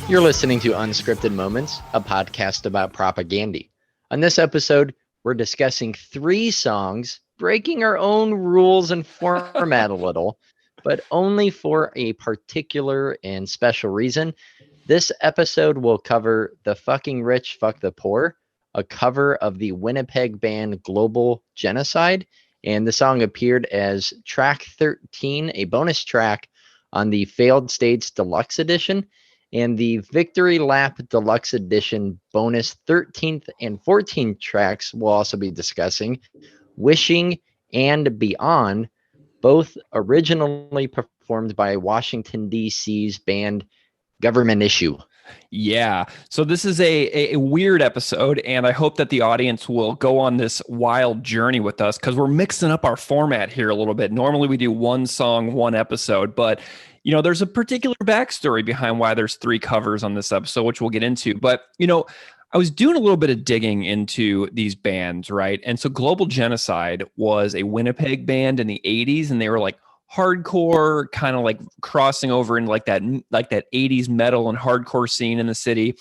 You're listening to Unscripted Moments, a podcast about propagandhi. On this episode, we're discussing 3 songs, breaking our own rules and format a little, but only for a particular and special reason. This episode will cover The Fucking Rich Fuck the Poor, a cover of the Winnipeg band Global Genocide, and the song appeared as track 13, a bonus track on the Failed States Deluxe Edition, and the Victory Lap Deluxe Edition bonus 13th and 14th tracks we'll also be discussing, Wishing and Beyond, both originally performed by Washington, D.C.'s band Government Issue. Yeah. So this is a weird episode, and I hope that the audience will go on this wild journey with us because we're mixing up our format here a little bit. Normally we do one song, one episode, but you know, there's a particular backstory behind why there's 3 covers on this episode, which we'll get into. But, you know, I was doing a little bit of digging into these bands, right? And so Global Genocide was a Winnipeg band in the 80s, and they were like hardcore, kind of like crossing over in like that 80s metal and hardcore scene in the city.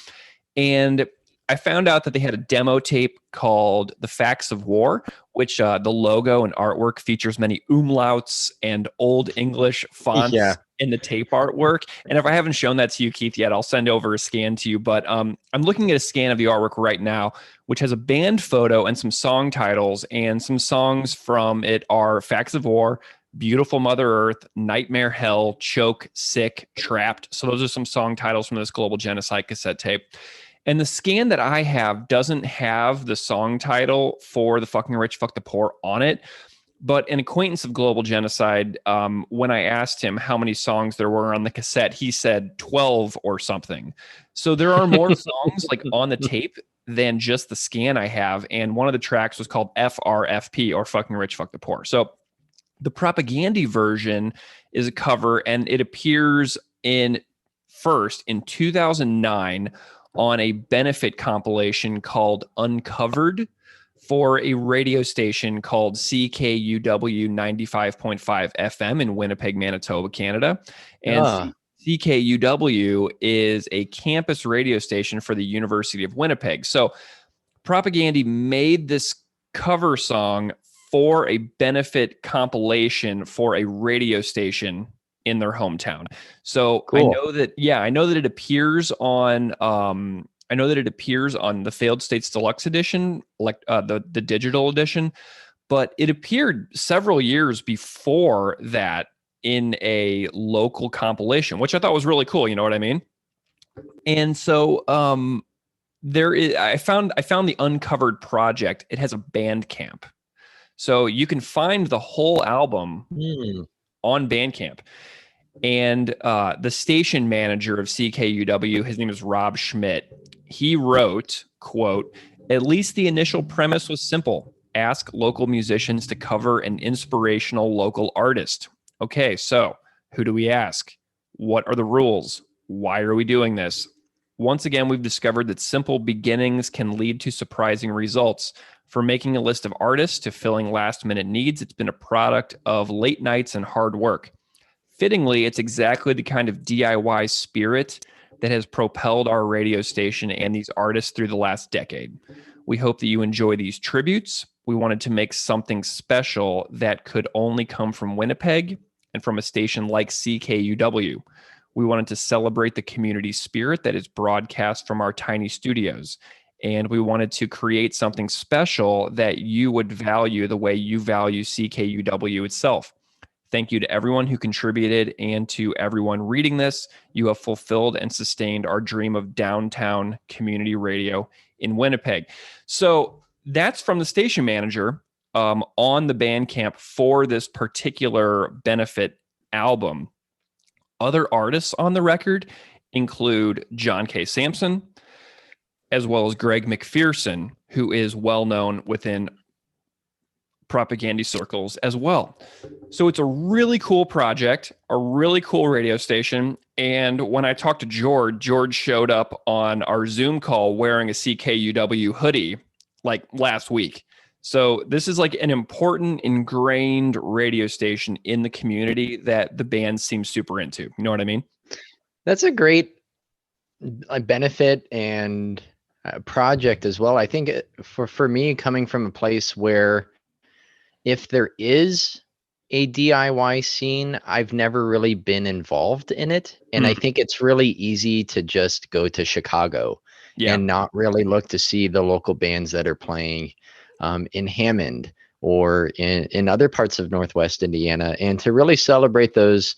And I found out that they had a demo tape called The Facts of War, which the logo and artwork features many umlauts and Old English fonts in the tape artwork. And if I haven't shown that to you, Keith, yet, I'll send over a scan to you. But I'm looking at a scan of the artwork right now, which has a band photo and some song titles. And some songs from it are Facts of War, Beautiful Mother Earth, Nightmare Hell, Choke, Sick, Trapped. So those are some song titles from this Global Genocide cassette tape. And the scan that I have doesn't have the song title for The Fucking Rich Fuck the Poor on it. But an acquaintance of Global Genocide, when I asked him how many songs there were on the cassette, he said 12 or something. So there are more songs like on the tape than just the scan I have. And one of the tracks was called FRFP, or Fucking Rich Fuck the Poor. So the Propagandhi version is a cover, and it appears in 2009 on a benefit compilation called Uncovered for a radio station called CKUW 95.5 FM in Winnipeg, Manitoba, Canada. And CKUW is a campus radio station for the University of Winnipeg. So Propagandhi made this cover song for a benefit compilation for a radio station in their hometown. So cool. I know that it appears on the Failed States Deluxe Edition, like the digital edition, but it appeared several years before that in a local compilation, which I thought was really cool. You know what I mean? And so I found the Uncovered project. It has a Bandcamp, so you can find the whole album on Bandcamp. And the station manager of CKUW, his name is Rob Schmidt. He wrote, quote, "At least the initial premise was simple. Ask local musicians to cover an inspirational local artist." Okay, so who do we ask? What are the rules? Why are we doing this? Once again, we've discovered that simple beginnings can lead to surprising results. From making a list of artists to filling last-minute needs, it's been a product of late nights and hard work. Fittingly, it's exactly the kind of DIY spirit that has propelled our radio station and these artists through the last decade. We hope that you enjoy these tributes. We wanted to make something special that could only come from Winnipeg and from a station like CKUW. We wanted to celebrate the community spirit that is broadcast from our tiny studios. And we wanted to create something special that you would value the way you value CKUW itself. Thank you to everyone who contributed and to everyone reading this. You have fulfilled and sustained our dream of downtown community radio in Winnipeg. So that's from the station manager on the Bandcamp for this particular benefit album. Other artists on the record include John K. Sampson, as well as Greg McPherson, who is well known within Propagandhi circles as well. So it's a really cool project, a really cool radio station. And when I talked to Jord showed up on our Zoom call wearing a CKUW hoodie like last week. So this is like an important, ingrained radio station in the community that the band seems super into. You know what I mean? That's a great a benefit and a project as well. I think for me, coming from a place where if there is a DIY scene, I've never really been involved in it. And I think it's really easy to just go to Chicago and not really look to see the local bands that are playing in Hammond or in other parts of Northwest Indiana, and to really celebrate those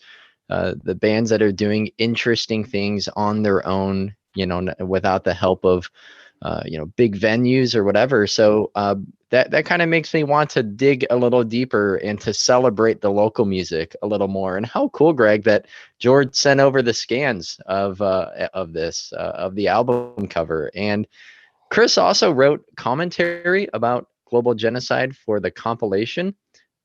the bands that are doing interesting things on their own, without the help of big venues or whatever. So that kind of makes me want to dig a little deeper and to celebrate the local music a little more. And how cool, Greg, that Jord sent over the scans of the album cover. And Chris also wrote commentary about global genocide for the compilation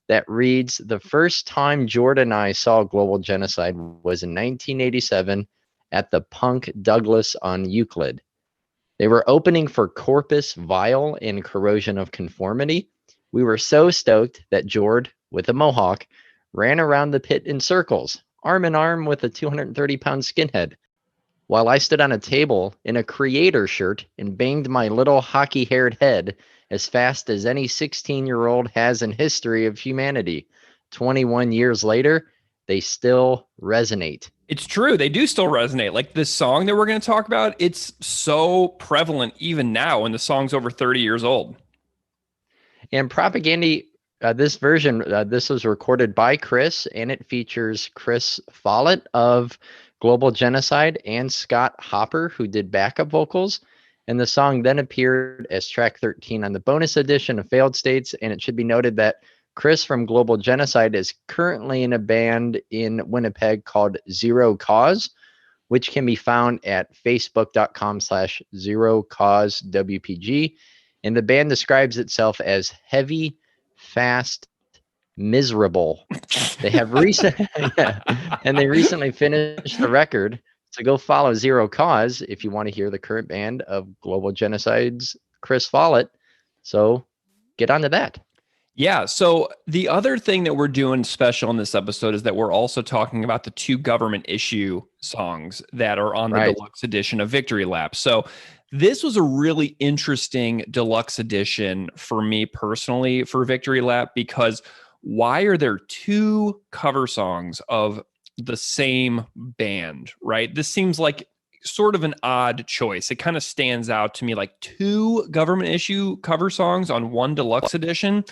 that reads, "The first time Jord and I saw global genocide was in 1987 at the Punk Douglas on Euclid. They were opening for Corpus Vile in Corrosion of Conformity. We were so stoked that Jord, with a mohawk, ran around the pit in circles, arm in arm with a 230-pound skinhead, while I stood on a table in a creator shirt and banged my little hockey-haired head as fast as any 16-year-old has in history of humanity. 21 years later, they still resonate." It's true. They do still resonate. Like this song that we're going to talk about, it's so prevalent even now when the song's over 30 years old. And Propagandhi, this version, this was recorded by Chris, and it features Chris Follett of Global Genocide and Scott Hopper, who did backup vocals. And the song then appeared as track 13 on the bonus edition of Failed States. And it should be noted that Chris from Global Genocide is currently in a band in Winnipeg called Zero Cause, which can be found at facebook.com/ZeroCauseWPG. And the band describes itself as heavy, fast, miserable. They have and they recently finished the record. So go follow Zero Cause if you want to hear the current band of Global Genocide's Chris Follett. So get onto that. Yeah. So the other thing that we're doing special in this episode is that we're also talking about the 2 government issue songs that are on the deluxe edition of Victory Lap. So this was a really interesting deluxe edition for me personally for Victory Lap, because why are there 2 cover songs of the same band, right? This seems like sort of an odd choice. It kind of stands out to me, like 2 government issue cover songs on 1 deluxe edition.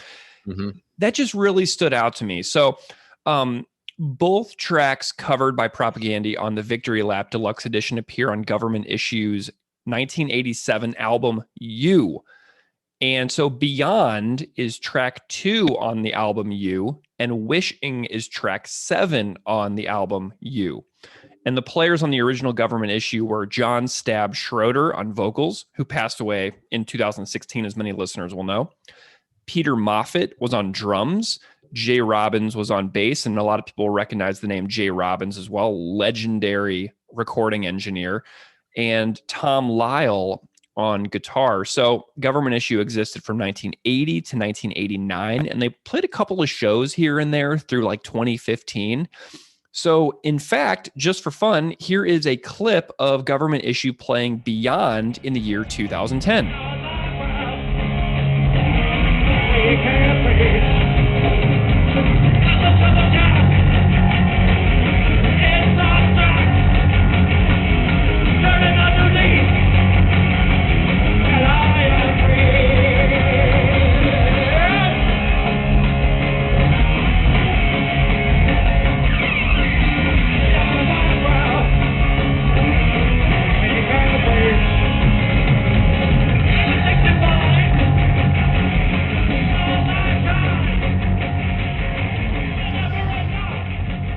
Mm-hmm. That just really stood out to me. So both tracks covered by Propagandhi on the Victory Lap Deluxe Edition appear on Government Issue's 1987 album You. And so Beyond is track 2 on the album You, and Wishing is track 7 on the album You. And the players on the original Government Issue were John Stab Schroeder on vocals, who passed away in 2016, as many listeners will know. Peter Moffat was on drums. Jay Robbins was on bass, and a lot of people recognize the name Jay Robbins as well, legendary recording engineer. And Tom Lyle on guitar. So Government Issue existed from 1980 to 1989, and they played a couple of shows here and there through like 2015. So in fact, just for fun, here is a clip of Government Issue playing Beyond in the year 2010.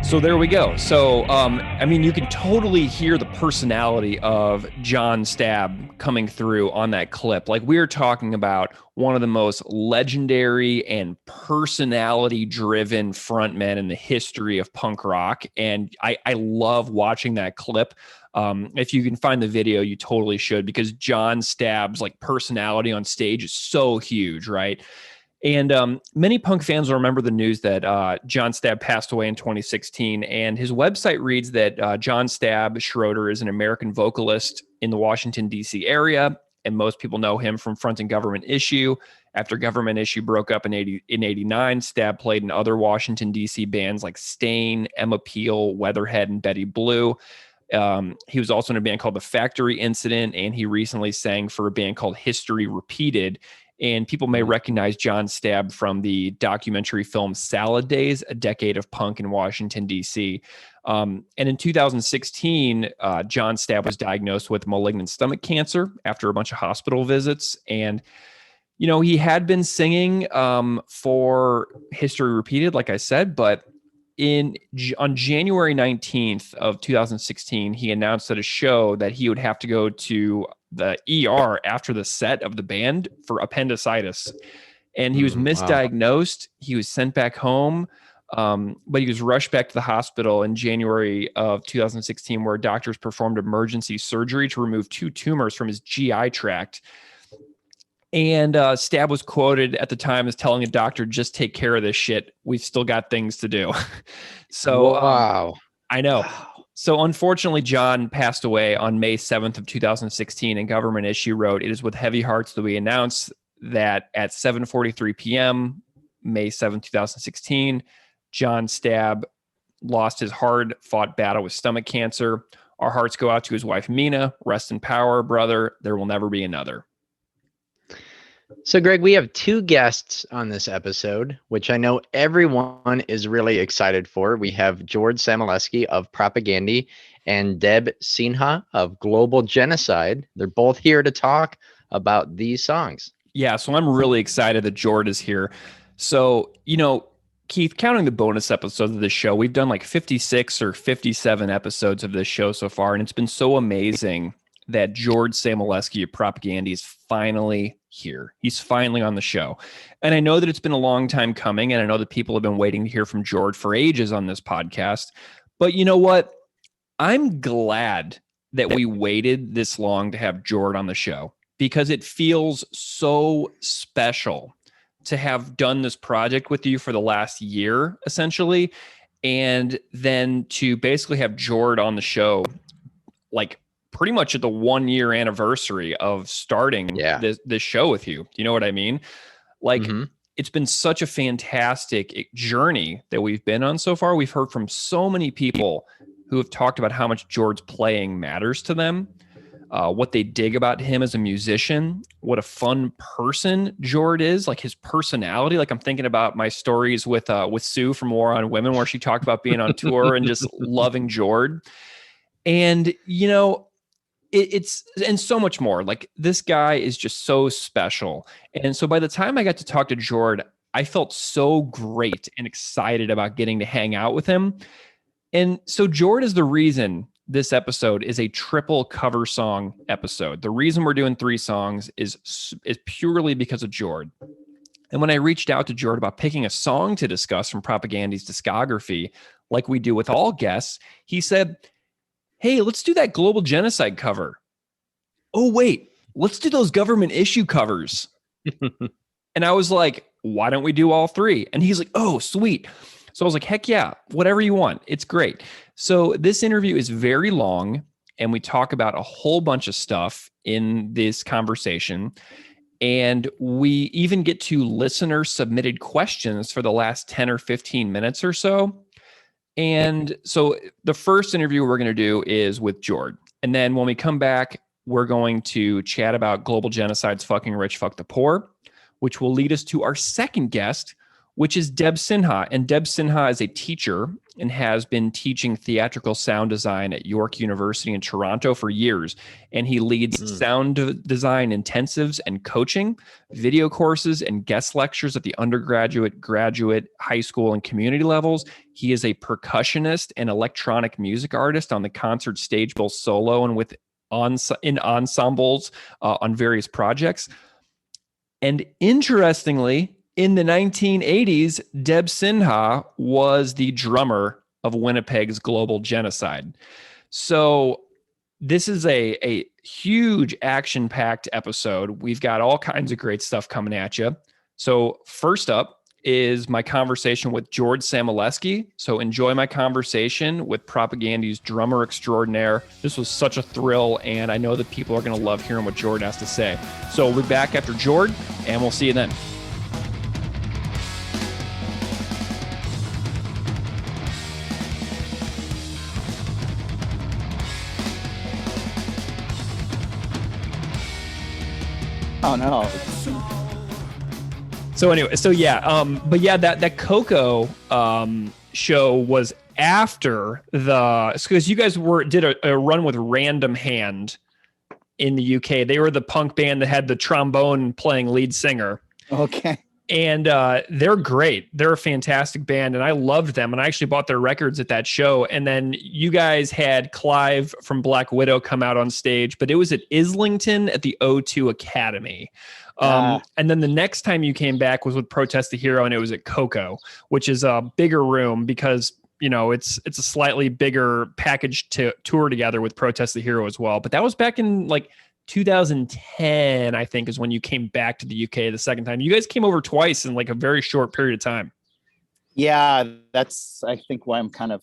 So there we go. So, I mean, you can totally hear the personality of John Stab coming through on that clip. Like, we're talking about one of the most legendary and personality-driven frontmen in the history of punk rock. And I love watching that clip. If you can find the video, you totally should, because John Stab's like personality on stage is so huge, right? And many punk fans will remember the news that John Stab passed away in 2016. And his website reads that John Stab Schroeder is an American vocalist in the Washington, D.C. area. And most people know him from fronting Government Issue. After Government Issue broke up in 89, Stab played in other Washington, D.C. bands like Stain, Emma Peel, Weatherhead, and Betty Blue. He was also in a band called The Factory Incident, and he recently sang for a band called History Repeated. And people may recognize John Stab from the documentary film Salad Days, A Decade of Punk in Washington, D.C. And in 2016, John Stab was diagnosed with malignant stomach cancer after a bunch of hospital visits. And, you know, he had been singing for History Repeated, like I said, but on January 19th of 2016, he announced at a show that he would have to go to the ER after the set of the band for appendicitis. And he was misdiagnosed. Wow. He was sent back home, but he was rushed back to the hospital in January of 2016, where doctors performed emergency surgery to remove 2 tumors from his GI tract. And Stab was quoted at the time as telling a doctor, just take care of this shit. We've still got things to do. So, wow. I know. Wow. So unfortunately, John passed away on May 7th of 2016, and Government Issue wrote, "It is with heavy hearts that we announce that at 7:43 p.m., May 7th, 2016, John Stab lost his hard-fought battle with stomach cancer. Our hearts go out to his wife, Mina. Rest in power, brother. There will never be another." So, Greg, we have 2 guests on this episode, which I know everyone is really excited for. We have Jord Samolesky of Propagandhi and Deb Sinha of Global Genocide. They're both here to talk about these songs. Yeah, so I'm really excited that Jord is here. So, you know, Keith, counting the bonus episodes of this show, we've done like 56 or 57 episodes of this show so far, and it's been so amazing that Jord Samolesky of Propagandhi is finally here. He's finally on the show. And I know that it's been a long time coming, and I know that people have been waiting to hear from Jord for ages on this podcast. But you know what? I'm glad that we waited this long to have Jord on the show, because it feels so special to have done this project with you for the last year, essentially, and then to basically have Jord on the show, like pretty much at the 1-year anniversary of starting this show with you. You know what I mean? Like, it's been such a fantastic journey that we've been on so far. We've heard from so many people who have talked about how much Jord's playing matters to them, what they dig about him as a musician, what a fun person Jord is, like his personality. Like, I'm thinking about my stories with Sue from War on Women, where she talked about being on tour and just loving Jord. And, you know, it's and so much more. Like, this guy is just so special. And so by the time I got to talk to Jord, I felt so great and excited about getting to hang out with him. And so Jord is the reason this episode is a triple cover song episode. The reason we're doing 3 songs is purely because of Jord. And when I reached out to Jord about picking a song to discuss from Propagandhi's discography, like we do with all guests, he said, "Hey, let's do that Global Genocide cover. Oh, wait, let's do those Government Issue covers." And I was like, why don't we do all 3? And he's like, oh, sweet. So I was like, heck yeah, whatever you want. It's great. So this interview is very long, and we talk about a whole bunch of stuff in this conversation. And we even get to listener submitted questions for the last 10 or 15 minutes or so. And so the first interview we're going to do is with Jord. And then when we come back, we're going to chat about Global Genocide's Fucking Rich, Fuck the Poor, which will lead us to our second guest, which is Deb Sinha. And Deb Sinha is a teacher and has been teaching theatrical sound design at York University in Toronto for years. And he leads sound design intensives and coaching, video courses, and guest lectures at the undergraduate, graduate, high school, and community levels. He is a percussionist and electronic music artist on the concert stage, both solo and in ensembles on various projects. And interestingly, in the 1980s, Deb Sinha was the drummer of Winnipeg's Global Genocide. So this is a huge action-packed episode. We've got all kinds of great stuff coming at you. So first up is my conversation with Jord Samolesky. So enjoy my conversation with Propagandhi's drummer extraordinaire. This was such a thrill, and I know that people are going to love hearing what Jord has to say. So we'll be back after Jord, and we'll see you then. Oh no. So anyway, but yeah, that Coco show was after because you guys did a run with Random Hand in the UK. They were the punk band that had the trombone playing lead singer. Okay. And they're great. They're a fantastic band, and I loved them. And I actually bought their records at that show. And then you guys had Clive from Black Widow come out on stage, but it was at Islington at the O2 Academy. And then the next time you came back was with Protest the Hero, and it was at Coco, which is a bigger room because, you know, it's a slightly bigger package to tour together with Protest the Hero as well. But that was back in like 2010, I think, is when you came back to the UK the second time. You guys came over twice in like a very short period of time. Yeah, that's, I think, why I'm kind of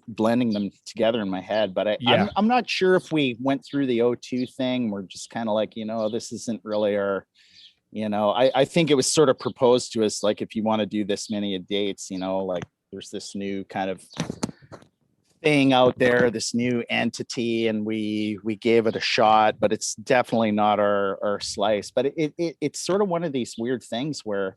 blending them together in my head. But I'm not sure if we went through the O2 thing. We're just kind of like, you know, this isn't really our, you know, I think it was sort of proposed to us, like, if you want to do this many dates, you know, like there's this new kind of thing out there, this new entity, and we gave it a shot, but it's definitely not our slice. But it's sort of one of these weird things where,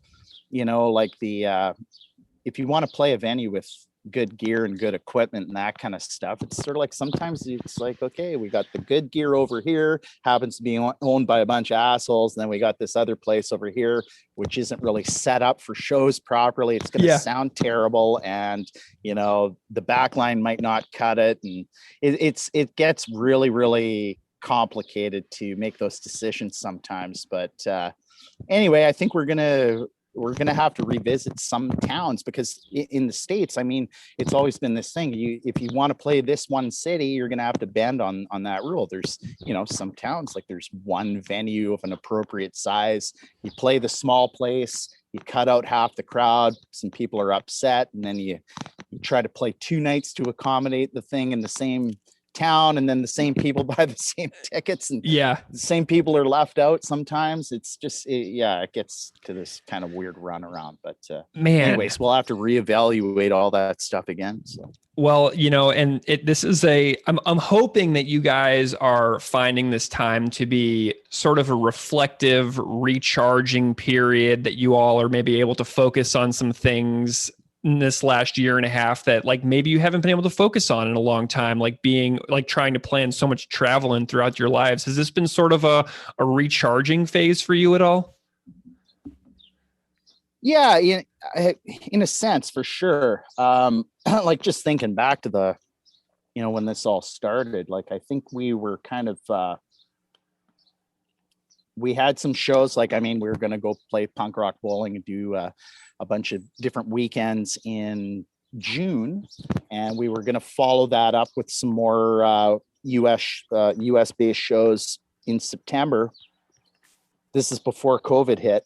you know, like if you want to play a venue with good gear and good equipment and that kind of stuff, it's sort of like sometimes it's like, okay, we got the good gear over here, happens to be owned by a bunch of assholes, and then we got this other place over here which isn't really set up for shows properly. It's going to sound terrible, and you know, the backline might not cut it, and it gets really, really complicated to make those decisions sometimes. But anyway, I think we're gonna have to revisit some towns, because in the States, I mean, it's always been this thing. If you want to play this one city, you're going to have to bend on that rule. There's, you know, some towns, like there's one venue of an appropriate size. You play the small place, you cut out half the crowd, some people are upset, and then you try to play two nights to accommodate the thing in the same town, and then the same people buy the same tickets, and the same people are left out sometimes. It's just it gets to this kind of weird run around. But anyways, we'll have to reevaluate all that stuff again. So well, you know, and this is I'm hoping that you guys are finding this time to be sort of a reflective, recharging period, that you all are maybe able to focus on some things in this last year and a half that like maybe you haven't been able to focus on in a long time, like being like trying to plan so much travel in throughout your lives. Has this been sort of a recharging phase for you at all? Yeah, in a sense, for sure. Like just thinking back to the, you know, when this all started, like I think we were kind of, we had some shows, like, I mean, we were going to go play punk rock bowling and do a bunch of different weekends in June, and we were going to follow that up with some more US based shows in September. This is before COVID hit,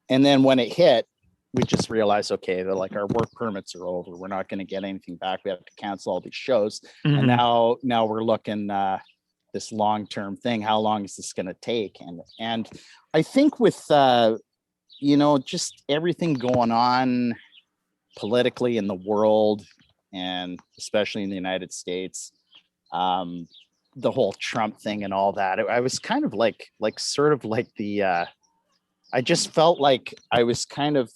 and then when it hit, we just realized, okay, they're like, our work permits are over, we're not going to get anything back, we have to cancel all these shows. And now we're looking this long-term thing, how long is this going to take? And I think with you know, just everything going on politically in the world, and especially in the United States, the whole Trump thing and all that, I was kind of like sort of like I just felt like I was kind of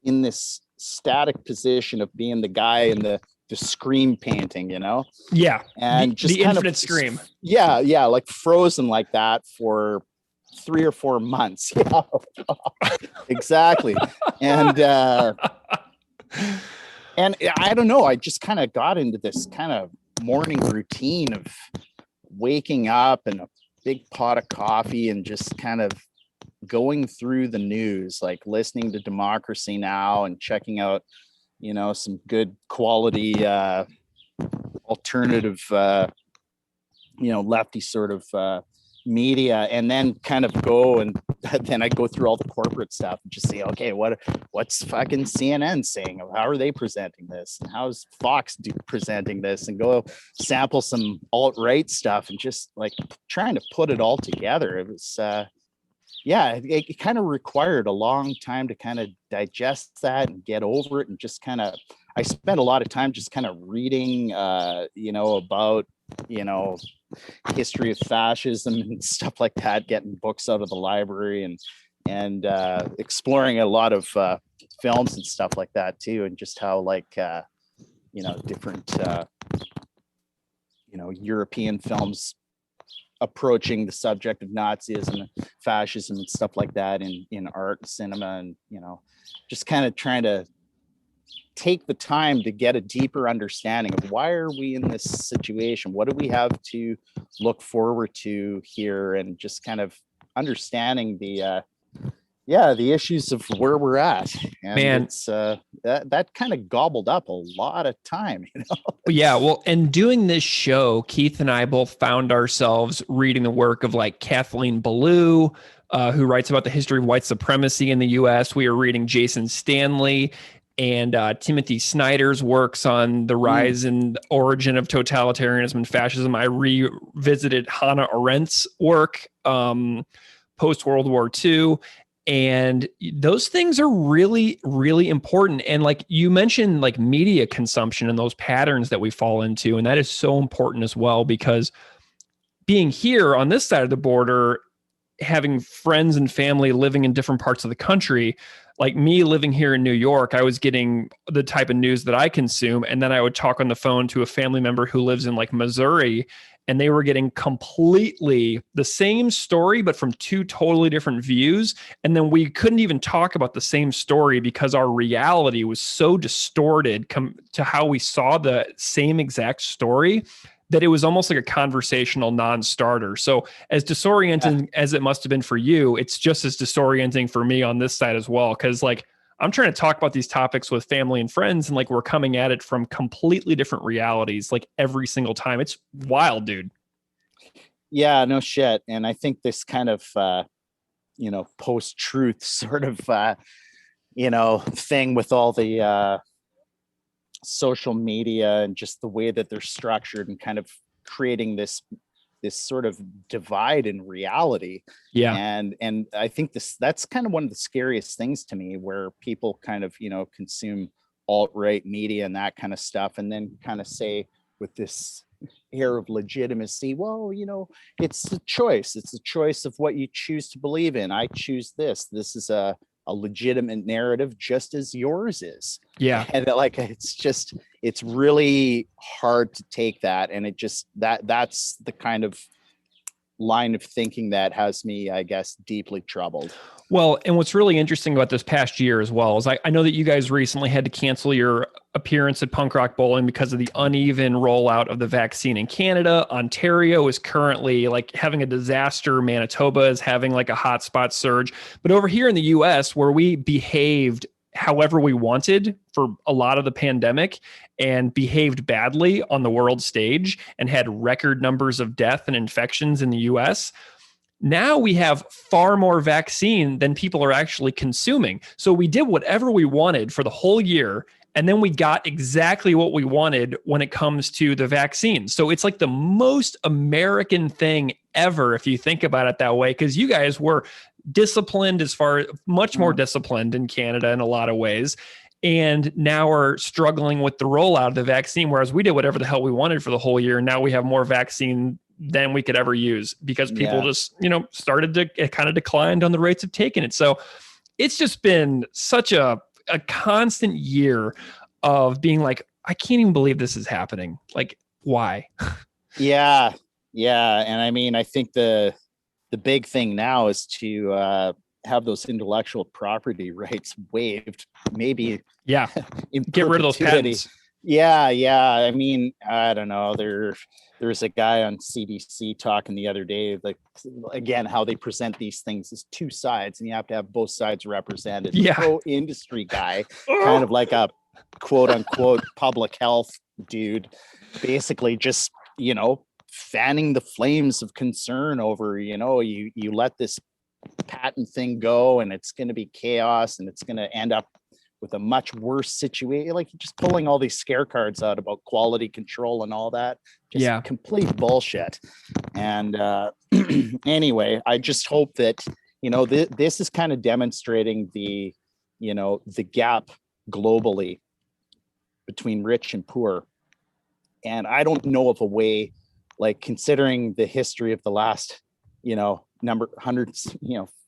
in this static position of being the guy in the scream painting, you know? Yeah. And just the kind infinite of scream. Yeah. Like frozen like that for 3 or 4 months. Yeah, exactly. And I don't know, I just kind of got into this kind of morning routine of waking up and a big pot of coffee and just kind of going through the news, like listening to Democracy Now! And checking out, you know, some good quality alternative, you know, lefty sort of media, and then kind of go and then I go through all the corporate stuff and just see, okay, what's fucking CNN saying? How are they presenting this? And how's Fox presenting this? And go sample some alt-right stuff and just like trying to put it all together. It was, it kind of required a long time to kind of digest that and get over it. And just kind of, I spent a lot of time just kind of reading, about, history of fascism and stuff like that, getting books out of the library and exploring a lot of films and stuff like that too. And just how different, European films approaching the subject of Nazism and fascism and stuff like that in art and cinema, and just kind of trying to take the time to get a deeper understanding of why are we in this situation, what do we have to look forward to here, and just kind of understanding the issues of where we're at. And man, it's that kind of gobbled up a lot of time, Yeah, well, and doing this show, Keith and I both found ourselves reading the work of like Kathleen Belew, who writes about the history of white supremacy in the U.S. We are reading Jason Stanley and Timothy Snyder's works on the rise and origin of totalitarianism and fascism. I revisited Hannah Arendt's work post-World War II. And those things are really, really important. And like you mentioned, like media consumption and those patterns that we fall into. And that is so important as well, because being here on this side of the border, having friends and family living in different parts of the country, like me living here in New York, I was getting the type of news that I consume. And then I would talk on the phone to a family member who lives in like Missouri, and they were getting completely the same story, but from two totally different views. And then we couldn't even talk about the same story because our reality was so distorted to how we saw the same exact story that it was almost like a conversational non-starter. So as disorienting as it must have been for you, it's just as disorienting for me on this side as well. Cause like, I'm trying to talk about these topics with family and friends, and like, we're coming at it from completely different realities, like every single time. It's wild, dude. Yeah, no shit. And I think this kind of, post-truth sort of, thing with all the, social media and just the way that they're structured and kind of creating this sort of divide in reality. Yeah. And I think that's kind of one of the scariest things to me, where people kind of, consume alt-right media and that kind of stuff, and then kind of say with this air of legitimacy, well, it's a choice. It's a choice of what you choose to believe in. I choose this. This is a legitimate narrative, just as yours is. Yeah. And it's really hard to take that. And it just, that's the kind of line of thinking that has me, I guess, deeply troubled. Well, and what's really interesting about this past year as well is I know that you guys recently had to cancel your appearance at Punk Rock Bowling because of the uneven rollout of the vaccine in Canada. Ontario is currently like having a disaster. Manitoba is having like a hotspot surge. But over here in the US, where we behaved however we wanted for a lot of the pandemic and behaved badly on the world stage and had record numbers of death and infections in the US, now we have far more vaccine than people are actually consuming. So we did whatever we wanted for the whole year, and then we got exactly what we wanted when it comes to the vaccine. So it's like the most American thing ever, if you think about it that way, because you guys were disciplined, much more disciplined in Canada in a lot of ways, and now are struggling with the rollout of the vaccine, whereas we did whatever the hell we wanted for the whole year. And now we have more vaccine than we could ever use because people just, started to kind of declined on the rates of taking it. So it's just been such a constant year of being like, I can't even believe this is happening. Like, why? Yeah. And I mean, I think the big thing now is to have those intellectual property rights waived, maybe. Yeah. Get rid of those patents. Yeah. I mean, I don't know. There's a guy on CBC talking the other day, like, again, how they present these things as two sides, and you have to have both sides represented. Yeah. Pro-industry guy, kind of like a quote unquote public health dude, basically just, fanning the flames of concern over, you let this patent thing go, and it's going to be chaos, and it's going to end up with a much worse situation. Like just pulling all these scare cards out about quality control and all that. Just complete bullshit. And anyway, I just hope that, this is kind of demonstrating the gap globally between rich and poor. And I don't know of a way, like considering the history of the last, hundreds,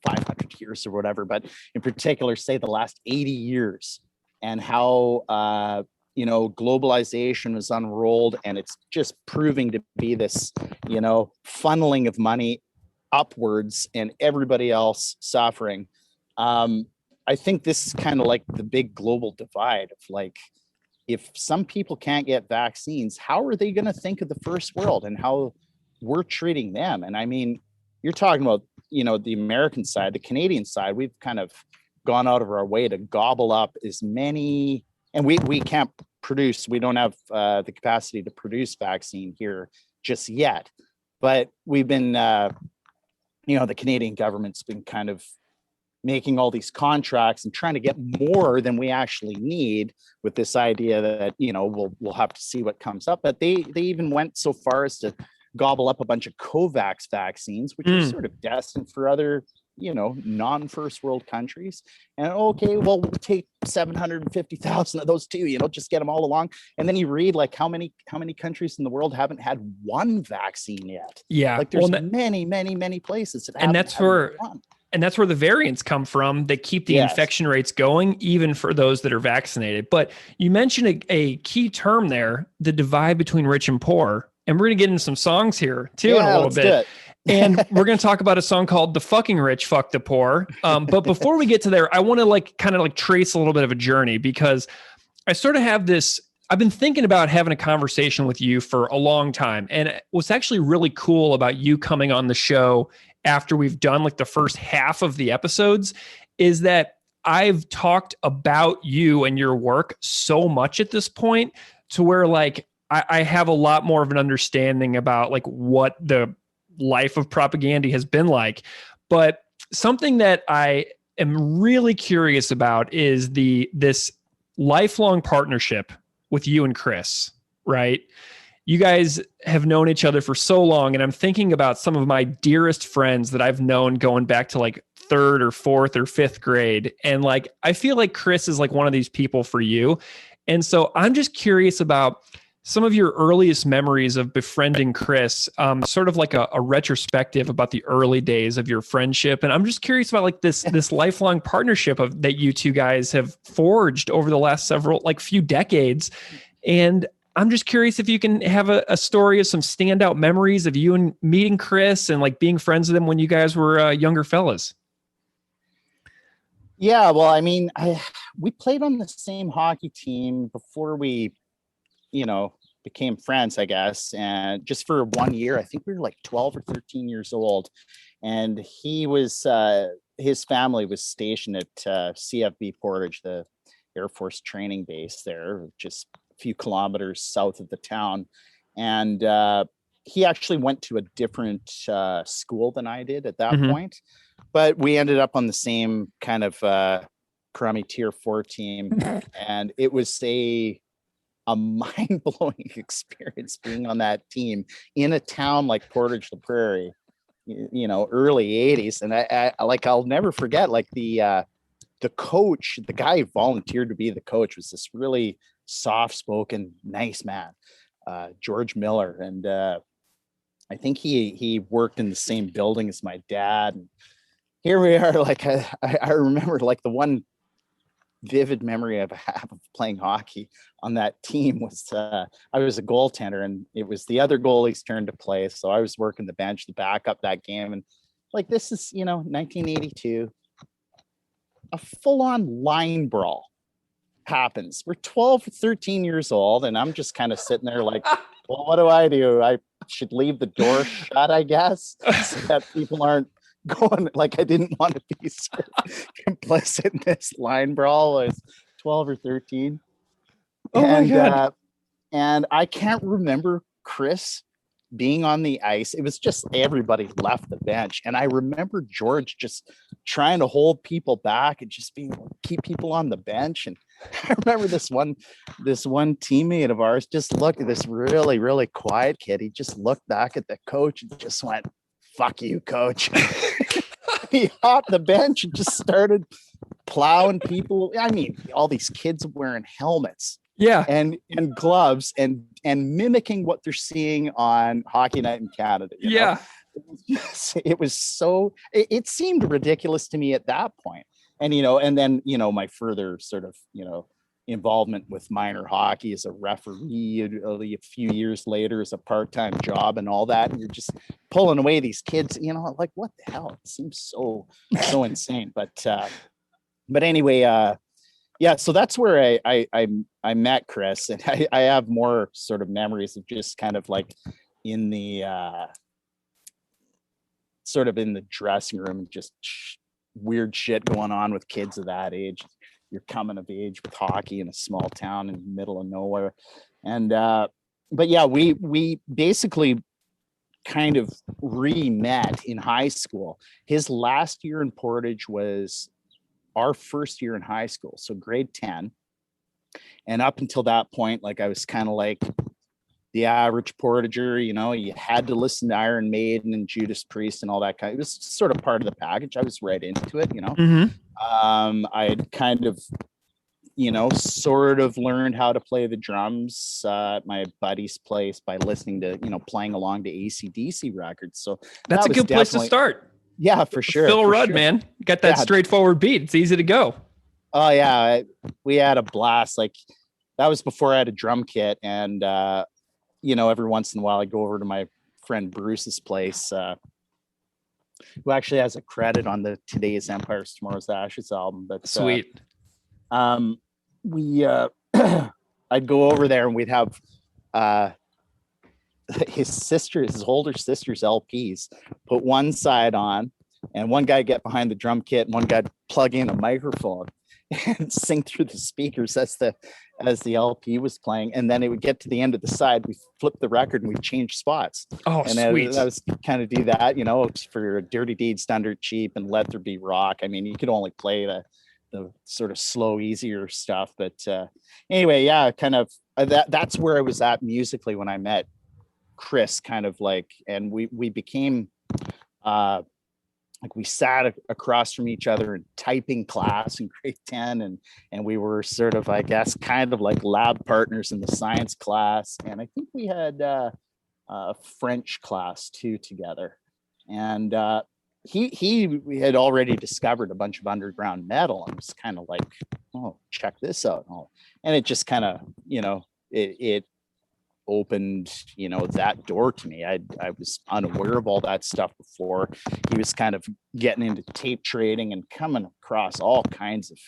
500 years or whatever, but in particular, say the last 80 years and how, globalization was unrolled, and it's just proving to be this, funneling of money upwards and everybody else suffering. I think this is kind of like the big global divide of like, if some people can't get vaccines, how are they going to think of the first world and how we're treating them? And I mean, you're talking about, the American side, the Canadian side, we've kind of gone out of our way to gobble up as many, and we can't produce, we don't have the capacity to produce vaccine here just yet. But we've been, the Canadian government's been kind of making all these contracts and trying to get more than we actually need, with this idea that, we'll have to see what comes up. But they even went so far as to gobble up a bunch of COVAX vaccines, which are sort of destined for other, non-first world countries. And okay, well, we'll take 750,000 of those too, just get them all along. And then you read like how many countries in the world haven't had one vaccine yet. Yeah. Like there's many places that and that's where one. And that's where the variants come from that keep the infection rates going, even for those that are vaccinated. But you mentioned a key term there, the divide between rich and poor. And we're going to get into some songs here too in a little bit. And we're going to talk about a song called The Fucking Rich Fuck the Poor. But before we get to there, I want to kind of trace a little bit of a journey, because I sort of have this, I've been thinking about having a conversation with you for a long time. And what's actually really cool about you coming on the show after we've done like the first half of the episodes is that I've talked about you and your work so much at this point to where like I have a lot more of an understanding about like what the life of Propagandhi has been like. But something that I am really curious about is this lifelong partnership with you and Chris, right? You guys have known each other for so long, and I'm thinking about some of my dearest friends that I've known going back to like third or fourth or fifth grade. And like, I feel like Chris is like one of these people for you. And so I'm just curious about some of your earliest memories of befriending Chris, sort of like a retrospective about the early days of your friendship. And I'm just curious about like this lifelong partnership that you two guys have forged over the last few decades. And I'm just curious if you can have a story of some standout memories of you and meeting Chris and like being friends with him when you guys were younger fellas. Yeah, well, I mean, we played on the same hockey team before we, became friends, I guess. And just for 1 year, I think we were like 12 or 13 years old. And he was, his family was stationed at CFB Portage, the Air Force training base there, just a few kilometers south of the town. And he actually went to a different school than I did at that point. But we ended up on the same kind of crummy tier 4 team. And it was a mind-blowing experience being on that team in a town like Portage la Prairie, early 80s. And I'll never forget, like the coach, the guy who volunteered to be the coach was this really soft-spoken, nice man, George Miller. And I think he worked in the same building as my dad. And here we are, like I remember like the one vivid memory I have of playing hockey on that team was I was a goaltender, and it was the other goalie's turn to play. So I was working the bench to back up that game. And like, this is, 1982, a full-on line brawl happens. We're 12 or 13 years old, and I'm just kind of sitting there like, well, what do? I should leave the door shut, I guess, so that people aren't going, like, I didn't want to be sort of complicit in this line brawl. I was 12 or 13. Oh my God. And I can't remember Chris being on the ice, it was just everybody left the bench. And I remember George just trying to hold people back and just keep people on the bench. And I remember this one teammate of ours just looked at this really, really quiet kid. He just looked back at the coach and just went, "Fuck you, coach." He hopped the bench and just started plowing people. I mean, all these kids wearing helmets. Yeah. And gloves and mimicking what they're seeing on Hockey Night in Canada. Yeah. It was so, it seemed ridiculous to me at that point. And, and then, my further sort of, involvement with minor hockey as a referee a few years later as a part-time job and all that. And you're just pulling away these kids, like, what the hell? It seems so insane. But anyway, yeah, so that's where I met Chris, and I have more sort of memories of just kind of like in the sort of in the dressing room, just weird shit going on with kids of that age. You're coming of age with hockey in a small town in the middle of nowhere. And but yeah, we basically kind of re-met in high school. His last year in Portage was our first year in high school, so grade 10. And up until that point, like I was kind of like the average Portager, you had to listen to Iron Maiden and Judas Priest and all that kind. It was sort of part of the package. I was right into it, Mm-hmm. I had kind of, sort of learned how to play the drums at my buddy's place by listening to, playing along to AC/DC records. So that's a good place to start. Yeah, for sure. Phil Rudd, man. You got that straightforward beat. It's easy to go. Oh, yeah. We had a blast. Like, that was before I had a drum kit. And, every once in a while, I'd go over to my friend Bruce's place, who actually has a credit on the Today's Empires, Tomorrow's Ashes album. But sweet. We, I'd go over there and we'd have his older sister's LPs, put one side on, and one guy get behind the drum kit, and one guy plug in a microphone and sing through the speakers as the LP was playing. And then it would get to the end of the side, we flip the record and we change spots. Oh, and sweet. I was kind of do that, for Dirty Deeds Done Dirt Cheap and Let There Be Rock. I mean, you could only play the sort of slow, easier stuff. But anyway, yeah, kind of that's where I was at musically when I met Chris, kind of like, and we became like we sat across from each other in typing class in grade 10, and we were sort of, I guess, kind of like lab partners in the science class. And I think we had a French class too together. And he had already discovered a bunch of underground metal and was kind of like, oh, check this out. And it just kind of, it opened, that door to me. I was unaware of all that stuff before. He was kind of getting into tape trading and coming across all kinds of,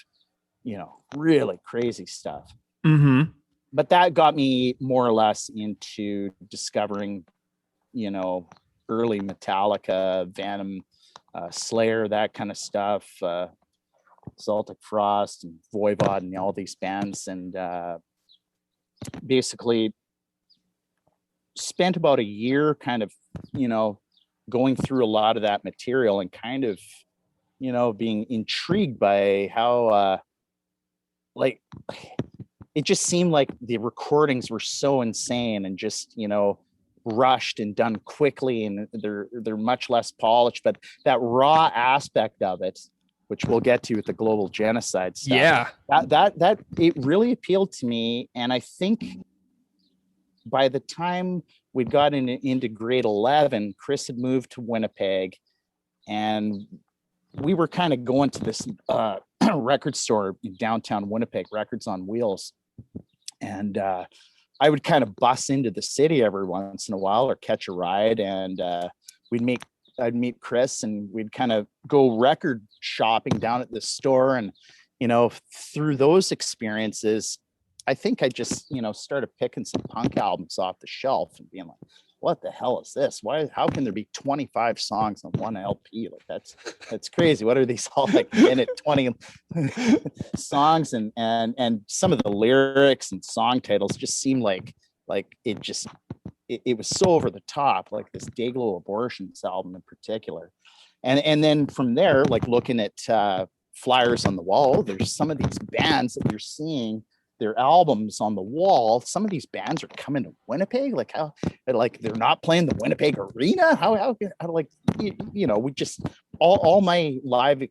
really crazy stuff. Mm-hmm. But that got me more or less into discovering, early Metallica, Venom, Slayer, that kind of stuff, Celtic Frost and Voivod and all these bands. And basically spent about a year kind of, going through a lot of that material and kind of, being intrigued by how, like, it just seemed like the recordings were so insane and just, rushed and done quickly, and they're much less polished, but that raw aspect of it, which we'll get to with the global genocide stuff. Yeah. That it really appealed to me. And I think by the time we'd gotten into grade 11, Chris had moved to Winnipeg, and we were kind of going to this record store in downtown Winnipeg, Records on Wheels. And I would kind of bus into the city every once in a while or catch a ride, and I'd meet Chris, and we'd kind of go record shopping down at the store. And, through those experiences, I think I just, started picking some punk albums off the shelf and being like, what the hell is this? How can there be 25 songs on one LP? Like, that's crazy. What are these all like minute 20 songs? And some of the lyrics and song titles just seem like it just it was so over the top, like this Dayglow Abortions album in particular. And then from there, like looking at flyers on the wall, there's some of these bands that you're seeing their albums on the wall. Some of these bands are coming to Winnipeg. Like how, like they're not playing the Winnipeg Arena. How like, we just, all my live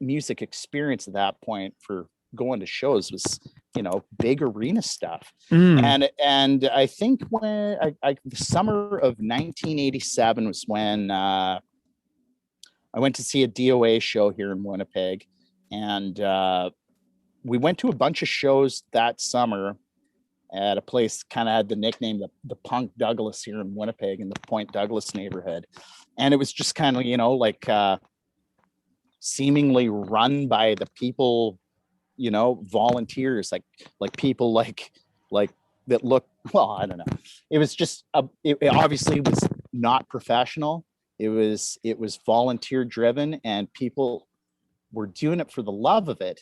music experience at that point for going to shows was, big arena stuff. And I think when the summer of 1987 was when I went to see a DOA show here in Winnipeg, and we went to a bunch of shows that summer at a place kind of had the nickname the Punk Douglas here in Winnipeg in the Point Douglas neighborhood. And it was just kind of, like seemingly run by the people, volunteers, like people like that look, well, I don't know. It was just, it obviously was not professional. It was volunteer driven, and people were doing it for the love of it.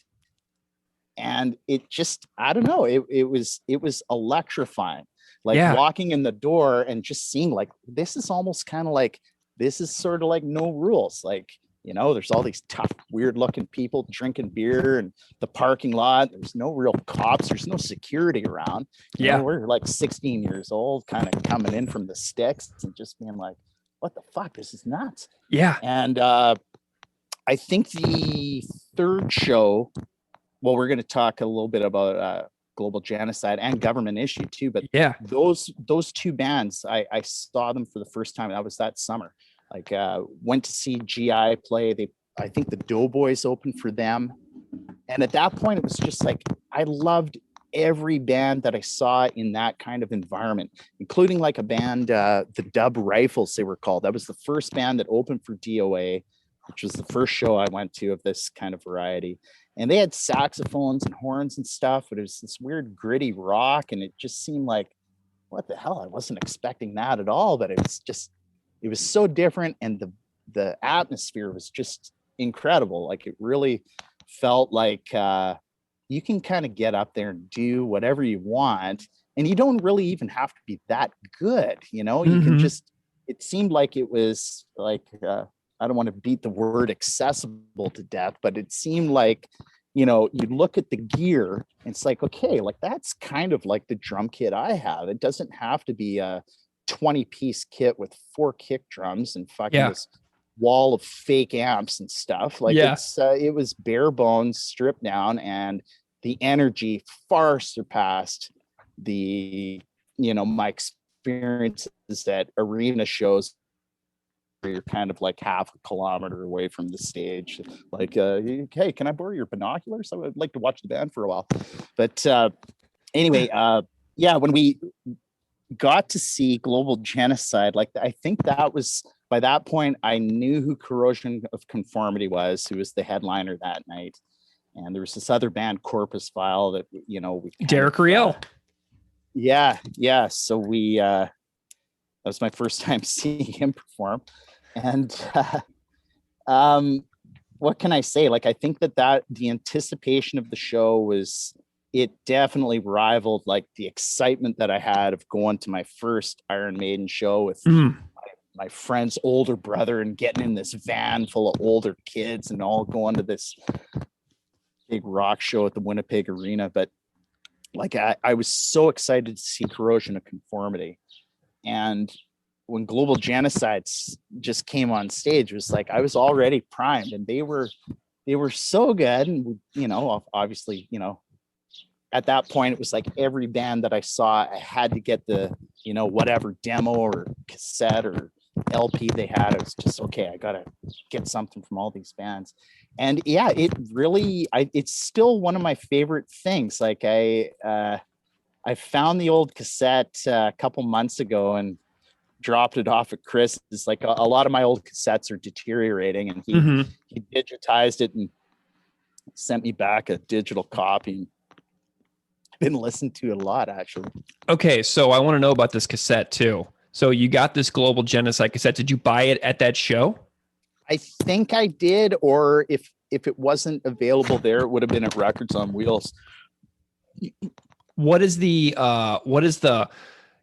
And it just, I don't know, it was electrifying, like walking in the door and just seeing like, this is almost kind of like, this is sort of like No Rules. Like, there's all these tough, weird looking people drinking beer in the parking lot. There's no real cops. There's no security around. We're like 16 years old, kind of coming in from the sticks and just being like, what the fuck? This is nuts. Yeah. And I think the third show, well, we're going to talk a little bit about global genocide and government issue too. But those two bands, I saw them for the first time. That was that summer. Like went to see GI play. I think the Doughboys opened for them. And at that point, it was just like, I loved every band that I saw in that kind of environment, including like a band, the Dub Rifles, they were called. That was the first band that opened for DOA, which was the first show I went to of this kind of variety. And they had saxophones and horns and stuff, but it was this weird gritty rock. And it just seemed like, what the hell? I wasn't expecting that at all, but it was so different. And the atmosphere was just incredible. Like it really felt like you can kind of get up there and do whatever you want. And you don't really even have to be that good. You can just, it seemed like it was like, I don't want to beat the word accessible to death, but it seemed like, you look at the gear and it's like, okay, like that's kind of like the drum kit I have. It doesn't have to be a 20-piece kit with 4 kick drums and fucking this wall of fake amps and stuff. Like it was bare bones, stripped down, and the energy far surpassed the, my experiences at arena shows. You're kind of like half a kilometer away from the stage, like hey, can I borrow your binoculars? I would like to watch the band for a while. But anyway, when we got to see Global Genocide, like I think that was, by that point I knew who Corrosion of Conformity was, who was the headliner that night. And there was this other band, Corpus File, that we Derek Riel. So we that was my first time seeing him perform. And what can I say? Like, I think that the anticipation of the show it definitely rivaled like the excitement that I had of going to my first Iron Maiden show with my friend's older brother and getting in this van full of older kids and all going to this big rock show at the Winnipeg Arena. But like, I was so excited to see Corrosion of Conformity. And when Global Genocide just came on stage, it was like I was already primed, and they were so good. And obviously, at that point, it was like every band that I saw, I had to get the whatever demo or cassette or LP they had. It was just, okay, I gotta get something from all these bands. And it really, it's still one of my favorite things. Like I found the old cassette a couple months ago and dropped it off at Chris. It's like a lot of my old cassettes are deteriorating, and he digitized it and sent me back a digital copy. I've been listening to it a lot, actually. Okay, so I want to know about this cassette too. So you got this Global Genocide cassette. Did you buy it at that show? I think I did, or if it wasn't available there, it would have been at Records on Wheels. What is the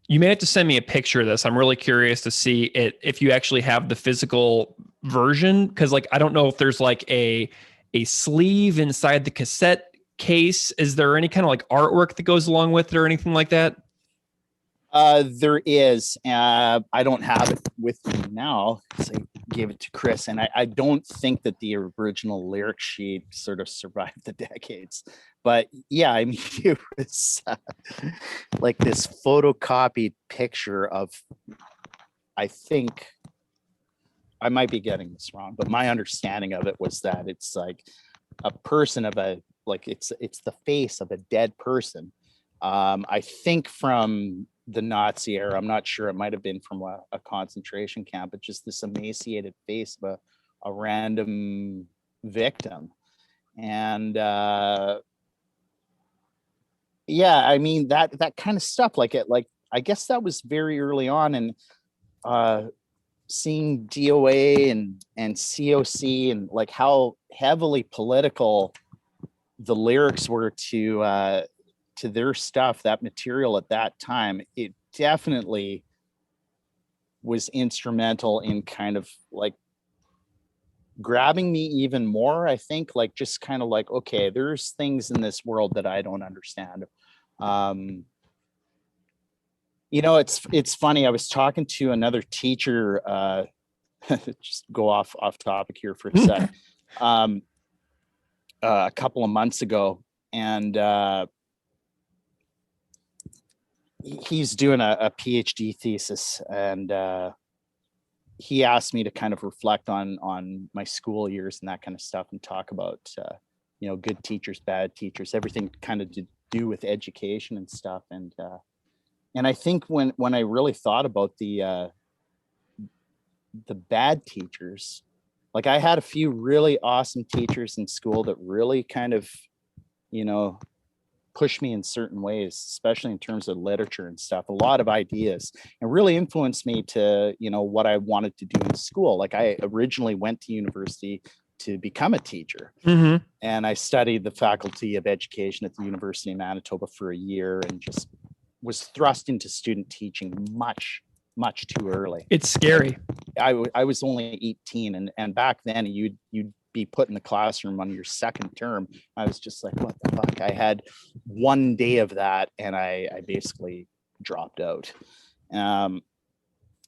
You may have to send me a picture of this. I'm really curious to see it if you actually have the physical version, because like I don't know if there's like a sleeve inside the cassette case. Is there any kind of like artwork that goes along with it or anything like that? There is. I don't have it with me now because I gave it to Chris, and I don't think that the original lyric sheet sort of survived the decades. But yeah, I mean, it was like this photocopied picture of, I think, I might be getting this wrong, but my understanding of it was that it's like a person of a, like it's the face of a dead person. I think from the Nazi era, I'm not sure, it might have been from a concentration camp, but just this emaciated face of a random victim. And yeah, I mean, that kind of stuff, like I guess that was very early on. And seeing DOA and COC and like how heavily political the lyrics were to their stuff, that material at that time, it definitely was instrumental in kind of like grabbing me even more. I think like just kind of like, okay, there's things in this world that I don't understand. You know, it's funny. I was talking to another teacher, just go off topic here for a sec, a couple of months ago, and he's doing a PhD thesis, and he asked me to kind of reflect on my school years and that kind of stuff, and talk about you know, good teachers, bad teachers, everything kind of to do with education and stuff. And I think when I really thought about the bad teachers, like I had a few really awesome teachers in school that really kind of, you know, pushed me in certain ways, especially in terms of literature and stuff, a lot of ideas, and really influenced me to, you know, what I wanted to do in school. Like I originally went to university to become a teacher. Mm-hmm. And I studied the Faculty of Education at the University of Manitoba for a year, and just was thrust into student teaching much too early. It's scary. I was only 18, and back then you'd be put in the classroom on your second term. I was just like, what the fuck? I had one day of that, and I basically dropped out.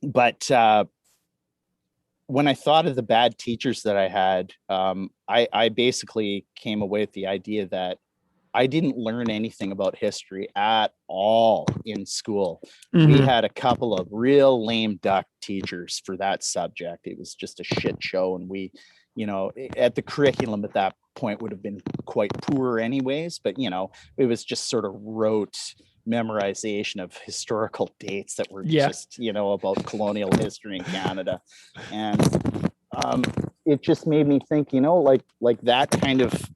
But when I thought of the bad teachers that I had, I basically came away with the idea that I didn't learn anything about history at all in school. Mm-hmm. We had a couple of real lame duck teachers for that subject. It was just a shit show. And we, you know, at the curriculum at that point would have been quite poor anyways, but you know, it was just sort of rote memorization of historical dates that were just, you know, about colonial history in Canada. And it just made me think, you know, like that kind of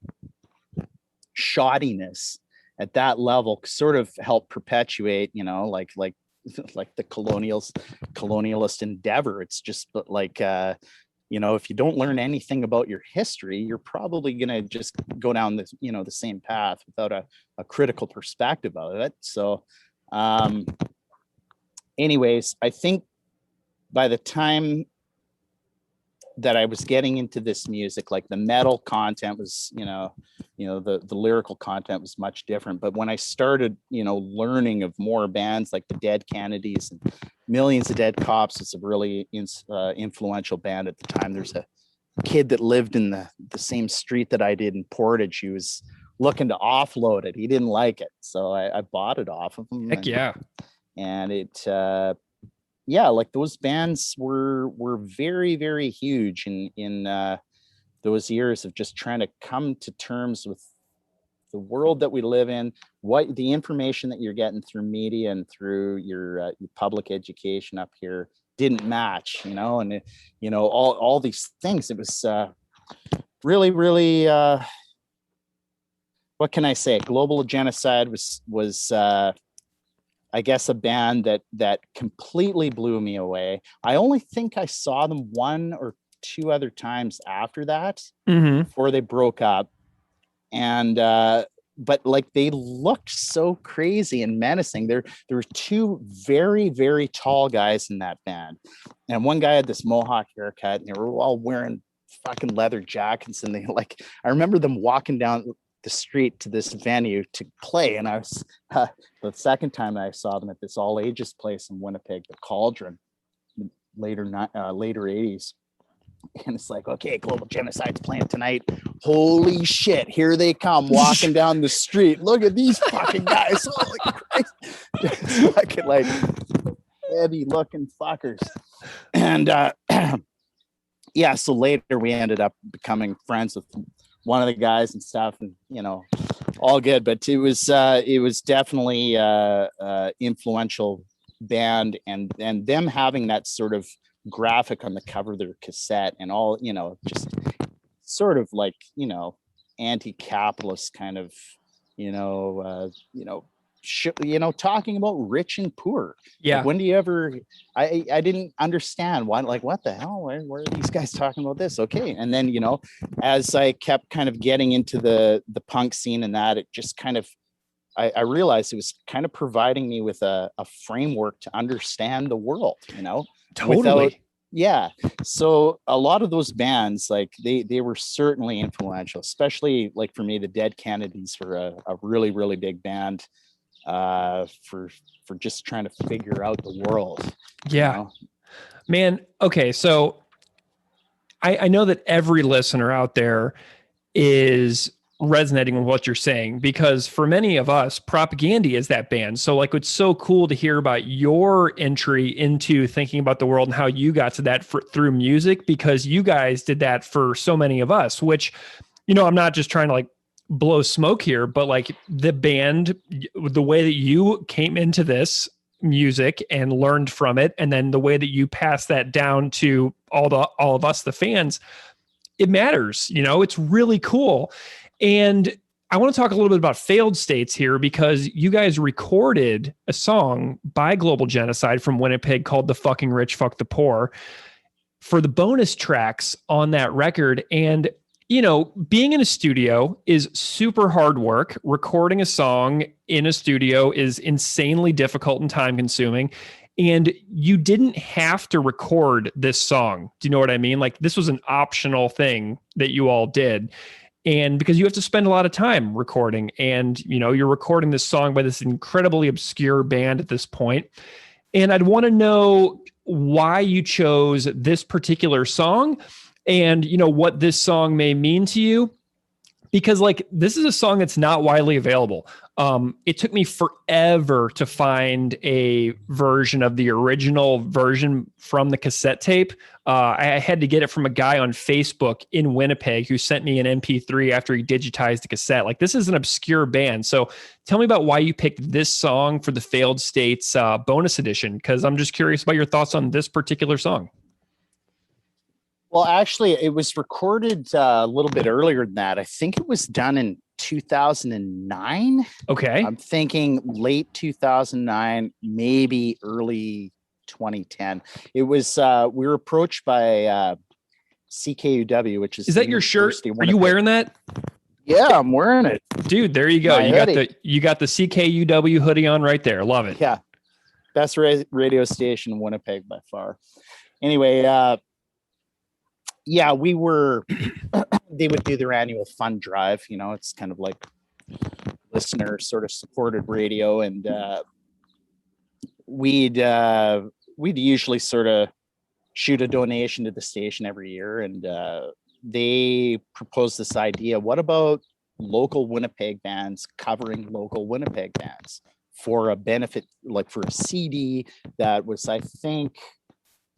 shoddiness at that level sort of helped perpetuate, you know, like the colonialist endeavor. It's just like, you know, if you don't learn anything about your history, you're probably going to just go down this, you know, the same path without a critical perspective of it. So anyways, I think by the time that I was getting into this music, like the metal content was, you know, the lyrical content was much different. But when I started, you know, learning of more bands like the Dead Kennedys and Millions of Dead Cops was a really influential band at the time. There's a kid that lived in the same street that I did in Portage. He was looking to offload it. He didn't like it. So I bought it off of him. Heck yeah. And it, yeah, like those bands were very, very huge in those years of just trying to come to terms with the world that we live in, what the information that you're getting through media and through your public education up here didn't match, you know, and you know, all these things. It was really, really, what can I say? Global Genocide was I guess a band that completely blew me away. I only think I saw them one or two other times after that, before they broke up. And but like they looked so crazy and menacing. There were two very, very tall guys in that band, and one guy had this mohawk haircut, and they were all wearing fucking leather jackets. And they like, I remember them walking down the street to this venue to play, and I was the second time I saw them at this all ages place in Winnipeg, the Cauldron, later 80s. And it's like, okay, Global Genocide's playing tonight. Holy shit, here they come walking down the street. Look at these fucking guys. Holy Christ. Fucking like heavy looking fuckers. And yeah, so later we ended up becoming friends with one of the guys and stuff, and you know, all good. But it was definitely influential band, and them having that sort of graphic on the cover of their cassette and all, you know, just sort of like, you know, anti-capitalist kind of, talking about rich and poor. Yeah. Like, when do you ever, I didn't understand why, like, what the hell, where are these guys talking about this? Okay. And then, you know, as I kept kind of getting into the punk scene and that, it just kind of, I realized it was kind of providing me with a framework to understand the world, you know. Totally. Yeah. So a lot of those bands, like they were certainly influential, especially like for me, the Dead Kennedys were a really, really big band for just trying to figure out the world. Yeah. You know? Man. Okay. So I know that every listener out there is resonating with what you're saying, because for many of us, Propagandhi is that band. So like, it's so cool to hear about your entry into thinking about the world and how you got to that through music, because you guys did that for so many of us, which, you know, I'm not just trying to like blow smoke here, but like the band, the way that you came into this music and learned from it, and then the way that you pass that down to all of us, the fans, it matters. You know, it's really cool. And I want to talk a little bit about Failed States here, because you guys recorded a song by Global Genocide from Winnipeg called The Fucking Rich, Fuck the Poor for the bonus tracks on that record. And, you know, being in a studio is super hard work. Recording a song in a studio is insanely difficult and time consuming. And you didn't have to record this song. Do you know what I mean? Like, this was an optional thing that you all did. And because you have to spend a lot of time recording, and, you know, you're recording this song by this incredibly obscure band at this point. And I'd want to know why you chose this particular song, and, you know, what this song may mean to you, because like, this is a song that's not widely available. It took me forever to find a version of the original version from the cassette tape. I had to get it from a guy on Facebook in Winnipeg who sent me an MP3 after he digitized the cassette. Like, this is an obscure band. So tell me about why you picked this song for the Failed States bonus edition, because I'm just curious about your thoughts on this particular song. Well, actually, it was recorded a little bit earlier than that. I think it was done in 2009. Okay. I'm thinking late 2009, maybe early 2010. It was, we were approached by CKUW, which is that your shirt? Are you wearing that? Yeah, I'm wearing it. Dude, there you go. You got the CKUW hoodie on right there. Love it. Yeah. Best radio station in Winnipeg by far. Anyway, yeah, we were, they would do their annual fund drive. You know, it's kind of like listener sort of supported radio. And we'd usually sort of shoot a donation to the station every year. And they proposed this idea: what about local Winnipeg bands covering local Winnipeg bands for a benefit, like for a CD that was, I think,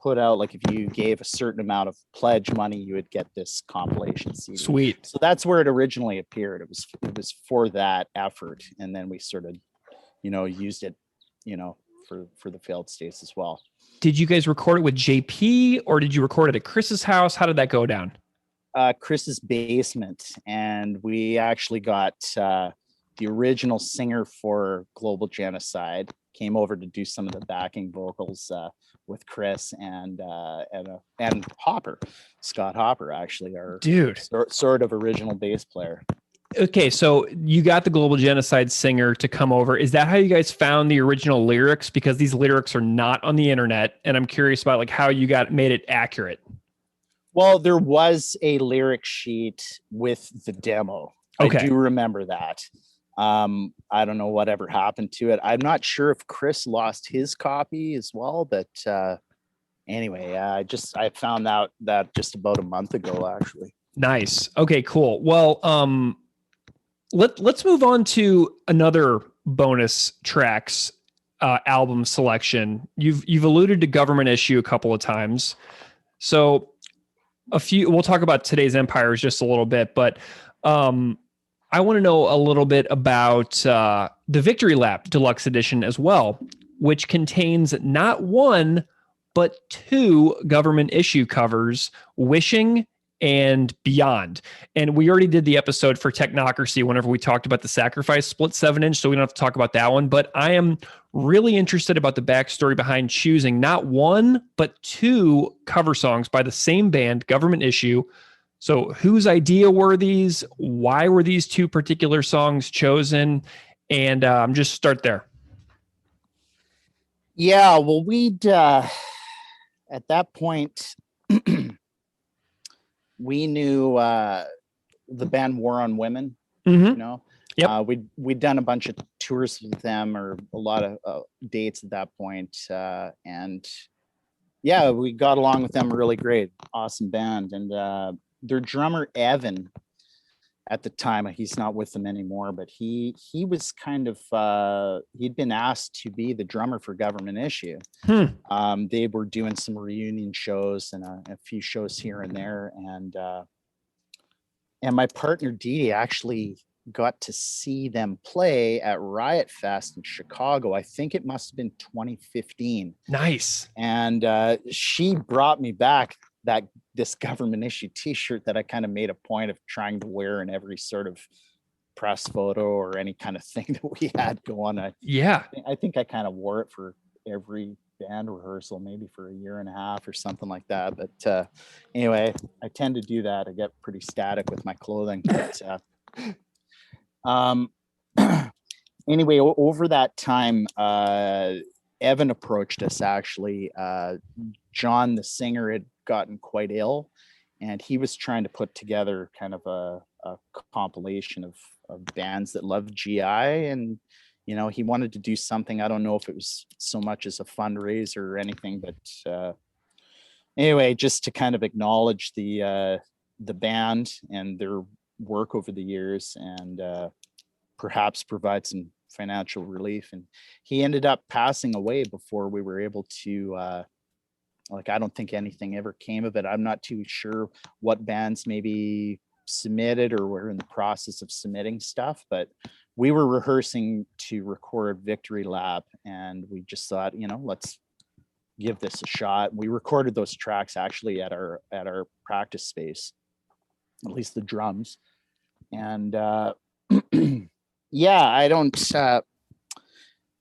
put out, like if you gave a certain amount of pledge money, you would get this compilation CD. Sweet. So that's where it originally appeared. It was for that effort, and then we sort of, you know, used it, you know, for the Failed States as well. Did you guys record it with JP, or did you record it at Chris's house? How did that go down? Chris's basement, and we actually got the original singer for Global Genocide came over to do some of the backing vocals with Chris and Hopper, Scott Hopper, actually, our dude sort of original bass player. Okay, so you got the Global Genocide singer to come over. Is that how you guys found the original lyrics? Because these lyrics are not on the internet, and I'm curious about like how you made it accurate. Well, there was a lyric sheet with the demo. Okay. I do remember that. I don't know whatever happened to it. I'm not sure if Chris lost his copy as well, but anyway, I found out that just about a month ago, actually. Nice. Okay, cool. Well, let's move on to another bonus tracks album selection. You've alluded to Government Issue a couple of times. So we'll talk about Today's Empires just a little bit, but I want to know a little bit about the Victory Lap Deluxe Edition as well, which contains not one, but two Government Issue covers, Wishing and Beyond. And we already did the episode for Technocracy whenever we talked about the Sacrifice split 7-inch, so we don't have to talk about that one. But I am really interested about the backstory behind choosing not one, but two cover songs by the same band, Government Issue. So whose idea were these? Why were these two particular songs chosen? And just start there. Yeah, well, we'd at that point, we knew the band War on Women, you know. Yep. We'd done a bunch of tours with them, or a lot of dates at that point, and yeah, we got along with them really great. Awesome band. And their drummer Evan, at the time, he's not with them anymore, but he was kind of he'd been asked to be the drummer for Government Issue. They were doing some reunion shows and a few shows here and there, and my partner Dee actually got to see them play at Riot Fest in Chicago. I think it must have been 2015. Nice. And she brought me back this Government Issue t-shirt that I kind of made a point of trying to wear in every sort of press photo or any kind of thing that we had going on. I think I kind of wore it for every band rehearsal, maybe for a year and a half or something like that. But anyway, I tend to do that. I get pretty static with my clothing. But, anyway, over that time, Evan approached us actually. John, the singer, had gotten quite ill, and he was trying to put together kind of a compilation of bands that love GI, and he wanted to do something. I don't know if it was so much as a fundraiser or anything, but anyway, just to kind of acknowledge the band and their work over the years, and perhaps provide some financial relief. And he ended up passing away before we were able to I don't think anything ever came of it. I'm not too sure what bands maybe submitted or were in the process of submitting stuff, but we were rehearsing to record Victory Lap, and we just thought, let's give this a shot. We recorded those tracks actually at our practice space, at least the drums. And yeah, I don't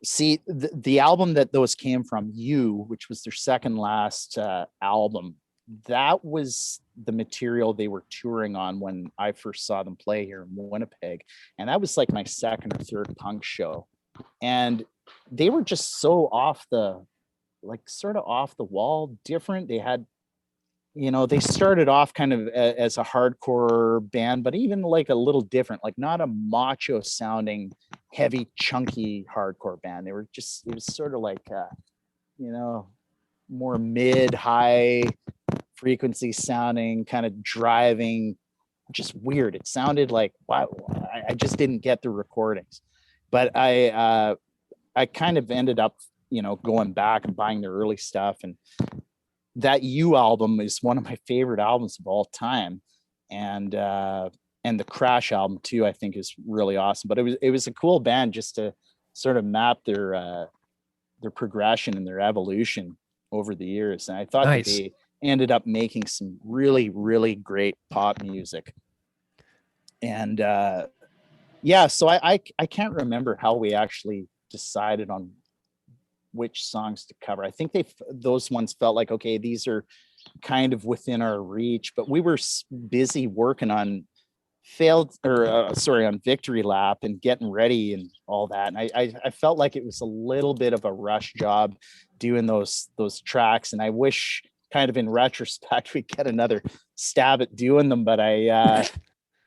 see the album that those came from, which was their second last album. That was the material they were touring on when I first saw them play here in Winnipeg. And that was like my second or third punk show. And they were just so sort of off the wall, different. They had, they started off kind of as a hardcore band, but even like a little different, like not a macho sounding, heavy, chunky hardcore band. It was sort of like, more mid-high frequency sounding, kind of driving, just weird. It sounded like, wow, I just didn't get the recordings. But I kind of ended up, going back and buying their early stuff. And that album is one of my favorite albums of all time. And the Crash album too, I think, is really awesome. But it was a cool band just to sort of map their progression and their evolution over the years. And I thought that they ended up making some really, really great pop music. And so I can't remember how we actually decided on which songs to cover. I think those ones felt like, okay, these are kind of within our reach, but we were busy working on on Victory Lap and getting ready and all that. And I felt like it was a little bit of a rush job doing those tracks. And I wish, kind of in retrospect, we get another stab at doing them. But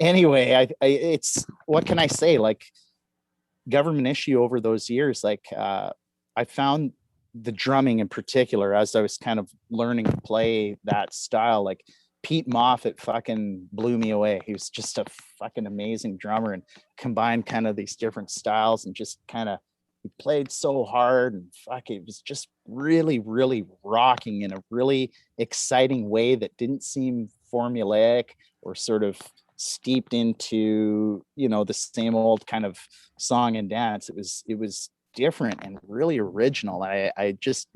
anyway, it's, what can I say? Like, Government Issue over those years, like I found the drumming in particular, as I was kind of learning to play that style, like Pete Moffat fucking blew me away. He was just a fucking amazing drummer, and combined kind of these different styles, and just kind of, he played so hard, and fuck, it was just really, really rocking in a really exciting way that didn't seem formulaic or sort of steeped into, you know, the same old kind of song and dance. It was different and really original. I just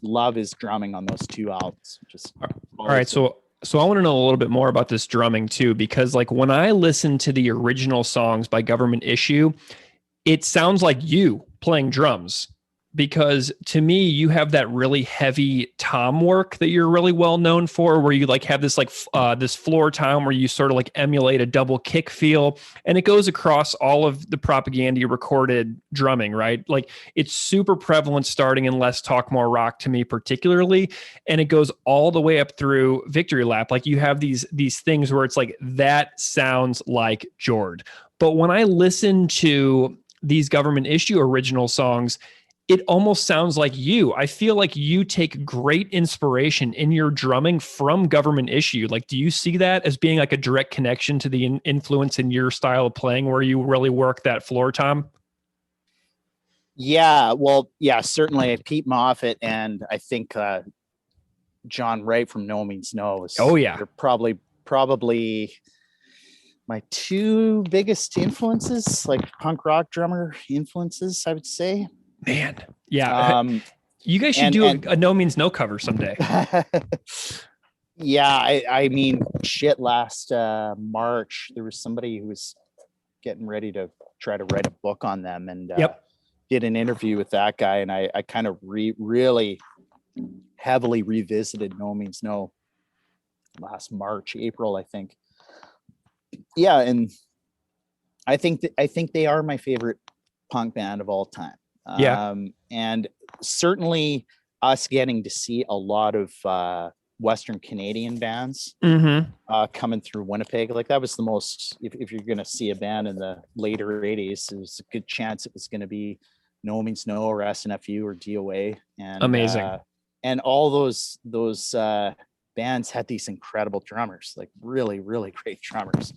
love his drumming on those two albums. Just all right. So I want to know a little bit more about this drumming too, because like when I listen to the original songs by Government Issue, it sounds like you playing drums, because to me, you have that really heavy tom work that you're really well known for, where you like have this like this floor tom where you sort of like emulate a double kick feel, and it goes across all of the Propagandhi recorded drumming, right? Like it's super prevalent starting in Less Talk More Rock to me particularly, and it goes all the way up through Victory Lap. Like you have these things where it's like, that sounds like Jord. But when I listen to these Government Issue original songs, it almost sounds like you. I feel like you take great inspiration in your drumming from Government Issue. Like, do you see that as being like a direct connection to the influence in your style of playing, where you really work that floor tom? Yeah, well, yeah, certainly Pete Moffat, and I think John Wright from No Means No. Oh yeah, they're probably my two biggest influences, like punk rock drummer influences, I would say. Man, yeah. You guys should do a No Means No cover someday. Yeah, I mean, shit, last March, there was somebody who was getting ready to try to write a book on them, and did an interview with that guy, and I kind of really heavily revisited No Means No last March, April, I think. Yeah, and I think they are my favorite punk band of all time. And certainly us getting to see a lot of Western Canadian bands coming through Winnipeg, like that was the most, if you're going to see a band in the later 80s, there's a good chance it was going to be No Means No or SNFU or DOA. And amazing. And all those bands had these incredible drummers, like really, really great drummers.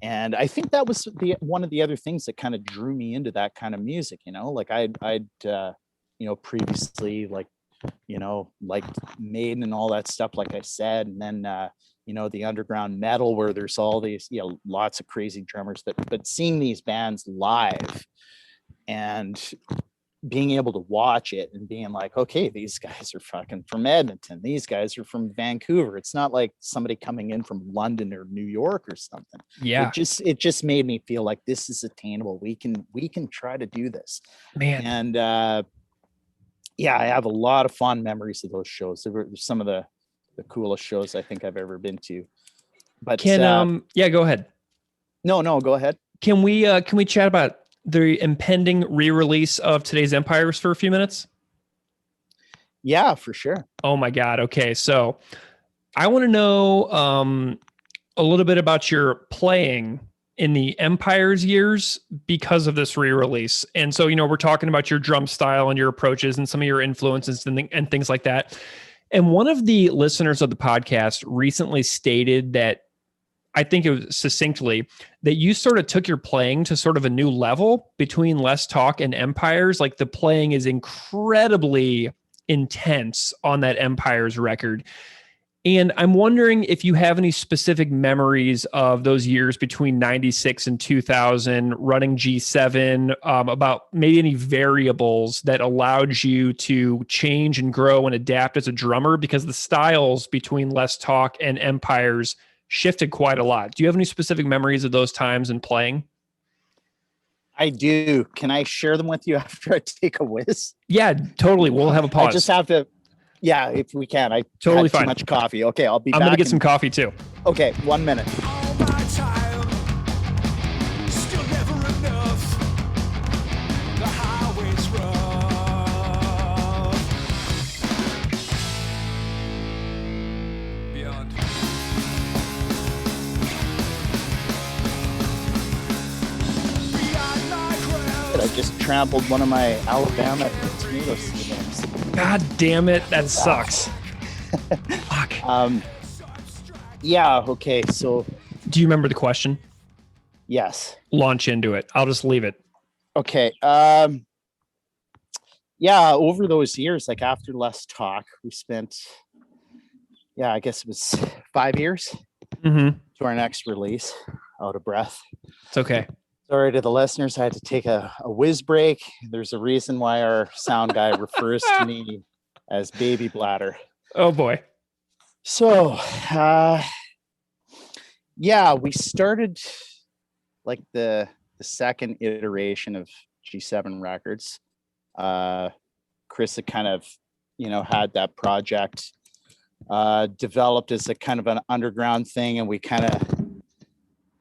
And I think that was one of the other things that kind of drew me into that kind of music, you know, like I'd previously, like, you know, liked Maiden and all that stuff, like I said. And then, the underground metal, where there's all these, lots of crazy drummers, but seeing these bands live and being able to watch it and being like, okay, these guys are fucking from Edmonton. These guys are from Vancouver. It's not like somebody coming in from London or New York or something. Yeah. It just made me feel like this is attainable. We can try to do this, man. And I have a lot of fond memories of those shows. They were some of the coolest shows I think I've ever been to. But go ahead. No, go ahead. Can we chat about the impending re-release of Today's Empires for a few minutes? Yeah, for sure. Oh my God. Okay. So I want to know a little bit about your playing in the Empires years because of this re-release. And so, we're talking about your drum style and your approaches and some of your influences and things like that. And one of the listeners of the podcast recently stated that, I think it was succinctly, that you sort of took your playing to sort of a new level between Less Talk and Empires. Like the playing is incredibly intense on that Empires record. And I'm wondering if you have any specific memories of those years between 96 and 2000 running G7, about maybe any variables that allowed you to change and grow and adapt as a drummer, because the styles between Less Talk and Empires shifted quite a lot. Do you have any specific memories of those times in playing? I do. Can I share them with you after I take a whiz? Yeah, totally. We'll have a pause. I just have to. Yeah, if we can. I totally had fine. Too much coffee. Okay, I'll be back. I'm going to get some coffee too. Okay, 1 minute. Oh, my child. beyond. I just trampled one of my Alabama tomato seedlings. God damn it. That sucks. Fuck. Yeah. Okay. So, Do you remember the question? yes. Launch into it. I'll just leave it. Okay. Yeah. Over those years, like after Less Talk, we spent, I guess it was 5 years Mm-hmm. to our next release. Out of breath. It's okay. Sorry to the listeners. I had to take a whiz break. There's a reason why our sound guy refers to me as Baby Bladder. Oh boy. So, we started like the second iteration of G7 Records. Chris had kind of, had that project developed as a kind of an underground thing, and we kind of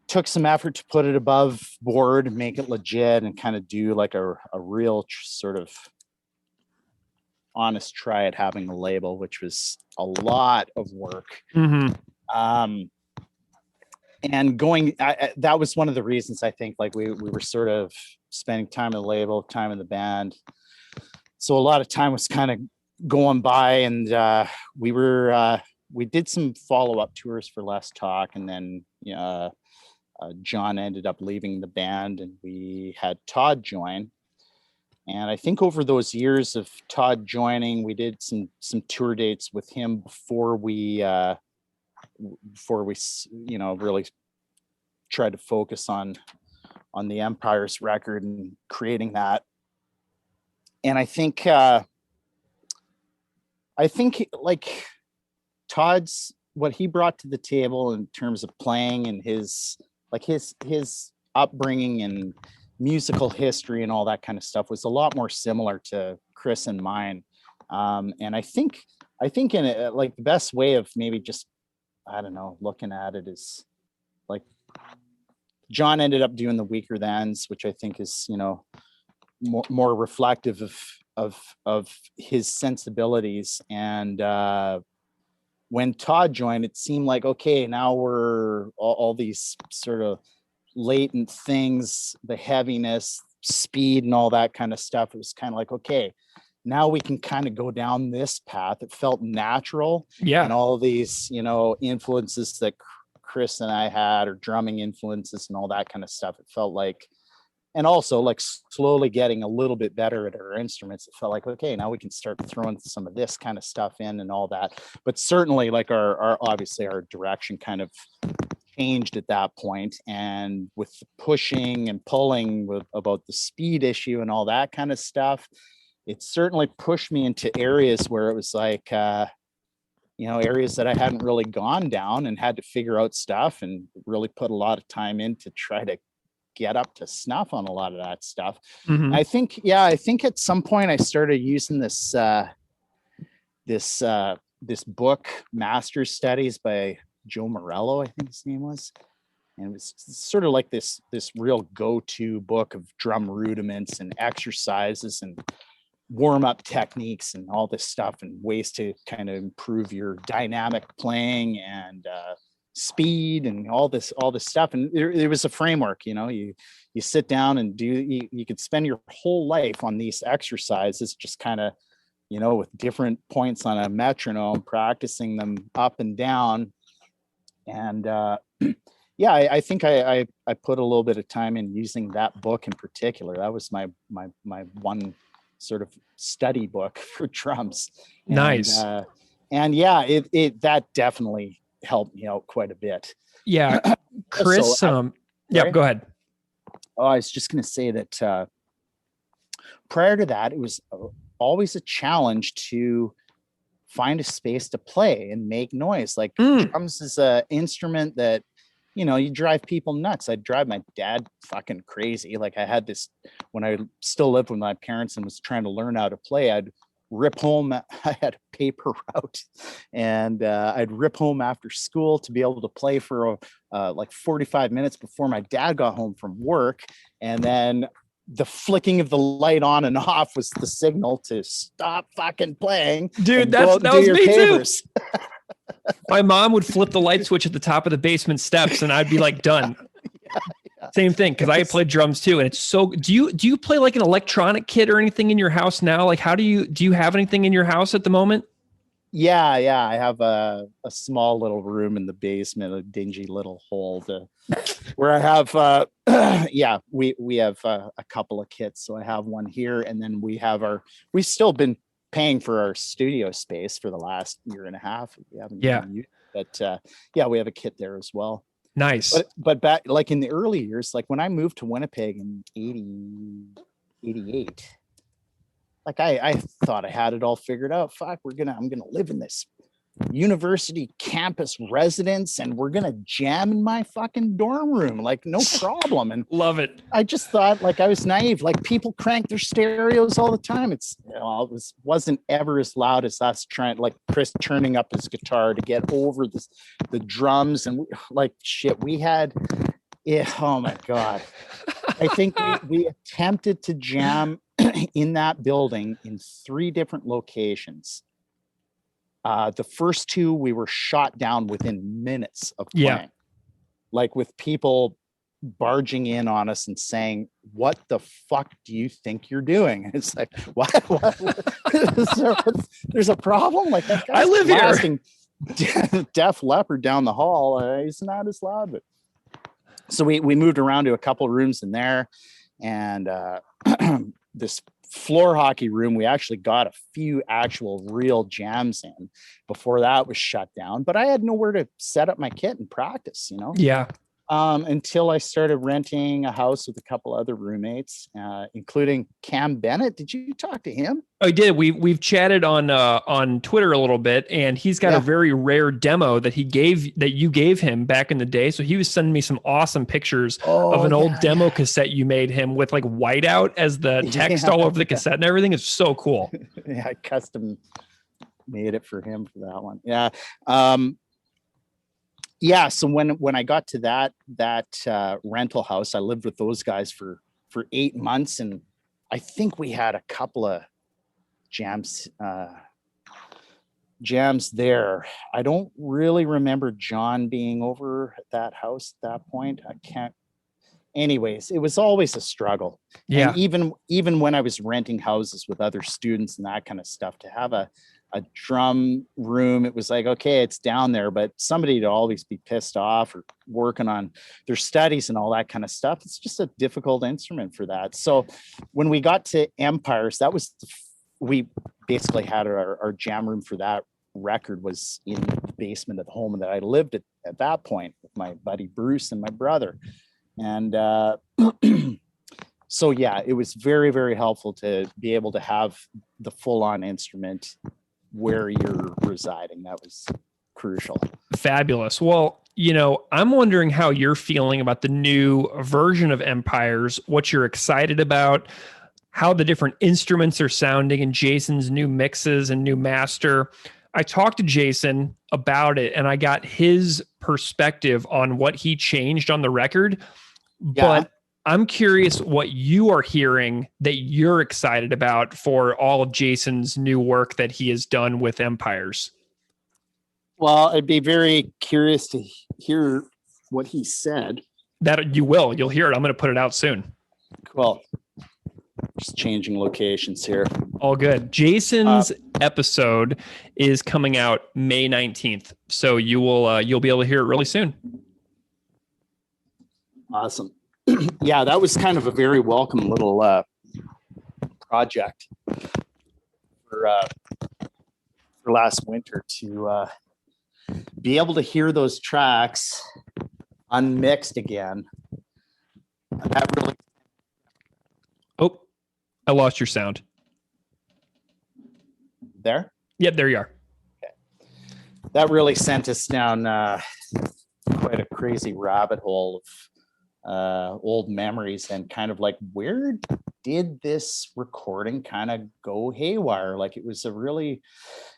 took some effort to put it above board, make it legit, and kind of do like a real sort of honest try at having a label, which was a lot of work. Mm-hmm. And going, that was one of the reasons I think like we were sort of spending time in the label, time in the band. So a lot of time was kind of going by, and we did some follow-up tours for Less Talk, and then John ended up leaving the band, and we had Todd join. And I think over those years of Todd joining, we did some tour dates with him before we really tried to focus on the Empire's record and creating that. And I think like Todd's, what he brought to the table in terms of playing and his upbringing and musical history and all that kind of stuff was a lot more similar to Chris and mine. And I think in it, like the best way of maybe just, I don't know, looking at it is like John ended up doing the Weaker Thans, which I think is, more reflective of his sensibilities. And when Todd joined, it seemed like, okay, now we're all these sort of latent things, the heaviness, speed, and all that kind of stuff. It was kind of like, okay, now we can kind of go down this path. It felt natural. Yeah. And all these, influences that Chris and I had, or drumming influences and all that kind of stuff. It felt like, and also like slowly getting a little bit better at our instruments. It felt like, okay, now we can start throwing some of this kind of stuff in and all that. But certainly like our obviously our direction kind of changed at that point. And with the pushing and pulling about the speed issue and all that kind of stuff, it certainly pushed me into areas where it was like, areas that I hadn't really gone down, and had to figure out stuff and really put a lot of time in to try to get up to snuff on a lot of that stuff. Mm-hmm. I think at some point I started using this book, Master's Studies by Joe Morello, I think his name was. And it was sort of like this real go-to book of drum rudiments and exercises and warm-up techniques and all this stuff, and ways to kind of improve your dynamic playing and speed and all this stuff. And there was a framework, you sit down and you could spend your whole life on these exercises, just kind of, with different points on a metronome, practicing them up and down. And I think I put a little bit of time in using that book in particular. That was my one sort of study book for drums. Nice. And that definitely helped me out quite a bit. Yeah. Chris, go ahead. Oh, I was just going to say that prior to that, it was always a challenge to find a space to play and make noise. Like drums is an instrument that, you drive people nuts. I'd drive my dad fucking crazy. Like I had this, when I still lived with my parents and was trying to learn how to play, I'd rip home. I had a paper route, and I'd rip home after school to be able to play for like 45 minutes before my dad got home from work. And then the flicking of the light on and off was the signal to stop fucking playing. Dude, that was me too. My mom would flip the light switch at the top of the basement steps, and I'd be like, done. Yeah. Same thing, because I played drums too, and it's so. Do you play like an electronic kit or anything in your house now? Like, do you have anything in your house at the moment? Yeah. I have a small little room in the basement, a dingy little hole where I have. We have a couple of kits. So I have one here, and then we've still been paying for our studio space for the last year and a half. We haven't used it, but we have a kit there as well. Nice. But back like in the early years, like when I moved to Winnipeg in 88, like I thought I had it all figured out. Fuck, I'm gonna live in this university campus residence and we're gonna jam in my fucking dorm room, like no problem. And love it. I just thought, like, I was naive. Like, people crank their stereos all the time. It wasn't ever as loud as us trying, like Chris turning up his guitar to get over the drums, and we had oh my god. I think we attempted to jam in that building in 3 different locations. The first 2 we were shot down within minutes of playing, like with people barging in on us and saying, "What the fuck do you think you're doing?" And it's like, what? There's a problem. Like, that guy's I live here. Def Leppard down the hall. He's not as loud, but so we moved around to a couple rooms in there, and this floor hockey room, we actually got a few actual real jams in before that was shut down. But I had nowhere to set up my kit and practice, until I started renting a house with a couple other roommates, including Cam Bennett. Did you talk to him? I did. We've chatted on Twitter a little bit, and he's got a very rare demo that you gave him back in the day. So he was sending me some awesome pictures of an old demo cassette you made him with like whiteout as the text all over the cassette and everything. It's so cool. Yeah, I custom made it for him for that one. Yeah. So when I got to that rental house, I lived with those guys for 8 months, and I think we had a couple of jams there. I don't really remember John being over at that house at that point. I can't. Anyways, it was always a struggle. Yeah. And even when I was renting houses with other students and that kind of stuff, to have a drum room, it was like, okay, it's down there, but somebody to always be pissed off or working on their studies and all that kind of stuff. It's just a difficult instrument for that. So when we got to Empires, we basically had our jam room for that record was in the basement of the home that I lived at that point with my buddy Bruce and my brother. And so yeah, it was very, very helpful to be able to have the full-on instrument where you're residing. That was crucial. Fabulous. Well, I'm wondering how you're feeling about the new version of Empires, what you're excited about, how the different instruments are sounding in Jason's new mixes and new master. I talked to Jason about it, and I got his perspective on what he changed on the record. But I'm curious what you are hearing that you're excited about for all of Jason's new work that he has done with Empires. Well, I'd be very curious to hear what he said. That you'll hear it. I'm going to put it out soon. Cool. Just changing locations here. All good. Jason's episode is coming out May 19th. So you'll be able to hear it really soon. Awesome. Yeah, that was kind of a very welcome little project for last winter to be able to hear those tracks unmixed again. That really. Oh, I lost your sound. There? Yep, there you are. Okay. That really sent us down quite a crazy rabbit hole of old memories and kind of like, where did this recording kind of go haywire? Like, it was a really,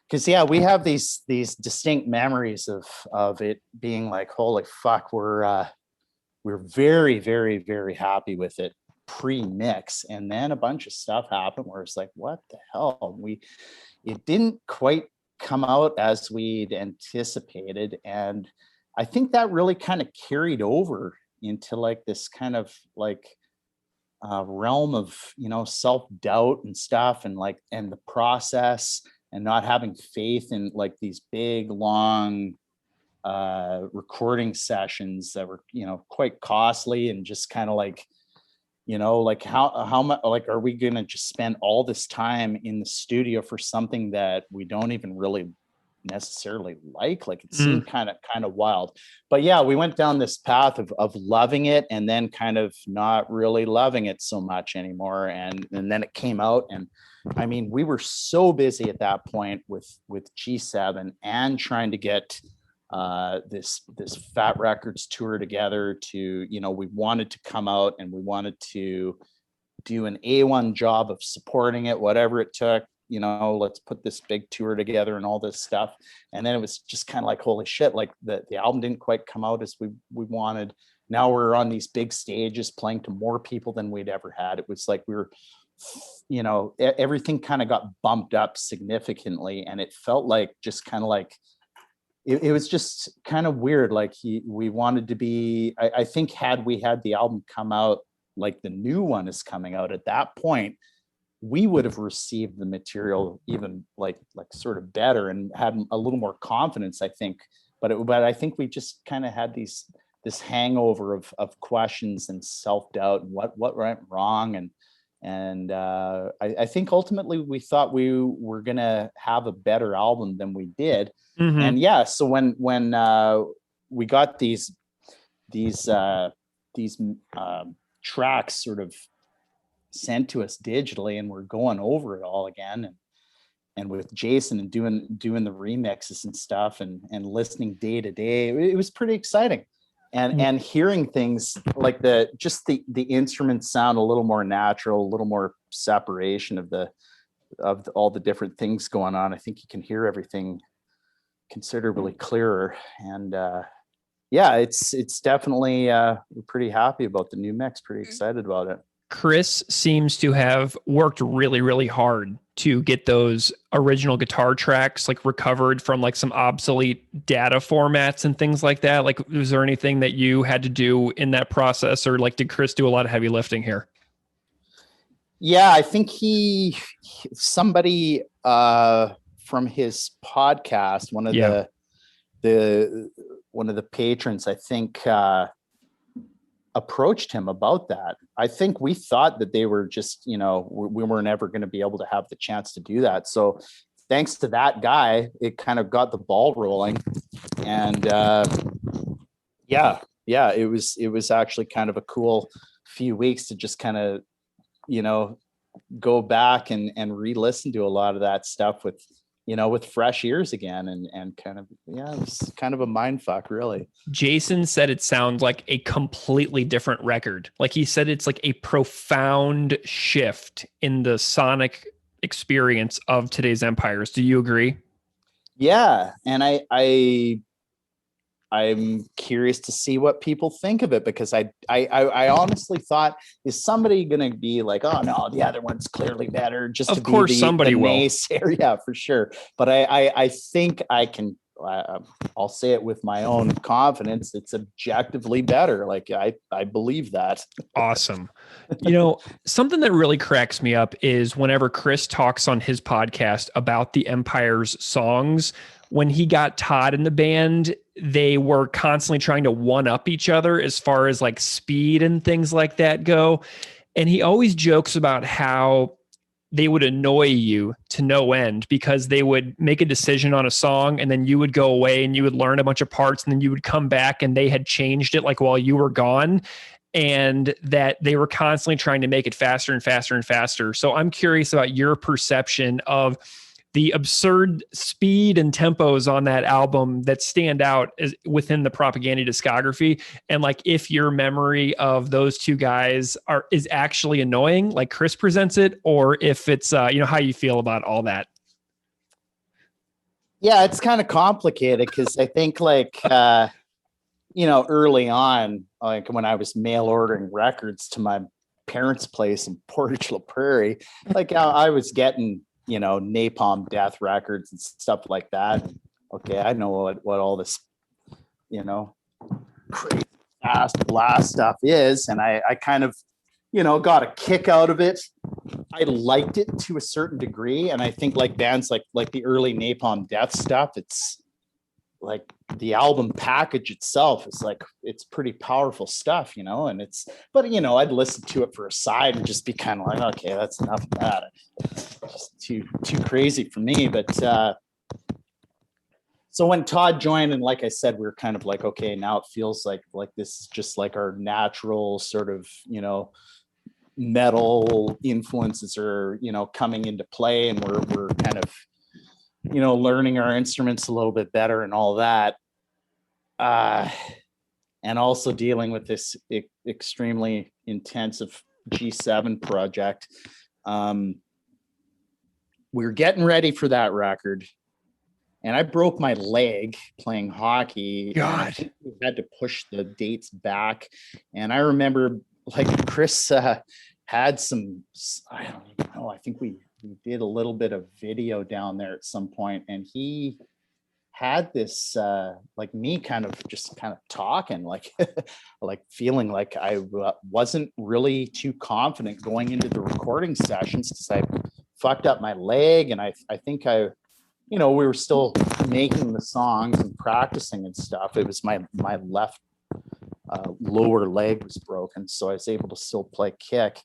because we have these distinct memories of it being like, holy fuck, we're very, very, very happy with it pre-mix, and then a bunch of stuff happened where it's like, what the hell? It didn't quite come out as we'd anticipated. And I think that really kind of carried over into like this kind of like realm of, self-doubt and stuff, and the process, and not having faith in like these big, long recording sessions that were, quite costly, and just kind of like, like how much, like, are we going to just spend all this time in the studio for something that we don't even really necessarily like it seemed kind of wild. But yeah, we went down this path of loving it, and then kind of not really loving it so much anymore, and then it came out. And I mean, we were so busy at that point with G7 and trying to get this Fat Records tour together to, we wanted to come out, and we wanted to do an A1 job of supporting it, whatever it took. Let's put this big tour together and all this stuff. And then it was just kind of like, holy shit, like the album didn't quite come out as we wanted. Now we're on these big stages playing to more people than we'd ever had. It was like we were, everything kind of got bumped up significantly. And it felt like just kind of like, it was just kind of weird. Like we wanted to be, I think had we had the album come out like the new one is coming out at that point, we would have received the material even like sort of better and had a little more confidence, I think. But I think we just kind of had this hangover of questions and self-doubt and what went wrong. And I think ultimately we thought we were going to have a better album than we did. Mm-hmm. And yeah, so when we got these tracks sort of sent to us digitally, and we're going over it all again, and with Jason and doing the remixes and stuff, and listening day to day, it was pretty exciting. And hearing things like the instruments sound a little more natural, a little more separation of all the different things going on. I think you can hear everything considerably clearer. And yeah, it's definitely we're pretty happy about the new mix, pretty excited about it. Chris seems to have worked really, really hard to get those original guitar tracks like recovered from like some obsolete data formats and things like that. Like, was there anything that you had to do in that process, or like did Chris do a lot of heavy lifting here? Yeah, I think somebody from his podcast, one of the patrons, I think, approached him about that. I think we thought that they were just, we weren't ever going to be able to have the chance to do that. So thanks to that guy, it kind of got the ball rolling. And yeah, it was actually kind of a cool few weeks to just kind of, go back and re-listen to a lot of that stuff with fresh ears again, and kind of, yeah, it was kind of a mind fuck, really. Jason said it sounds like a completely different record. Like he said, it's like a profound shift in the sonic experience of today's Empires. Do you agree? Yeah. And I'm curious to see what people think of it, because I honestly thought, is somebody going to be like, oh no, the other one's clearly better, just of to course be somebody will. Naysayer. Yeah, for sure. But I think I can, I'll say it with my own confidence, it's objectively better. Like I believe that. Awesome. Something that really cracks me up is whenever Chris talks on his podcast about the Empire's songs. When he got Todd in the band, they were constantly trying to one up each other as far as like speed and things like that go. And he always jokes about how they would annoy you to no end, because they would make a decision on a song and then you would go away and you would learn a bunch of parts, and then you would come back and they had changed it like while you were gone, and that they were constantly trying to make it faster and faster and faster. So I'm curious about your perception of the absurd speed and tempos on that album that stand out within the Propagandhi discography. And like, if your memory of those two guys is actually annoying, like Chris presents it, or if it's, how you feel about all that. Yeah, it's kind of complicated, because I think like, early on, like when I was mail ordering records to my parents' place in Portage La Prairie, like I was getting Napalm Death records and stuff like that. Okay, I know what all this, crazy fast blast stuff is, and I kind of, got a kick out of it. I liked it to a certain degree, and I think like bands like the early Napalm Death stuff, it's like the album package itself is like, it's pretty powerful stuff, and but I'd listen to it for a side and just be kind of like, okay, that's enough of that. Just too crazy for me. But so when Todd joined, and like I said, we were kind of like, okay, now it feels like this is just like our natural sort of, metal influences are, coming into play, and we're kind of, learning our instruments a little bit better and all that. And also dealing with this extremely intensive G7 project. We were getting ready for that record, and I broke my leg playing hockey. God, we had to push the dates back. And I remember like Chris had some, I don't even know, I think we did a little bit of video down there at some point, and he had this like me kind of talking like like feeling like I wasn't really too confident going into the recording sessions because I fucked up my leg, and I think we were still making the songs and practicing and stuff. It was my left lower leg was broken, so I was able to still play kick.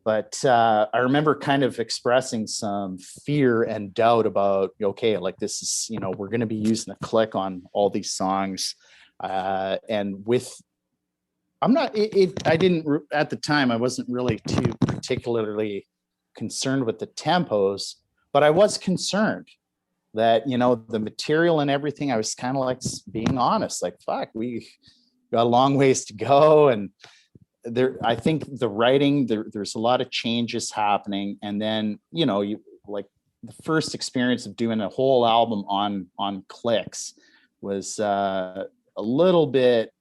But I remember kind of expressing some fear and doubt about, okay, like this is, we're going to be using a click on all these songs. And I didn't, at the time, I wasn't really too particularly concerned with the tempos, but I was concerned that, the material and everything, I was kind of like being honest, like, fuck, we got a long ways to go. And I think the writing, there's a lot of changes happening. And then, you like the first experience of doing a whole album on clicks was a little bit,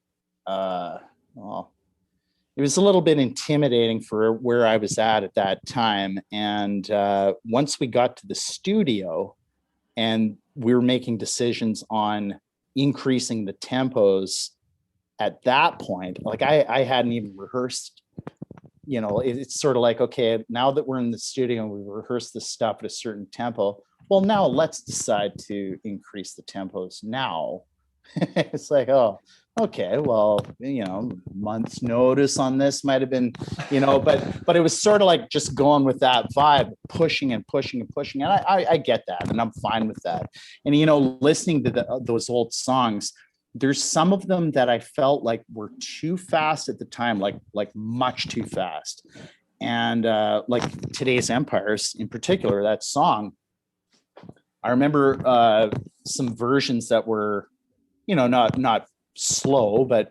it was a little bit intimidating for where I was at that time. And once we got to the studio and we were making decisions on increasing the tempos, at that point, like I hadn't even rehearsed, it's sort of like, okay, now that we're in the studio and we rehearsed this stuff at a certain tempo, well, now let's decide to increase the tempos now. It's like, oh, okay, well, month's notice on this might have been, but it was sort of like just going with that vibe, pushing and pushing and pushing. And I get that, and I'm fine with that. And, listening to those old songs, there's some of them that I felt like were too fast at the time, like much too fast. And like Today's Empires in particular, that song, I remember some versions that were, not slow, but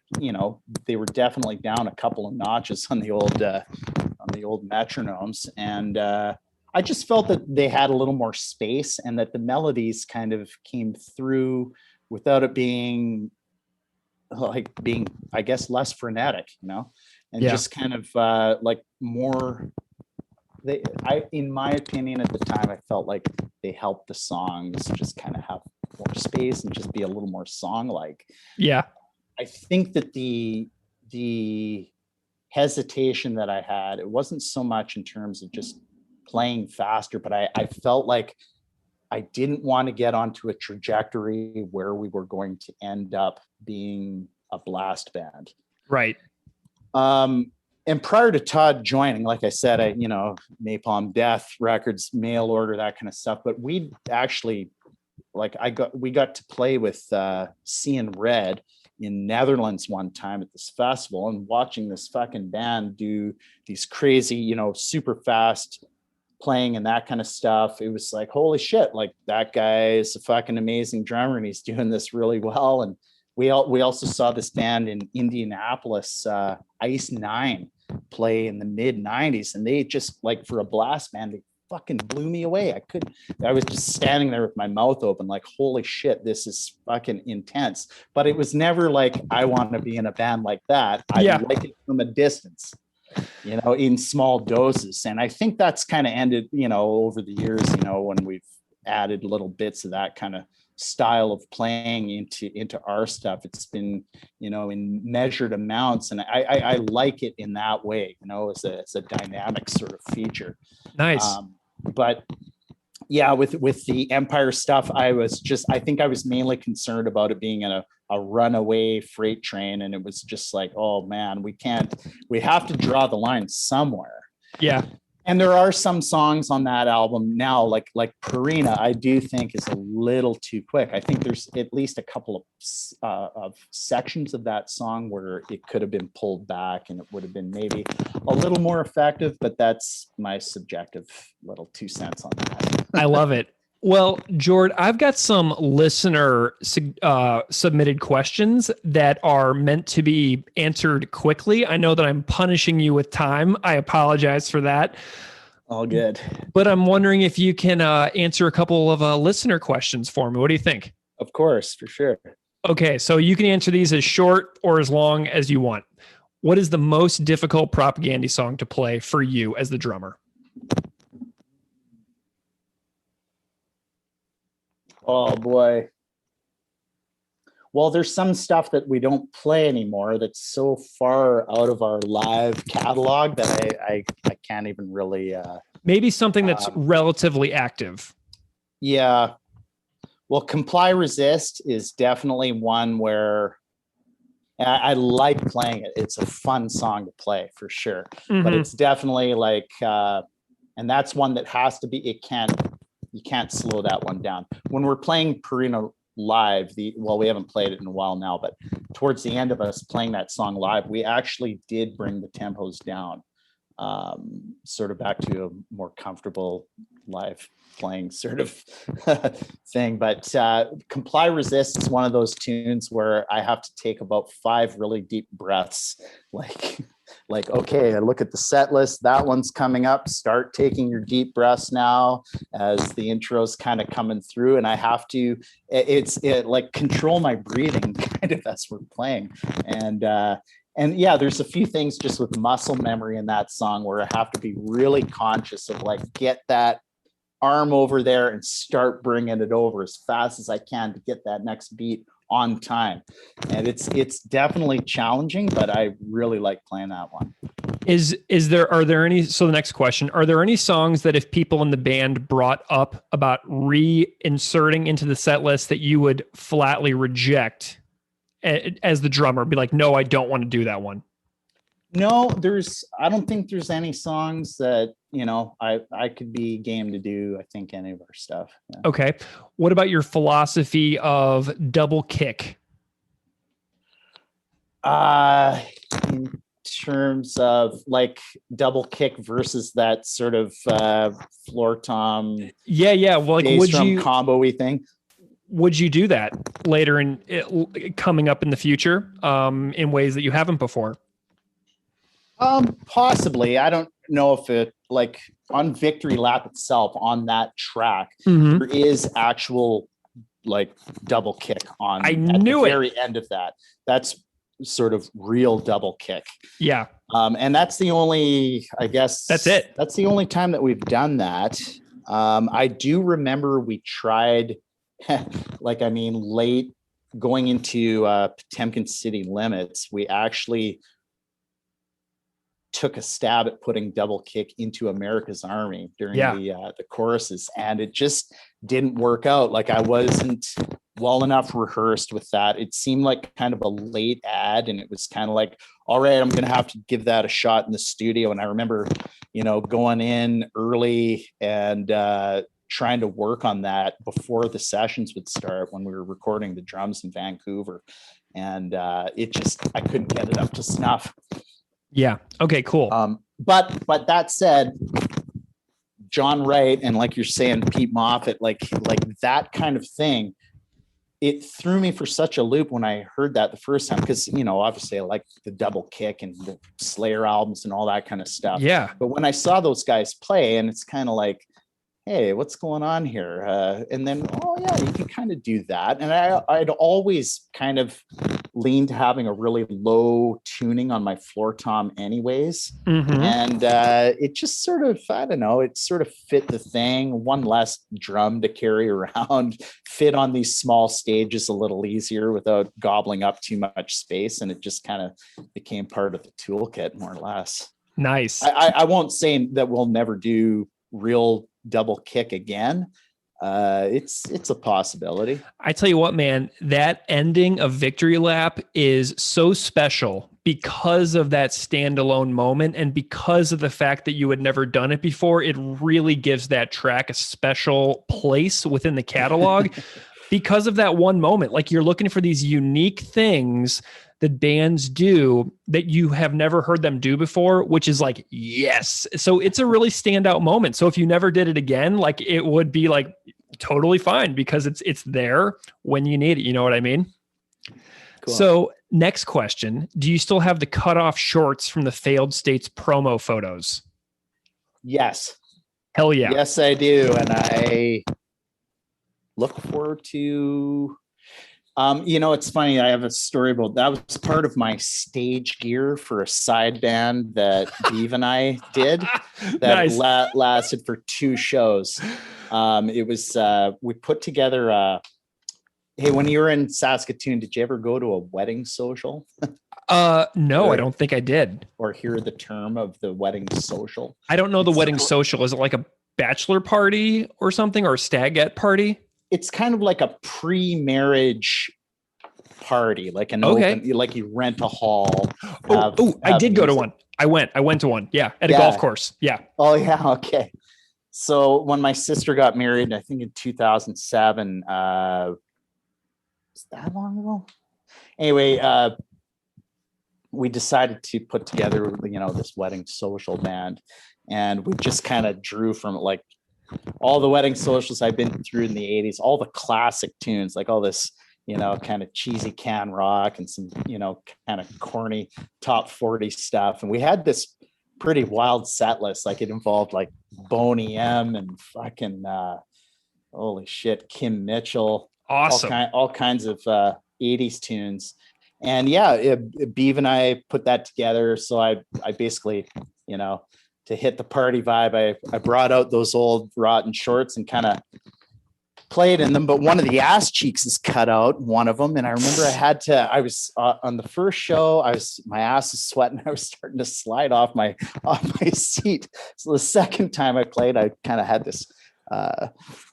they were definitely down a couple of notches on the old metronomes. And I just felt that they had a little more space, and that the melodies kind of came through without it being, I guess, less frenetic, and just kind of like more. In my opinion, at the time, I felt like they helped the songs just kind of have more space and just be a little more song-like. Yeah, I think that the hesitation that I had, it wasn't so much in terms of just playing faster, but I felt like I didn't want to get onto a trajectory where we were going to end up being a blast band. Right. And prior to Todd joining, like I said, Napalm Death records, mail order, that kind of stuff. But we actually, we got to play with Seeing Red in Netherlands one time at this festival, and watching this fucking band do these crazy, super fast playing and that kind of stuff. It was like, holy shit, like that guy is a fucking amazing drummer and he's doing this really well. And we also saw this band in Indianapolis, Ice Nine, play in the mid 90s. And they just, like, for a blast band, they fucking blew me away. I was just standing there with my mouth open, like, holy shit, this is fucking intense. But it was never like, I want to be in a band like that. I like it from a distance. in small doses. And I think that's kind of ended, over the years, when we've added little bits of that kind of style of playing into our stuff. It's been, in measured amounts. And I like it in that way, as a dynamic sort of feature. Nice. But yeah, with the Empire stuff, I think I was mainly concerned about it being a runaway freight train. And it was just like, oh man, we have to draw the line somewhere. Yeah. And there are some songs on that album now, like Purina, I do think is a little too quick. I think there's at least a couple of sections of that song where it could have been pulled back and it would have been maybe a little more effective, but that's my subjective little 2 cents on that. I love it. Well, Jord, I've got some listener submitted questions that are meant to be answered quickly. I know that I'm punishing you with time. I apologize for that. All good. But I'm wondering if you can answer a couple of listener questions for me. What do you think? Of course, for sure. Okay, so you can answer these as short or as long as you want. What is the most difficult Propagandhi song to play for you as the drummer? Oh boy. Well, there's some stuff that we don't play anymore that's so far out of our live catalog that I can't even really maybe something that's relatively active. Yeah. Well, Comply Resist is definitely one where I like playing it. It's a fun song to play for sure. Mm-hmm. But it's definitely like and that's one that has to be, you can't slow that one down. When we're playing Purina live, we haven't played it in a while now, but towards the end of us playing that song live, we actually did bring the tempos down, sort of back to a more comfortable live playing sort of thing. But Comply Resist is one of those tunes where I have to take about 5 really deep breaths, like, okay, I look at the set list, that one's coming up, start taking your deep breaths now as the intro's kind of coming through. And I have to, like control my breathing kind of as we're playing. And yeah, there's a few things just with muscle memory in that song where I have to be really conscious of like, get that arm over there and start bringing it over as fast as I can to get that next beat on time. And it's definitely challenging, but I really like playing that one. Are there any, so the next question, are there any songs that if people in the band brought up about reinserting into the set list that you would flatly reject as the drummer, be like, no, I don't want to do that one? No, I don't think there's any songs that, I could be game to do, I think, any of our stuff. Yeah. Okay. What about your philosophy of double kick? In terms of like double kick versus that sort of floor tom. Yeah. Well, like would you combo-y thing? Would you do that later coming up in the future in ways that you haven't before? Possibly. I don't know if it, like on Victory Lap itself on that track, mm-hmm. There is actual like double kick on the very end of that. That's sort of real double kick. Yeah. And that's the only, I guess that's it. That's the only time that we've done that. I do remember we tried late going into Potemkin City Limits, we actually took a stab at putting double kick into America's Army during the choruses, and it just didn't work out. Like I wasn't well enough rehearsed with that. It seemed like kind of a late ad, and it was kind of like, all right, I'm going to have to give that a shot in the studio. And I remember, going in early and trying to work on that before the sessions would start when we were recording the drums in Vancouver. And I couldn't get it up to snuff. Yeah. Okay, cool. But that said, John Wright and like you're saying, Pete Moffat, like that kind of thing, it threw me for such a loop when I heard that the first time, because, obviously I like the double kick and the Slayer albums and all that kind of stuff. Yeah. But when I saw those guys play, and it's kind of like, hey, what's going on here? And then, oh yeah, you can kind of do that. And I'd always kind of lean to having a really low tuning on my floor tom anyways. Mm-hmm. And it just sort of, I don't know, it sort of fit the thing. One less drum to carry around, fit on these small stages a little easier without gobbling up too much space. And it just kind of became part of the toolkit, more or less. Nice. I won't say that we'll never do real double kick again. It's a possibility. I tell you what, man, that ending of Victory Lap is so special because of that standalone moment and because of the fact that you had never done it before. It really gives that track a special place within the catalog because of that one moment. Like, you're looking for these unique things that bands do that you have never heard them do before, which is like, yes. So it's a really standout moment. So if you never did it again, like, it would be like totally fine because it's there when you need it. You know what I mean? Cool. So next question, do you still have the cutoff shorts from the Failed States promo photos? Yes. Hell yeah. Yes, I do. And I look forward to... it's funny. I have a story about that. Was part of my stage gear for a side band that Dave and I did that Nice. Lasted for 2 shows. It was we put together. Hey, when you were in Saskatoon, did you ever go to a wedding social? No, I don't think I did. Or hear the term of the wedding social? I don't know the wedding social. Is it like a bachelor party or something, or a stagette party? It's kind of like a pre-marriage party, like an open, like you rent a hall. I did go to one. I went to one. Yeah. At a golf course. Yeah. Oh yeah. Okay. So when my sister got married, I think in 2007, was that long ago? Anyway, we decided to put together, this wedding social band, and we just kind of drew from it, like, all the wedding socials I've been through in the 80s, all the classic tunes, like all this, kind of cheesy can rock and some, kind of corny top 40 stuff. And we had this pretty wild set list. Like, it involved like Boney M and fucking, holy shit, Kim Mitchell. Awesome. All kinds of 80s tunes. And yeah, Beav and I put that together. So I basically, to hit the party vibe, I brought out those old rotten shorts and kind of played in them. But one of the ass cheeks is cut out, one of them. And I remember I was on the first show, my ass is sweating. I was starting to slide off my seat. So the second time I played, I kind of had this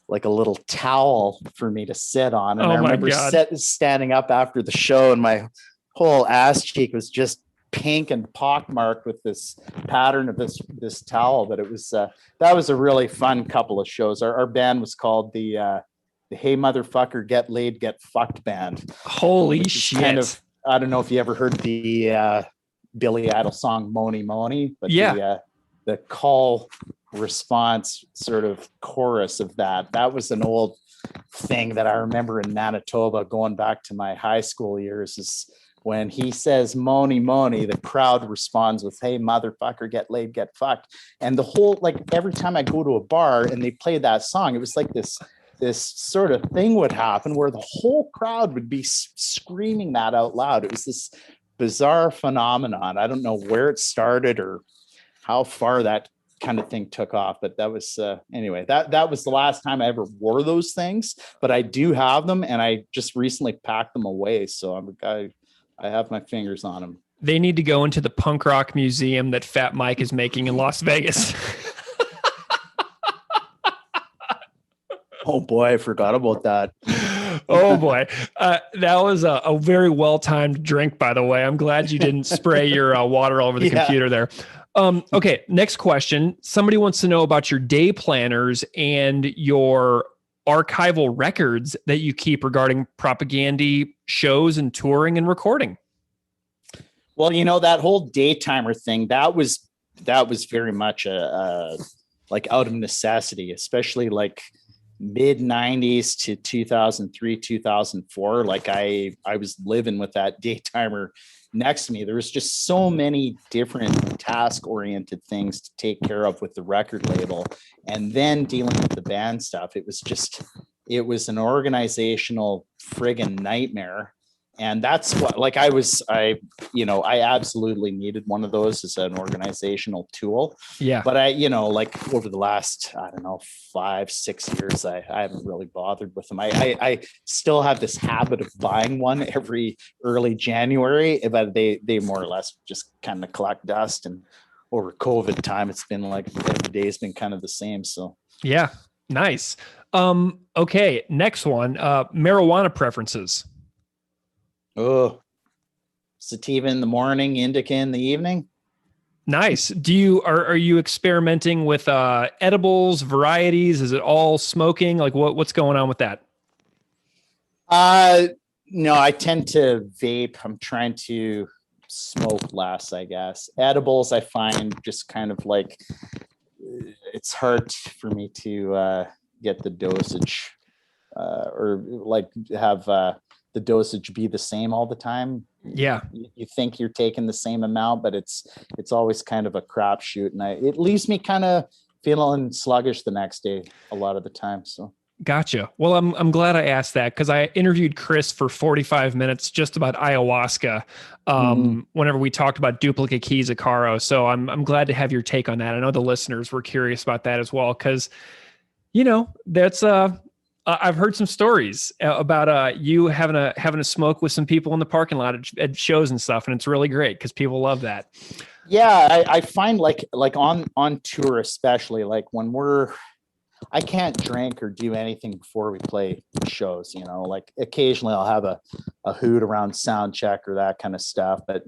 like a little towel for me to sit on. And I remember standing up after the show, and my whole ass cheek was just pink and pockmarked with this pattern of this towel. But it was that was a really fun couple of shows. Our band was called the Hey Motherfucker Get Laid Get Fucked band. Holy shit. Kind of, I don't know if you ever heard the Billy Idol song Moni Moni, but the call response sort of chorus of that was an old thing that I remember in Manitoba going back to my high school years. Is when he says Moni Moni, the crowd responds with, hey motherfucker, get laid, get fucked. And the whole, like, every time I go to a bar and they play that song, it was like this sort of thing would happen where the whole crowd would be screaming that out loud. It was this bizarre phenomenon. I don't know where it started or how far that kind of thing took off, but that was anyway, that was the last time I ever wore those things, but I do have them, and I just recently packed them away. So I have my fingers on them. They need to go into the punk rock museum that Fat Mike is making in Las Vegas. Oh boy, I forgot about that. Oh boy. That was a very well-timed drink, by the way. I'm glad you didn't spray your water all over the computer there. Okay, next question. Somebody wants to know about your day planners and your archival records that you keep regarding Propagandhi shows and touring and recording. Well, that whole daytimer thing, that was very much a like out of necessity, especially like mid 90s to 2003, 2004. Like I was living with that daytimer next to me. There was just so many different task oriented things to take care of with the record label, and then dealing with the band stuff. It was an organizational friggin' nightmare. and that's what, like, I absolutely needed one of those as an organizational tool. Yeah. But like over the last, I don't know, 5-6 years, I haven't really bothered with them. I still have this habit of buying one every early January, but they more or less just kind of collect dust. And over COVID time, it's been like every day's been kind of the same. So yeah, nice. Okay, next one, marijuana preferences. Oh, sativa in the morning, indica in the evening. Nice. Are you experimenting with edibles, varieties? Is it all smoking? Like what's going on with that? No, I tend to vape. I'm trying to smoke less, I guess. Edibles, I find just kind of like, it's hard for me to get the dosage or like have the dosage be the same all the time. Yeah. You think you're taking the same amount, but it's always kind of a crapshoot, and it leaves me kind of feeling sluggish the next day a lot of the time. So gotcha. Well, I'm glad I asked that, because I interviewed Chris for 45 minutes just about ayahuasca whenever we talked about duplicate keys of Caro. So I'm glad to have your take on that. I know the listeners were curious about that as well, because that's I've heard some stories about you having a smoke with some people in the parking lot at shows and stuff, and it's really great because people love that. Yeah, I find like on tour, especially like when I can't drink or do anything before we play shows. Like occasionally I'll have a hoot around sound check or that kind of stuff, but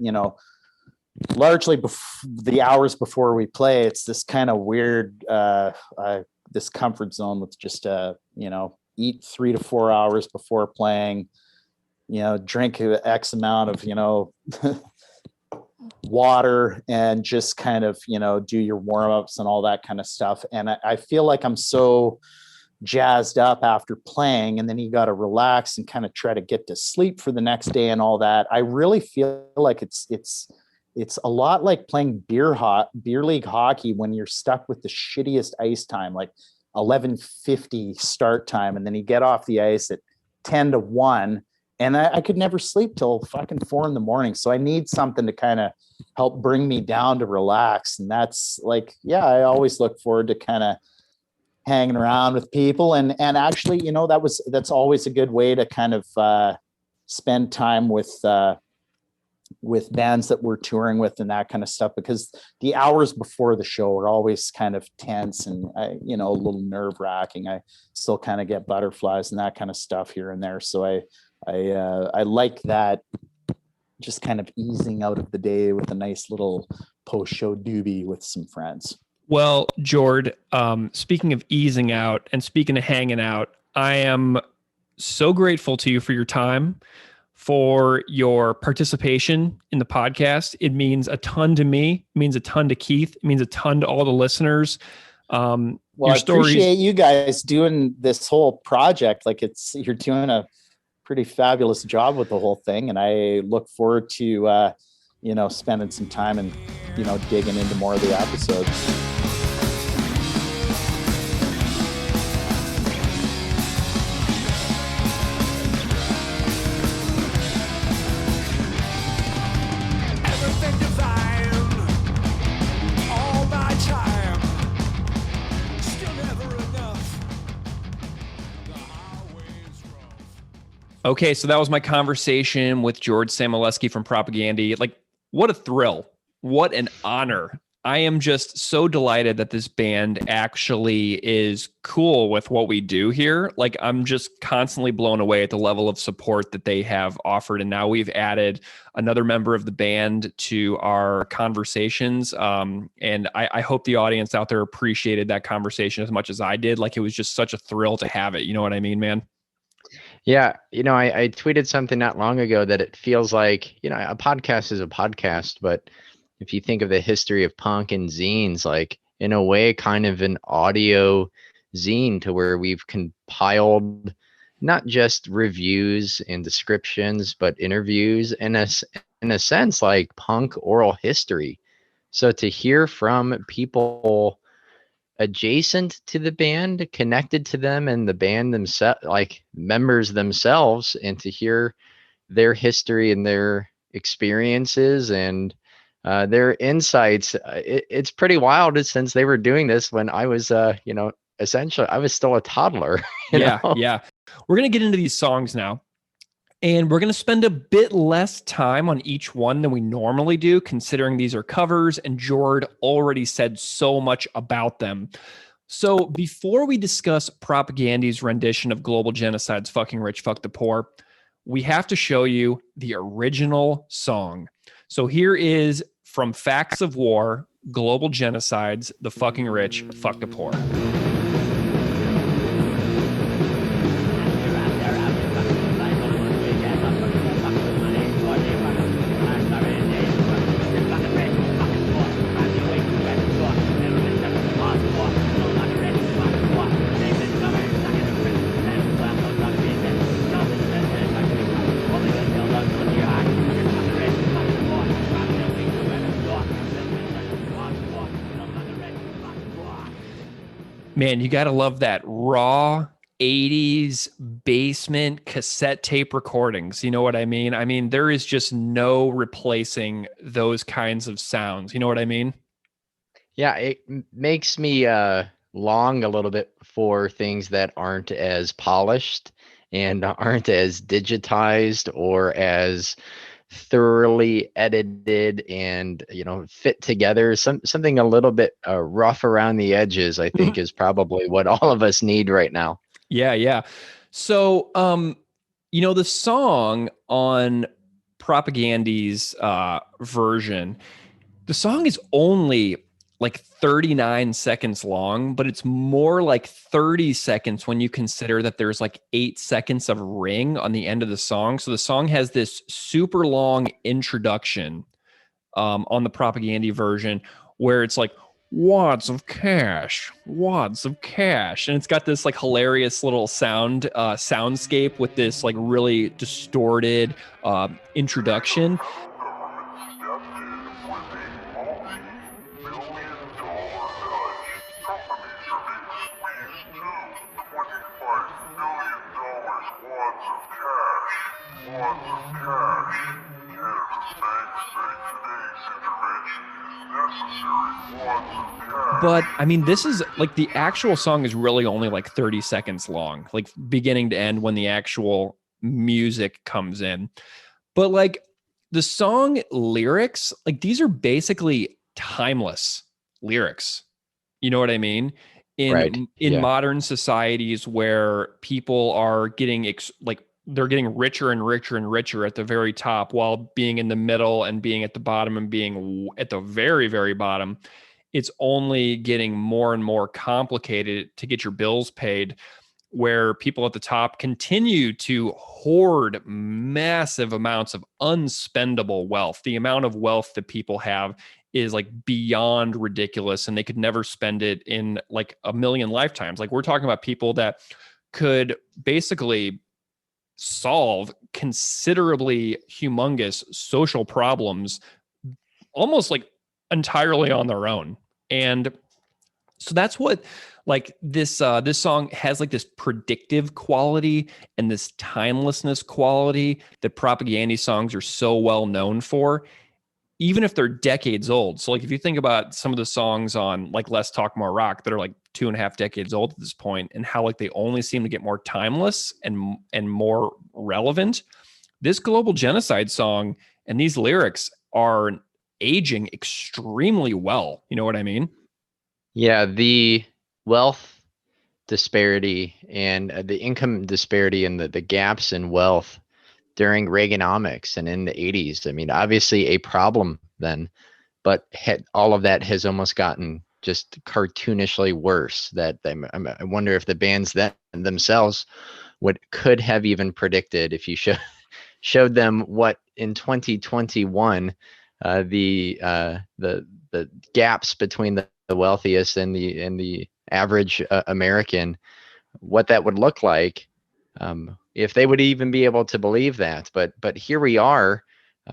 largely the hours before we play, it's this kind of weird this comfort zone with just eat 3 to 4 hours before playing, drink X amount of, water, and just kind of, do your warm-ups and all that kind of stuff. And I feel like I'm so jazzed up after playing, and then you got to relax and kind of try to get to sleep for the next day and all that. I really feel like it's a lot like playing beer league hockey when you're stuck with the shittiest ice time, like 11:50 start time, and then you get off the ice at 10-1, and I could never sleep till fucking 4 a.m. So I need something to kind of help bring me down to relax. And that's like, yeah, I always look forward to kind of hanging around with people, and actually, that's always a good way to kind of spend time with bands that we're touring with and that kind of stuff, because the hours before the show are always kind of tense and a little nerve wracking. I still kind of get butterflies and that kind of stuff here and there. So I like that, just kind of easing out of the day with a nice little post show doobie with some friends. Well, Jord, speaking of easing out and speaking of hanging out, I am so grateful to you for your time, for your participation in the podcast. It means a ton to me. It means a ton to Keith. It means a ton to all the listeners. Well, I appreciate you guys doing this whole project. Like you're doing a pretty fabulous job with the whole thing. And I look forward to, spending some time and, digging into more of the episodes. Okay, so that was my conversation with Jord Samolesky from Propagandhi. Like, what a thrill. What an honor. I am just so delighted that this band actually is cool with what we do here. Like, I'm just constantly blown away at the level of support that they have offered. And now we've added another member of the band to our conversations. And I hope the audience out there appreciated that conversation as much as I did. Like, it was just such a thrill to have it. You know what I mean, man? Yeah. I tweeted something not long ago that it feels like, a podcast is a podcast, but if you think of the history of punk and zines, like in a way, kind of an audio zine to where we've compiled not just reviews and descriptions, but interviews in a sense, like punk oral history. So to hear from people adjacent to the band, connected to them and the band themselves, like members themselves, and to hear their history and their experiences and their insights. It's pretty wild since they were doing this when I was, essentially I was still a toddler. Yeah. We're going to get into these songs now. And we're going to spend a bit less time on each one than we normally do, considering these are covers and Jord already said so much about them. So before we discuss Propagandhi's rendition of Global Genocide's Fucking Rich, Fuck the Poor, we have to show you the original song. So here is from Facts of War, Global Genocide's The Fucking Rich, Fuck the Poor. Man, you got to love that raw 80s basement cassette tape recordings. You know what I mean? I mean, there is just no replacing those kinds of sounds. You know what I mean? Yeah, it makes me long a little bit for things that aren't as polished and aren't as digitized or as thoroughly edited and fit together. Something a little bit rough around the edges, I think, is probably what all of us need right now. Yeah. So the song on Propagandhi's version, the song is only like 39 seconds long, but it's more like 30 seconds when you consider that there's like 8 seconds of ring on the end of the song. So the song has this super long introduction on the Propagandhi version where it's like wads of cash. And it's got this like hilarious little soundscape with this like really distorted introduction. But I mean, this is like the actual song is really only like 30 seconds long, like beginning to end when the actual music comes in. But like the song lyrics, like these are basically timeless lyrics. You know what I mean? In modern societies where people are getting they're getting richer and richer and richer at the very top while being in the middle and being at the bottom and being at the very, very bottom. It's only getting more and more complicated to get your bills paid, where people at the top continue to hoard massive amounts of unspendable wealth. The amount of wealth that people have is like beyond ridiculous, and they could never spend it in like a million lifetimes. Like we're talking about people that could basically solve considerably humongous social problems almost like entirely on their own. And so that's what like this song has, like this predictive quality and this timelessness quality that Propagandhi songs are so well known for, even if they're decades old. So like if you think about some of the songs on like Let's Talk More Rock that are like 2.5 decades old at this point, and how like they only seem to get more timeless and more relevant, this Global Genocide song and these lyrics are aging extremely well. You know what I mean? Yeah, the wealth disparity and the income disparity and the gaps in wealth during Reaganomics and in the 80s. I mean, obviously a problem then, but all of that has almost gotten just cartoonishly worse. That I wonder if the bands that themselves could have even predicted, if you showed them what in 2021 the gaps between the wealthiest and the average American, what that would look like, if they would even be able to believe that. But here we are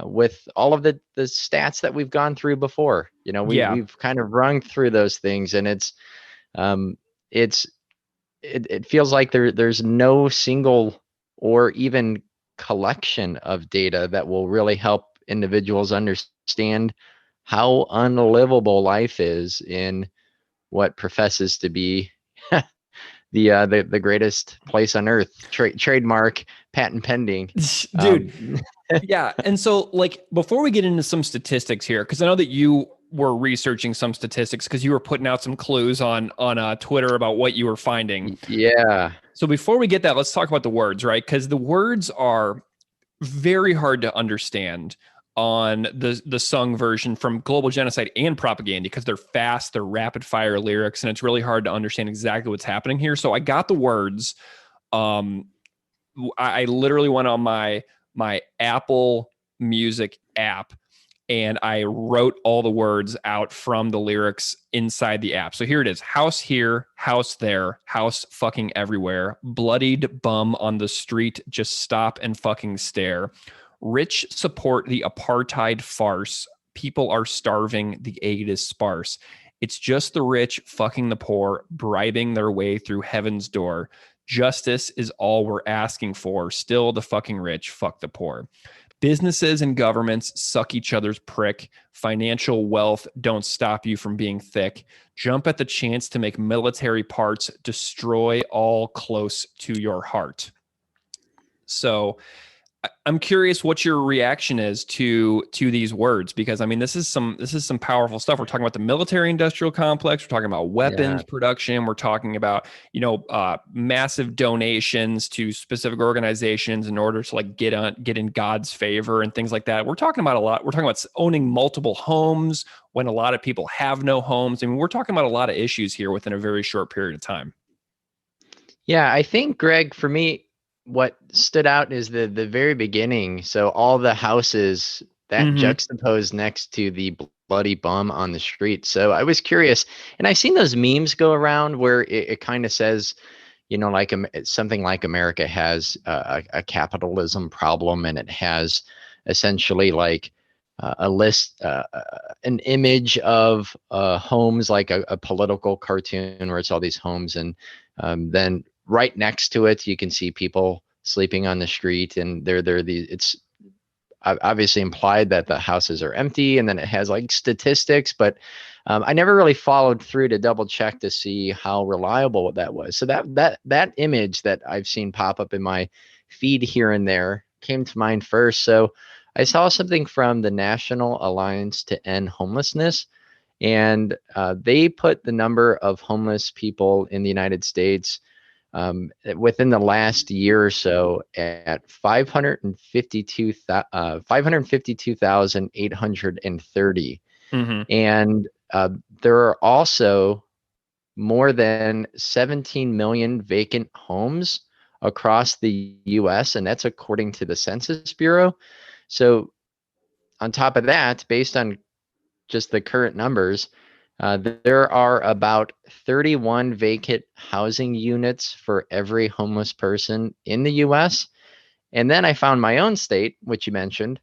with all of the stats that we've gone through before. We've kind of rung through those things, and it feels like there's no single or even collection of data that will really help individuals understand how unlivable life is in what professes to be the greatest place on earth. Trademark, patent pending. Dude. Yeah. And so, like, before we get into some statistics here, because I know that you were researching some statistics because you were putting out some clues on Twitter about what you were finding. Yeah. So before we get that, let's talk about the words, right? Because the words are very hard to understand on the sung version from Global Genocide and Propagandhi, because they're fast, they're rapid fire lyrics, and it's really hard to understand exactly what's happening here. So I got the words. I literally went on my Apple Music app and I wrote all the words out from the lyrics inside the app. So here it is: house here, house there, house fucking everywhere, bloodied bum on the street, just stop and fucking stare. Rich support the apartheid farce. People are starving, the aid is sparse. It's just the rich fucking the poor, bribing their way through heaven's door. Justice is all we're asking for. Still the fucking rich, fuck the poor. Businesses and governments suck each other's prick. Financial wealth don't stop you from being thick. Jump at the chance to make military parts. Destroy all close to your heart. So I'm curious what your reaction is to these words, because I mean, this is some powerful stuff. We're talking about the military industrial complex. We're talking about weapons production. We're talking about, massive donations to specific organizations in order to like get in God's favor and things like that. We're talking about a lot. We're talking about owning multiple homes when a lot of people have no homes. I mean, we're talking about a lot of issues here within a very short period of time. Yeah, I think, Greg, for me, what stood out is the very beginning. So all the houses that juxtaposed next to the bloody bum on the street. So I was curious, and I've seen those memes go around where it kind of says, like something like America has a capitalism problem, and it has essentially like a list, an image of homes, like a political cartoon where it's all these homes, and then right next to it, you can see people sleeping on the street, and it's obviously implied that the houses are empty, and then it has like statistics, but I never really followed through to double check to see how reliable that was. So that image that I've seen pop up in my feed here and there came to mind first. So I saw something from the National Alliance to End Homelessness, and they put the number of homeless people in the United States within the last year or so at 552,830. And there are also more than 17 million vacant homes across the US, and that's according to the Census Bureau. So on top of that, based on just the current numbers, there are about 31 vacant housing units for every homeless person in the US. And then I found my own state, which you mentioned.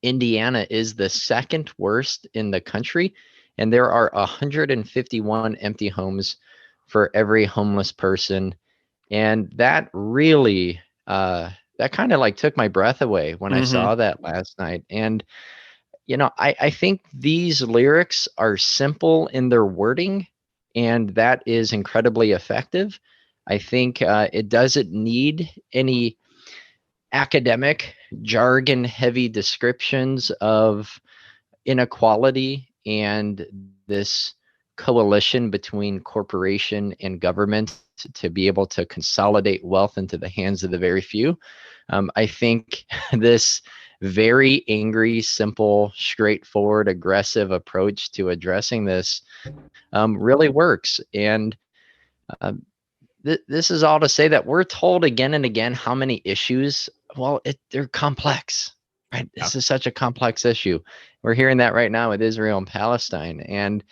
Indiana is the second worst in the country, and there are 151 empty homes for every homeless person. And that really, that kind of like took my breath away when I saw that last night. And I think these lyrics are simple in their wording, and that is incredibly effective. I think it doesn't need any academic jargon heavy descriptions of inequality and this coalition between corporation and government to be able to consolidate wealth into the hands of the very few. I think this very angry, simple, straightforward, aggressive approach to addressing this really works. And this is all to say that we're told again and again how many issues. Well, they're complex, right? This is such a complex issue. We're hearing that right now with Israel and Palestine, and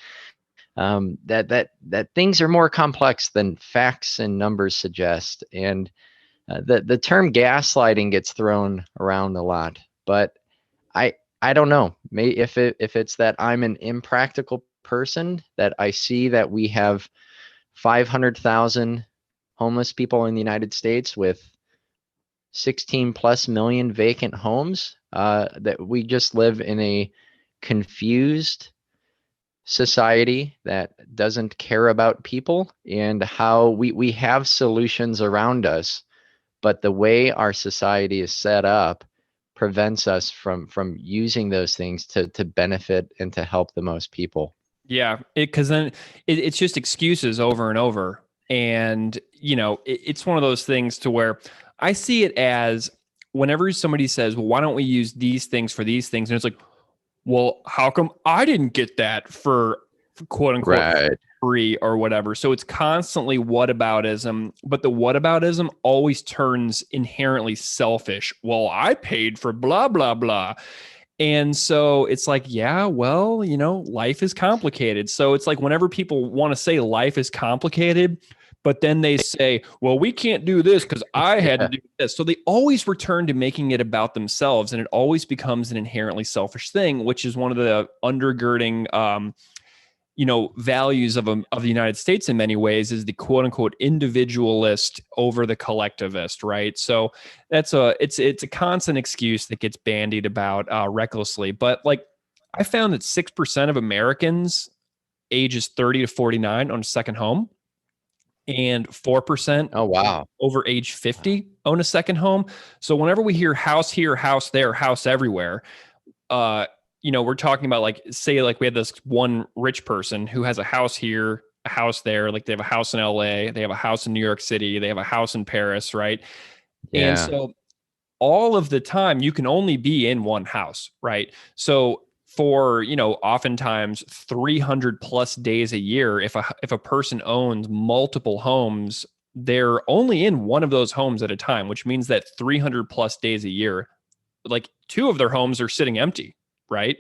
that things are more complex than facts and numbers suggest. And the term gaslighting gets thrown around a lot, but I don't know. Maybe if it's that I'm an impractical person, that I see that we have 500,000 homeless people in the United States with 16 plus million vacant homes, that we just live in a confused society that doesn't care about people, and how we have solutions around us, but the way our society is set up prevents us from using those things to benefit and to help the most people. Yeah, because then it's just excuses over and over. And, it's one of those things to where I see it as whenever somebody says, well, why don't we use these things for these things? And it's like, well, how come I didn't get that for quote unquote Right. free or whatever? So it's constantly whataboutism, but the whataboutism always turns inherently selfish. Well, I paid for blah, blah, blah. And so it's like, yeah, well, life is complicated. So it's like whenever people want to say life is complicated, but then they say, well, we can't do this because I had to do this. So they always return to making it about themselves. And it always becomes an inherently selfish thing, which is one of the undergirding values of the United States in many ways, is the quote unquote individualist over the collectivist, right? So it's a constant excuse that gets bandied about recklessly. But like, I found that 6% of Americans ages 30 to 49 own a second home, and 4% Oh, wow. over age 50 own a second home. So whenever we hear house here, house there, house everywhere, we're talking about, like, say, like, we had this one rich person who has a house here, a house there. Like, they have a house in LA, they have a house in New York City, they have a house in Paris, right? Yeah. And so all of the time you can only be in one house, right? So for, oftentimes 300 plus days a year, if a person owns multiple homes, they're only in one of those homes at a time, which means that 300 plus days a year, like, 2 of their homes are sitting empty, right?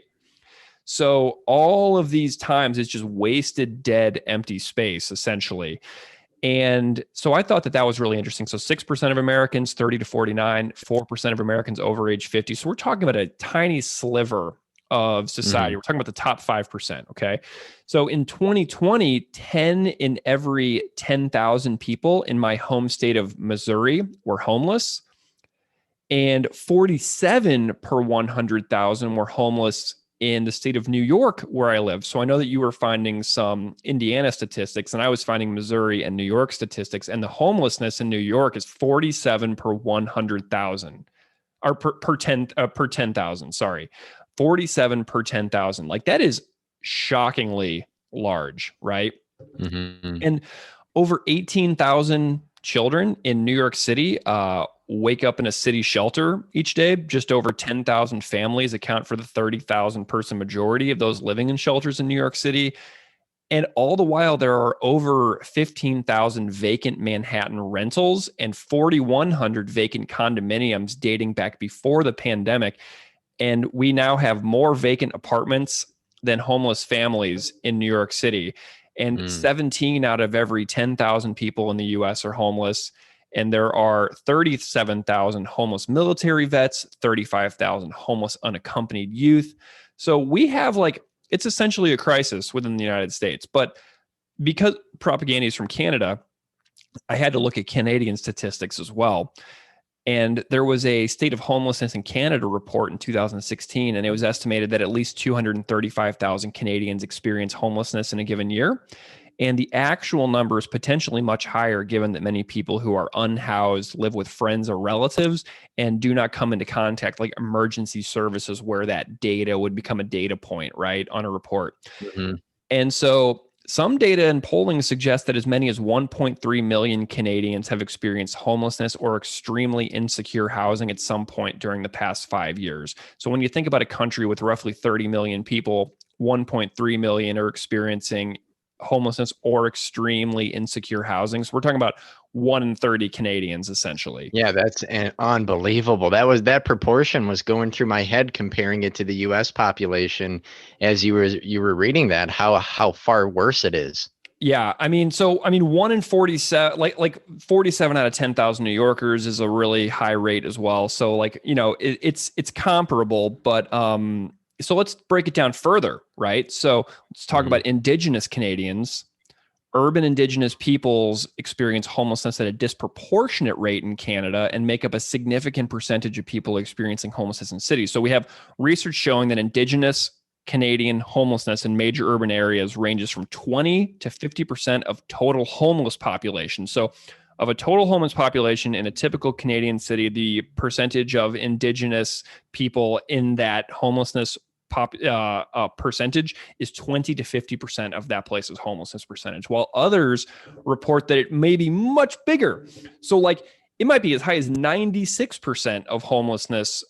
So all of these times it's just wasted, dead, empty space, essentially. And so I thought that was really interesting. So 6% of Americans, 30 to 49, 4% of Americans over age 50. So we're talking about a tiny sliver of society. We're talking about the top 5%. Okay. So in 2020, 10 in every 10,000 people in my home state of Missouri were homeless, and 47 per 100,000 were homeless in the state of New York, where I live. So I know that you were finding some Indiana statistics, and I was finding Missouri and New York statistics, and the homelessness in New York is 47 per 100,000, or per 10,000, sorry. 47 per 10,000. Like, that is shockingly large, right? Mm-hmm. And over 18,000 children in New York City wake up in a city shelter each day. Just over 10,000 families account for the 30,000 person majority of those living in shelters in New York City. And all the while, there are over 15,000 vacant Manhattan rentals and 4,100 vacant condominiums dating back before the pandemic. And we now have more vacant apartments than homeless families in New York City. And 17 out of every 10,000 people in the US are homeless. And there are 37,000 homeless military vets, 35,000 homeless unaccompanied youth. So we have, like, it's essentially a crisis within the United States. But because Propagandhi is from Canada, I had to look at Canadian statistics as well. And there was a state of homelessness in Canada report in 2016, and it was estimated that at least 235,000 Canadians experience homelessness in a given year. And the actual number is potentially much higher, given that many people who are unhoused live with friends or relatives and do not come into contact, like emergency services, where that data would become a data point, right, on a report. Mm-hmm. And so some data and polling suggests that as many as 1.3 million Canadians have experienced homelessness or extremely insecure housing at some point during the past 5 years. So when you think about a country with roughly 30 million people, 1.3 million are experiencing homelessness or extremely insecure housing. So we're talking about 1 in 30 Canadians, essentially. Yeah, that's unbelievable. That proportion was going through my head, comparing it to the U.S. population as you were reading that, how far worse it is. Yeah, I mean, 1 in 47, like 47 out of 10,000 New Yorkers is a really high rate as well. So, like, it's comparable, but so let's break it down further, right? So let's talk about Indigenous Canadians urban indigenous peoples experience homelessness at a disproportionate rate in Canada and make up a significant percentage of people experiencing homelessness in cities. So we have research showing that indigenous Canadian homelessness in major urban areas ranges from 20 to 50% of total homeless population. So of a total homeless population in a typical Canadian city, the percentage of indigenous people in that homelessness percentage is 20 to 50% of that place's homelessness percentage, while others report that it may be much bigger. So like it might be as high as 96% of homelessness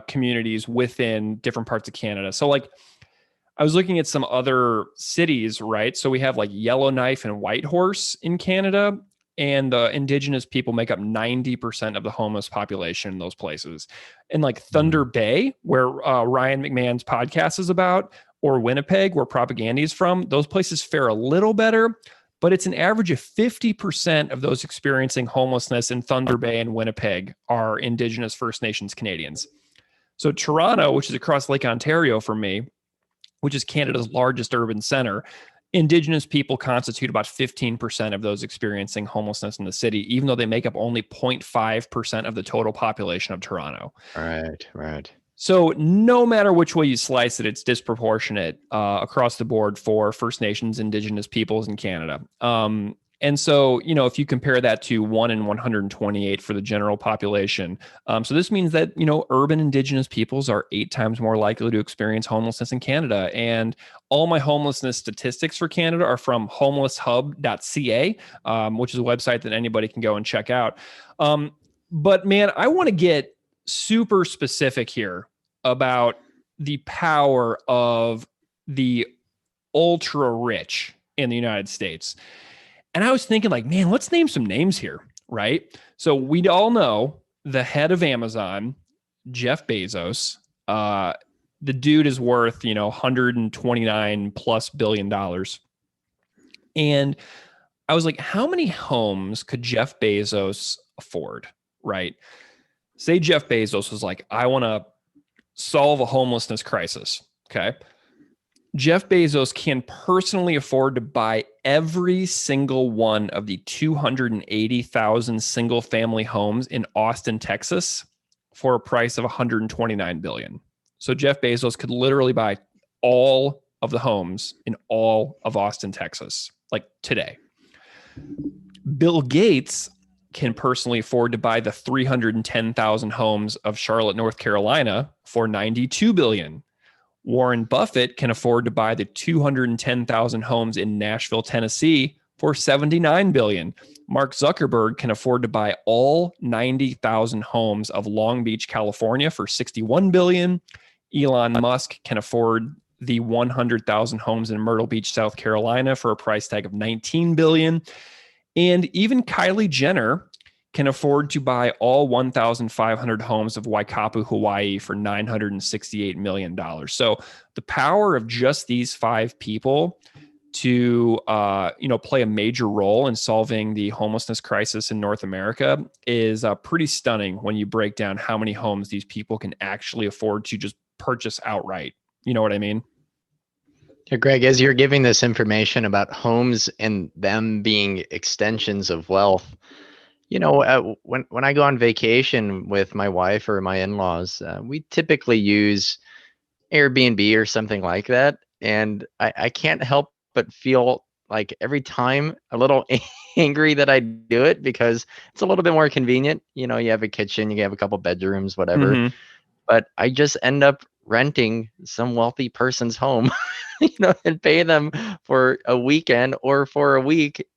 communities within different parts of Canada. So like I was looking at some other cities, right? So we have like Yellowknife and Whitehorse in Canada, and the indigenous people make up 90% of the homeless population in those places. And like Thunder Bay, where Ryan McMahon's podcast is about, or Winnipeg, where Propagandhi is from, those places fare a little better, but it's an average of 50% of those experiencing homelessness in Thunder Bay and Winnipeg are Indigenous First Nations Canadians. So Toronto, which is across Lake Ontario for me, which is Canada's largest urban center, Indigenous people constitute about 15% of those experiencing homelessness in the city, even though they make up only 0.5% of the total population of Toronto. Right. So no matter which way you slice it, it's disproportionate across the board for First Nations, Indigenous peoples in Canada. And so, you know, if you compare that to 1 in 128 for the general population, so this means that, you know, urban Indigenous peoples are 8 times more likely to experience homelessness in Canada. And all my homelessness statistics for Canada are from homelesshub.ca, which is a website that anybody can go and check out. But man, I want to get super specific here about the power of the ultra rich in the United States. And I was thinking like, man, let's name some names here, right? So we all know the head of Amazon, Jeff Bezos. The dude is worth, you know, $129+ billion. And I was like, how many homes could Jeff Bezos afford, right? Say Jeff Bezos was like, I want to solve a homelessness crisis, okay? Jeff Bezos can personally afford to buy every single one of the 280,000 single-family homes in Austin, Texas, for a price of $129 billion. So Jeff Bezos could literally buy all of the homes in all of Austin, Texas, like today. Bill Gates can personally afford to buy the 310,000 homes of Charlotte, North Carolina for $92 billion. Warren Buffett can afford to buy the 210,000 homes in Nashville, Tennessee for $79 billion. Mark Zuckerberg can afford to buy all 90,000 homes of Long Beach, California for $61 billion. Elon Musk can afford the 100,000 homes in Myrtle Beach, South Carolina for a price tag of $19 billion. And even Kylie Jenner can afford to buy all 1,500 homes of Waikapu, Hawaii for $968 million. So the power of just these 5 people to, play a major role in solving the homelessness crisis in North America is pretty stunning when you break down how many homes these people can actually afford to just purchase outright. You know what I mean? Yeah, Greg, as you're giving this information about homes and them being extensions of wealth, you know, when I go on vacation with my wife or my in-laws, we typically use Airbnb or something like that. And I can't help but feel like every time a little angry that I do it, because it's a little bit more convenient. You know, you have a kitchen, you have a couple bedrooms, whatever. Mm-hmm. But I just end up renting some wealthy person's home, you know, and pay them for a weekend or for a week,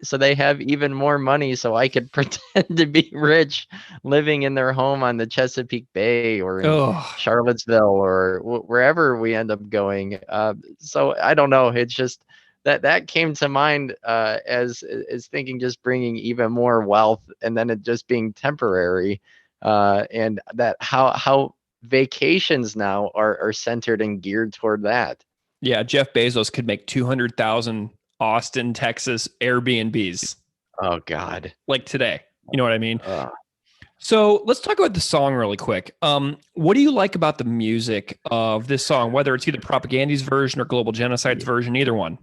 so they have even more money, so I could pretend to be rich living in their home on the Chesapeake Bay or in Charlottesville or wherever we end up going. So I don't know. It's just that came to mind as thinking just bringing even more wealth, and then it just being temporary, and that how vacations now are centered and geared toward that. Yeah, Jeff Bezos could make 200,000 Austin, Texas Airbnbs. Oh God. Like today. You know what I mean? So let's talk about the song really quick. What do you like about the music of this song, whether it's either Propagandhi's version or Global Genocide's version, either one?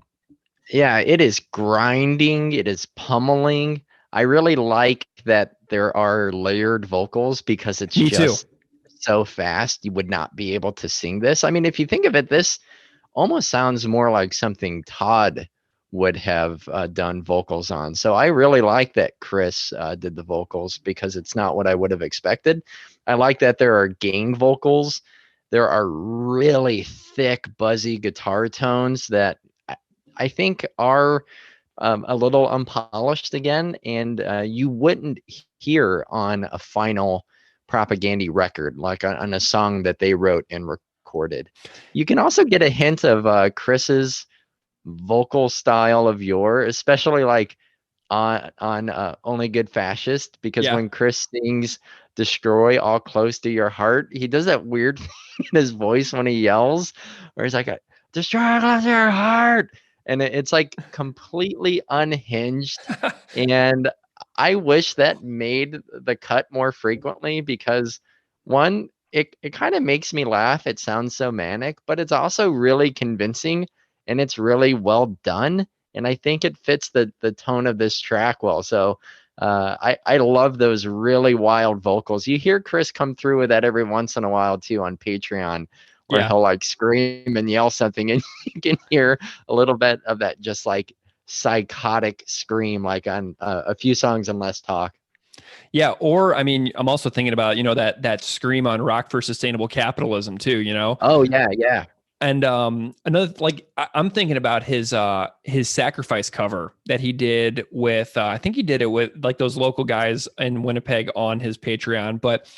Yeah, it is grinding. It is pummeling. I really like that there are layered vocals because it's Me too. just so fast. You would not be able to sing this. I mean, if you think of it, this almost sounds more like something Todd would have done vocals on. So I really like that Chris did the vocals because it's not what I would have expected. I like that there are gang vocals. There are really thick, buzzy guitar tones that I think are a little unpolished again, and you wouldn't hear on a final Propagandhi record, like on a song that they wrote and recorded. You can also get a hint of Chris's vocal style of Yore, especially like on Only Good Fascist, because Yeah. when Chris sings "Destroy All Close to Your Heart," he does that weird thing in his voice when he yells, where he's like, "Destroy all close to your heart," and it's like completely unhinged. And I wish that made the cut more frequently because one, it kind of makes me laugh. It sounds so manic, but it's also really convincing and it's really well done. And I think it fits the tone of this track well. So I love those really wild vocals. You hear Chris come through with that every once in a while too on Patreon, where Yeah. he'll like scream and yell something, and you can hear a little bit of that just like psychotic scream, like on a few songs and Less Talk. Yeah. Or, I mean, I'm also thinking about, that scream on Rock for Sustainable Capitalism too, Oh yeah, yeah. And another, like, I'm thinking about his Sacrifice cover that he did with I think he did it with like those local guys in Winnipeg on his Patreon, but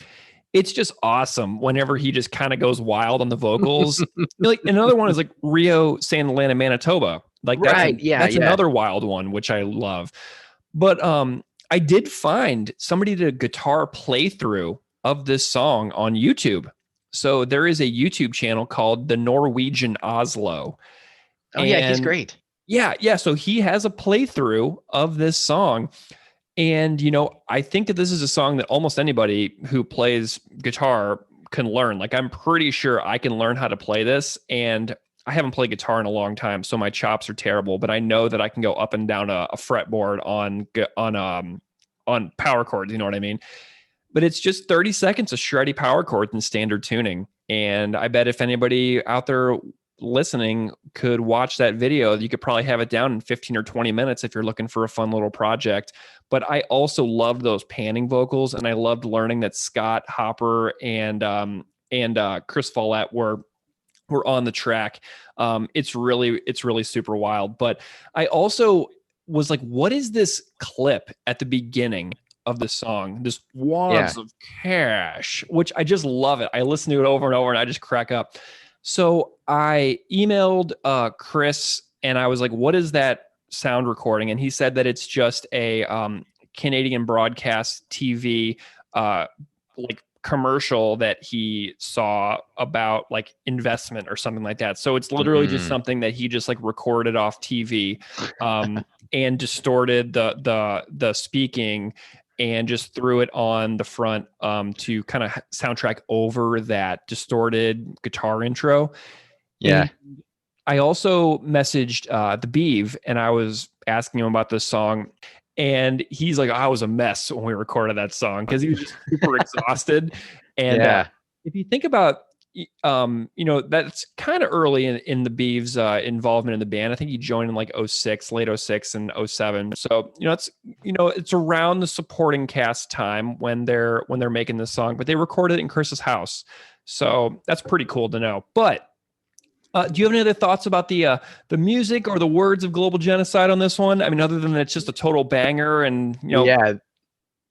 it's just awesome whenever he just kind of goes wild on the vocals. Like another one is like Rio San Helena, Manitoba. Like Right. Yeah, that's yeah. another wild one, which I love. But I did find somebody did a guitar playthrough of this song on YouTube. So there is a YouTube channel called The Norwegian Oslo. Oh yeah, he's And great. yeah. So he has a playthrough of this song. And, I think that this is a song that almost anybody who plays guitar can learn. Like, I'm pretty sure I can learn how to play this. And I haven't played guitar in a long time, so my chops are terrible, but I know that I can go up and down a fretboard on power chords. You know what I mean? But it's just 30 seconds of shreddy power chords in standard tuning. And I bet if anybody out there listening could watch that video, you could probably have it down in 15 or 20 minutes if you're looking for a fun little project. But I also loved those panning vocals, and I loved learning that Scott Hopper and Chris Follett were on the track. It's really super wild. But I also was like, what is this clip at the beginning of the song? This wads of cash, which I just love it. I listen to it over and over and I just crack up. So I emailed Chris and I was like, what is that sound recording? And he said that it's just a Canadian broadcast TV like commercial that he saw about like investment or something like that. So it's literally just something that he just like recorded off TV and distorted the speaking and just threw it on the front to kind of soundtrack over that distorted guitar intro. Yeah. And I also messaged the Beeve and I was asking him about this song. And he's like, I was a mess when we recorded that song because he was just super exhausted. And if you think about, that's kind of early in the Beeve's involvement in the band. I think he joined in like 06, late 06 and 07. So, it's around the supporting cast time when they're making this song, but they recorded it in Chris's house. So that's pretty cool to know. But do you have any other thoughts about the music or the words of Global Genocide on this one? I mean, other than it's just a total banger and,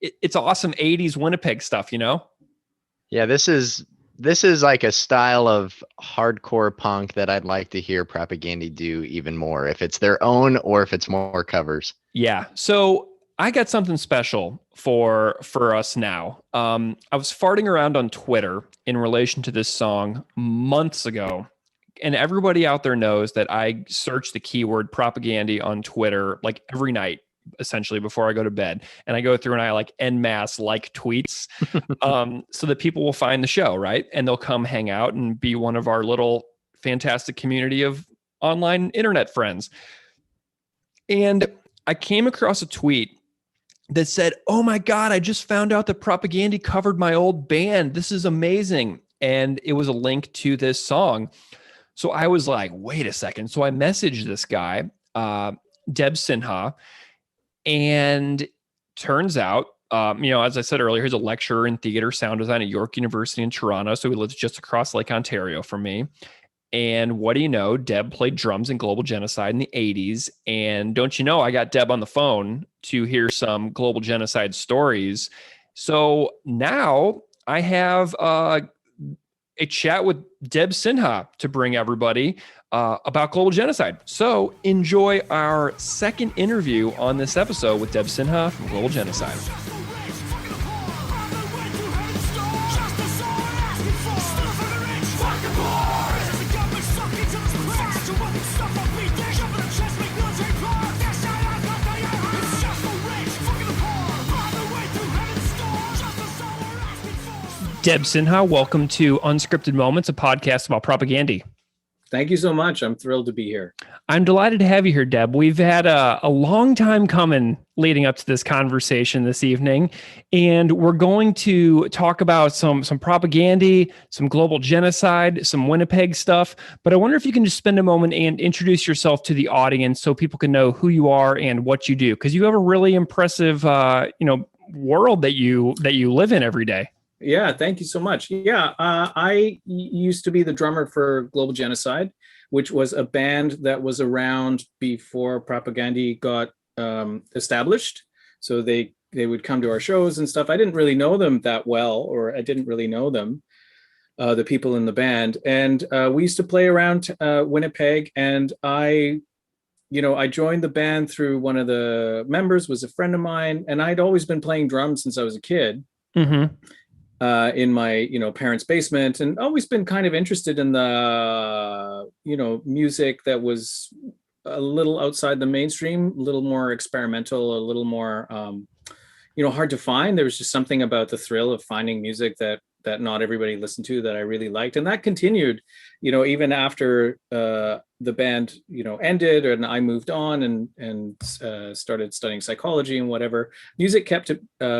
it's awesome 80s Winnipeg stuff, Yeah, this is like a style of hardcore punk that I'd like to hear Propagandhi do even more, if it's their own or if it's more covers. Yeah. So I got something special for us now. I was farting around on Twitter in relation to this song months ago. And everybody out there knows that I search the keyword Propagandhi on Twitter like every night, essentially before I go to bed. And I go through and I like en masse like tweets so that people will find the show, right? And they'll come hang out and be one of our little fantastic community of online internet friends. And I came across a tweet that said, "Oh my God, I just found out that Propagandhi covered my old band. This is amazing." And it was a link to this song. So I was like, wait a second. So I messaged this guy, Deb Sinha, and turns out, as I said earlier, he's a lecturer in theater sound design at York University in Toronto. So he lives just across Lake Ontario from me. And what do you know? Deb played drums in Global Genocide in the 80s. And don't you know, I got Deb on the phone to hear some Global Genocide stories. So now I have a chat with Deb Sinha to bring everybody about Global Genocide. So enjoy our second interview on this episode with Deb Sinha from Global Genocide. Deb Sinha, welcome to Unscripted Moments, a podcast about Propagandhi. Thank you so much. I'm thrilled to be here. I'm delighted to have you here, Deb. We've had a long time coming leading up to this conversation this evening, and we're going to talk about some Propagandhi, some Global Genocide, some Winnipeg stuff. But I wonder if you can just spend a moment and introduce yourself to the audience so people can know who you are and what you do, because you have a really impressive, world that you live in every day. Yeah, thank you so much. Yeah, I used to be the drummer for Global Genocide, which was a band that was around before Propagandhi got established. So they would come to our shows and stuff. I didn't really know them that well, or I didn't really know them, the people in the band. And we used to play around Winnipeg. And I joined the band through one of the members, was a friend of mine. And I'd always been playing drums since I was a kid. Mm-hmm. In my, parents' basement, and always been kind of interested in the, music that was a little outside the mainstream, a little more experimental, a little more, hard to find. There was just something about the thrill of finding music that not everybody listened to that I really liked. And that continued, even after the band, ended and I moved on and started studying psychology and whatever. Music kept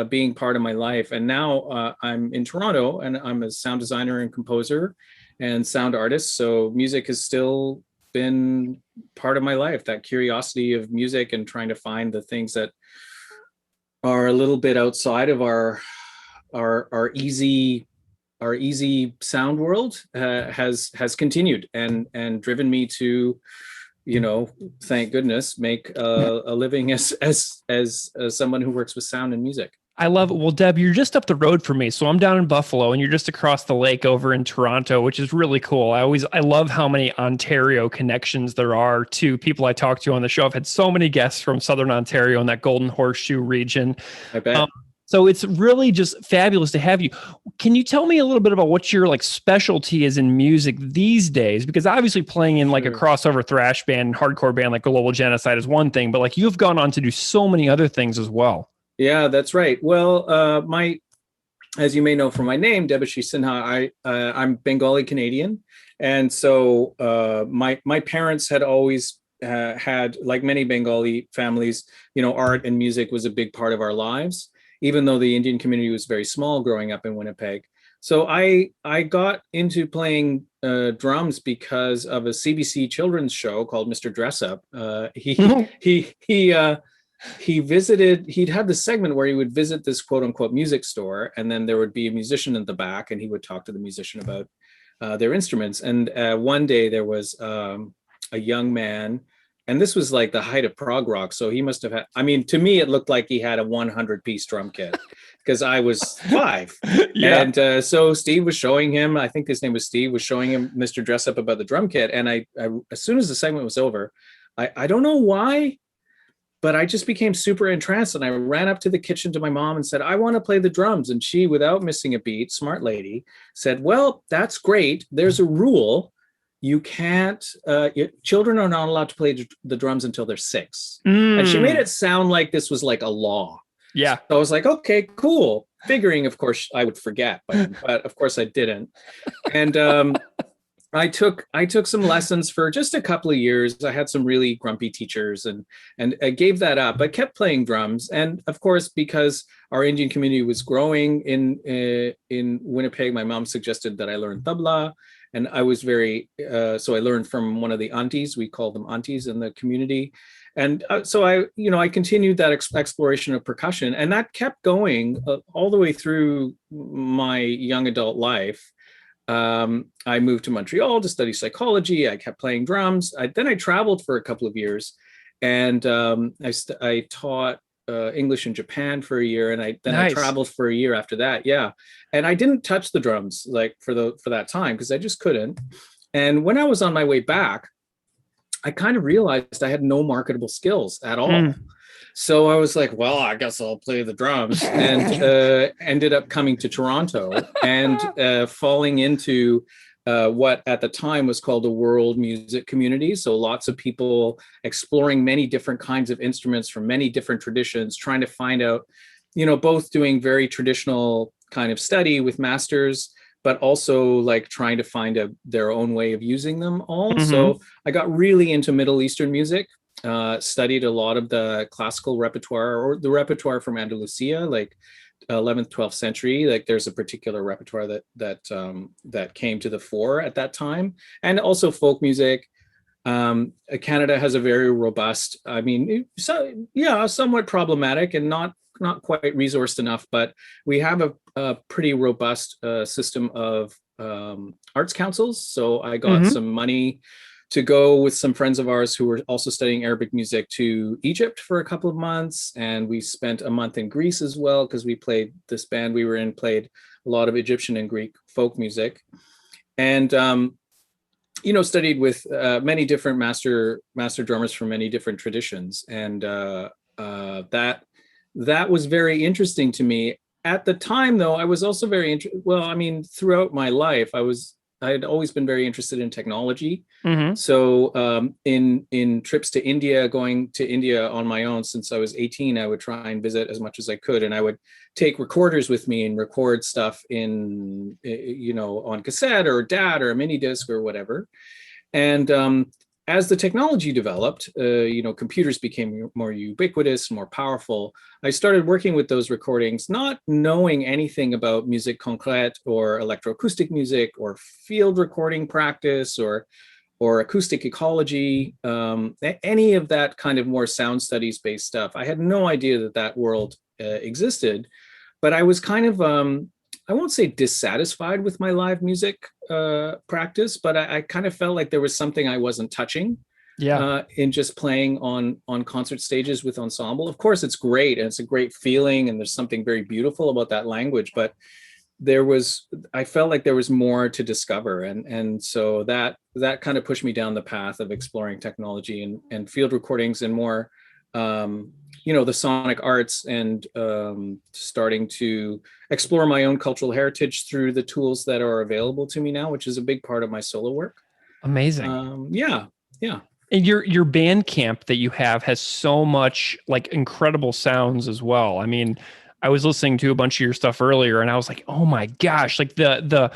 being part of my life. And now I'm in Toronto and I'm a sound designer and composer and sound artist. So music has still been part of my life, that curiosity of music and trying to find the things that are a little bit outside of our easy sound world has continued and driven me to, thank goodness, make a living as someone who works with sound and music. I love it. Well, Deb, you're just up the road from me. So I'm down in Buffalo and you're just across the lake over in Toronto, which is really cool. I love how many Ontario connections there are to people I talk to on the show. I've had so many guests from Southern Ontario and that Golden Horseshoe region. I bet. So it's really just fabulous to have you. Can you tell me a little bit about what your specialty is in music these days? Because obviously playing in a crossover thrash band, hardcore band like Global Genocide is one thing, but you've gone on to do so many other things as well. Yeah, that's right. Well, as you may know from my name, Deb Sinha, I'm Bengali Canadian, and so my parents had always had, like many Bengali families, art and music was a big part of our lives, even though the Indian community was very small growing up in Winnipeg. So I got into playing drums because of a CBC children's show called Mr. Dress Up. He'd have this segment where he would visit this quote unquote music store, and then there would be a musician in the back and he would talk to the musician about their instruments. And one day there was a young man, and this was like the height of prog rock. So he must have had, to me, it looked like he had a 100-piece drum kit because I was 5. Yeah. And so Steve was showing him, I think his name was Steve, was showing him Mr. Dress Up about the drum kit. And I as soon as the segment was over, I don't know why, but I just became super entranced. And I ran up to the kitchen to my mom and said, I want to play the drums. And she, without missing a beat, smart lady, said, well, that's great. There's a rule. You can't, children are not allowed to play the drums until they're 6. And she made it sound like this was like a law. Yeah. So I was like, okay, cool. Figuring, of course, I would forget, but of course I didn't. And I took some lessons for just a couple of years. I had some really grumpy teachers, and I gave that up. I kept playing drums, and of course, because our Indian community was growing in Winnipeg, my mom suggested that I learn tabla, and I was very so I learned from one of the aunties. We call them aunties in the community, and so I continued that exploration of percussion, and that kept going all the way through my young adult life. I moved to Montreal to study psychology. I kept playing drums. Then I traveled for a couple of years, and I taught English in Japan for a year, and I traveled for a year after that. Yeah, and I didn't touch the drums like for that time because I just couldn't. And when I was on my way back, I kind of realized I had no marketable skills at all. So I was like, well, I guess I'll play the drums, and ended up coming to Toronto and falling into what at the time was called a world music community. So lots of people exploring many different kinds of instruments from many different traditions, trying to find out, both doing very traditional kind of study with masters, but also like trying to find their own way of using them all. Mm-hmm. So I got really into Middle Eastern music. Studied a lot of the classical repertoire or the repertoire from Andalusia, like 11th, 12th century. Like there's a particular repertoire that came to the fore at that time, and also folk music. Canada has a very robust, somewhat problematic and not quite resourced enough, but we have a pretty robust system of arts councils. So I got some money to go with some friends of ours who were also studying Arabic music to Egypt for a couple of months. And we spent a month in Greece as well, because this band we were in played a lot of Egyptian and Greek folk music. And, studied with many different master drummers from many different traditions. And that was very interesting to me. At the time, though, I was also very throughout my life, I had always been very interested in technology. Mm-hmm. So in trips to India, going to India on my own since I was 18, I would try and visit as much as I could. And I would take recorders with me and record stuff on cassette or DAT or a mini disc or whatever. And as the technology developed, computers became more ubiquitous, more powerful. I started working with those recordings, not knowing anything about musique concrète or electroacoustic music or field recording practice or acoustic ecology, any of that kind of more sound studies based stuff. I had no idea that world existed, but I was kind of, I won't say dissatisfied with my live music practice, but I kind of felt like there was something I wasn't touching in just playing on concert stages with ensemble. Of course, it's great and it's a great feeling and there's something very beautiful about that language, but I felt like there was more to discover. And so that kind of pushed me down the path of exploring technology and field recordings and more, the sonic arts and starting to explore my own cultural heritage through the tools that are available to me now, which is a big part of my solo work. Amazing. Yeah. And your Bandcamp that you have has so much like incredible sounds as well. I mean, I was listening to a bunch of your stuff earlier and I was like, oh my gosh, like I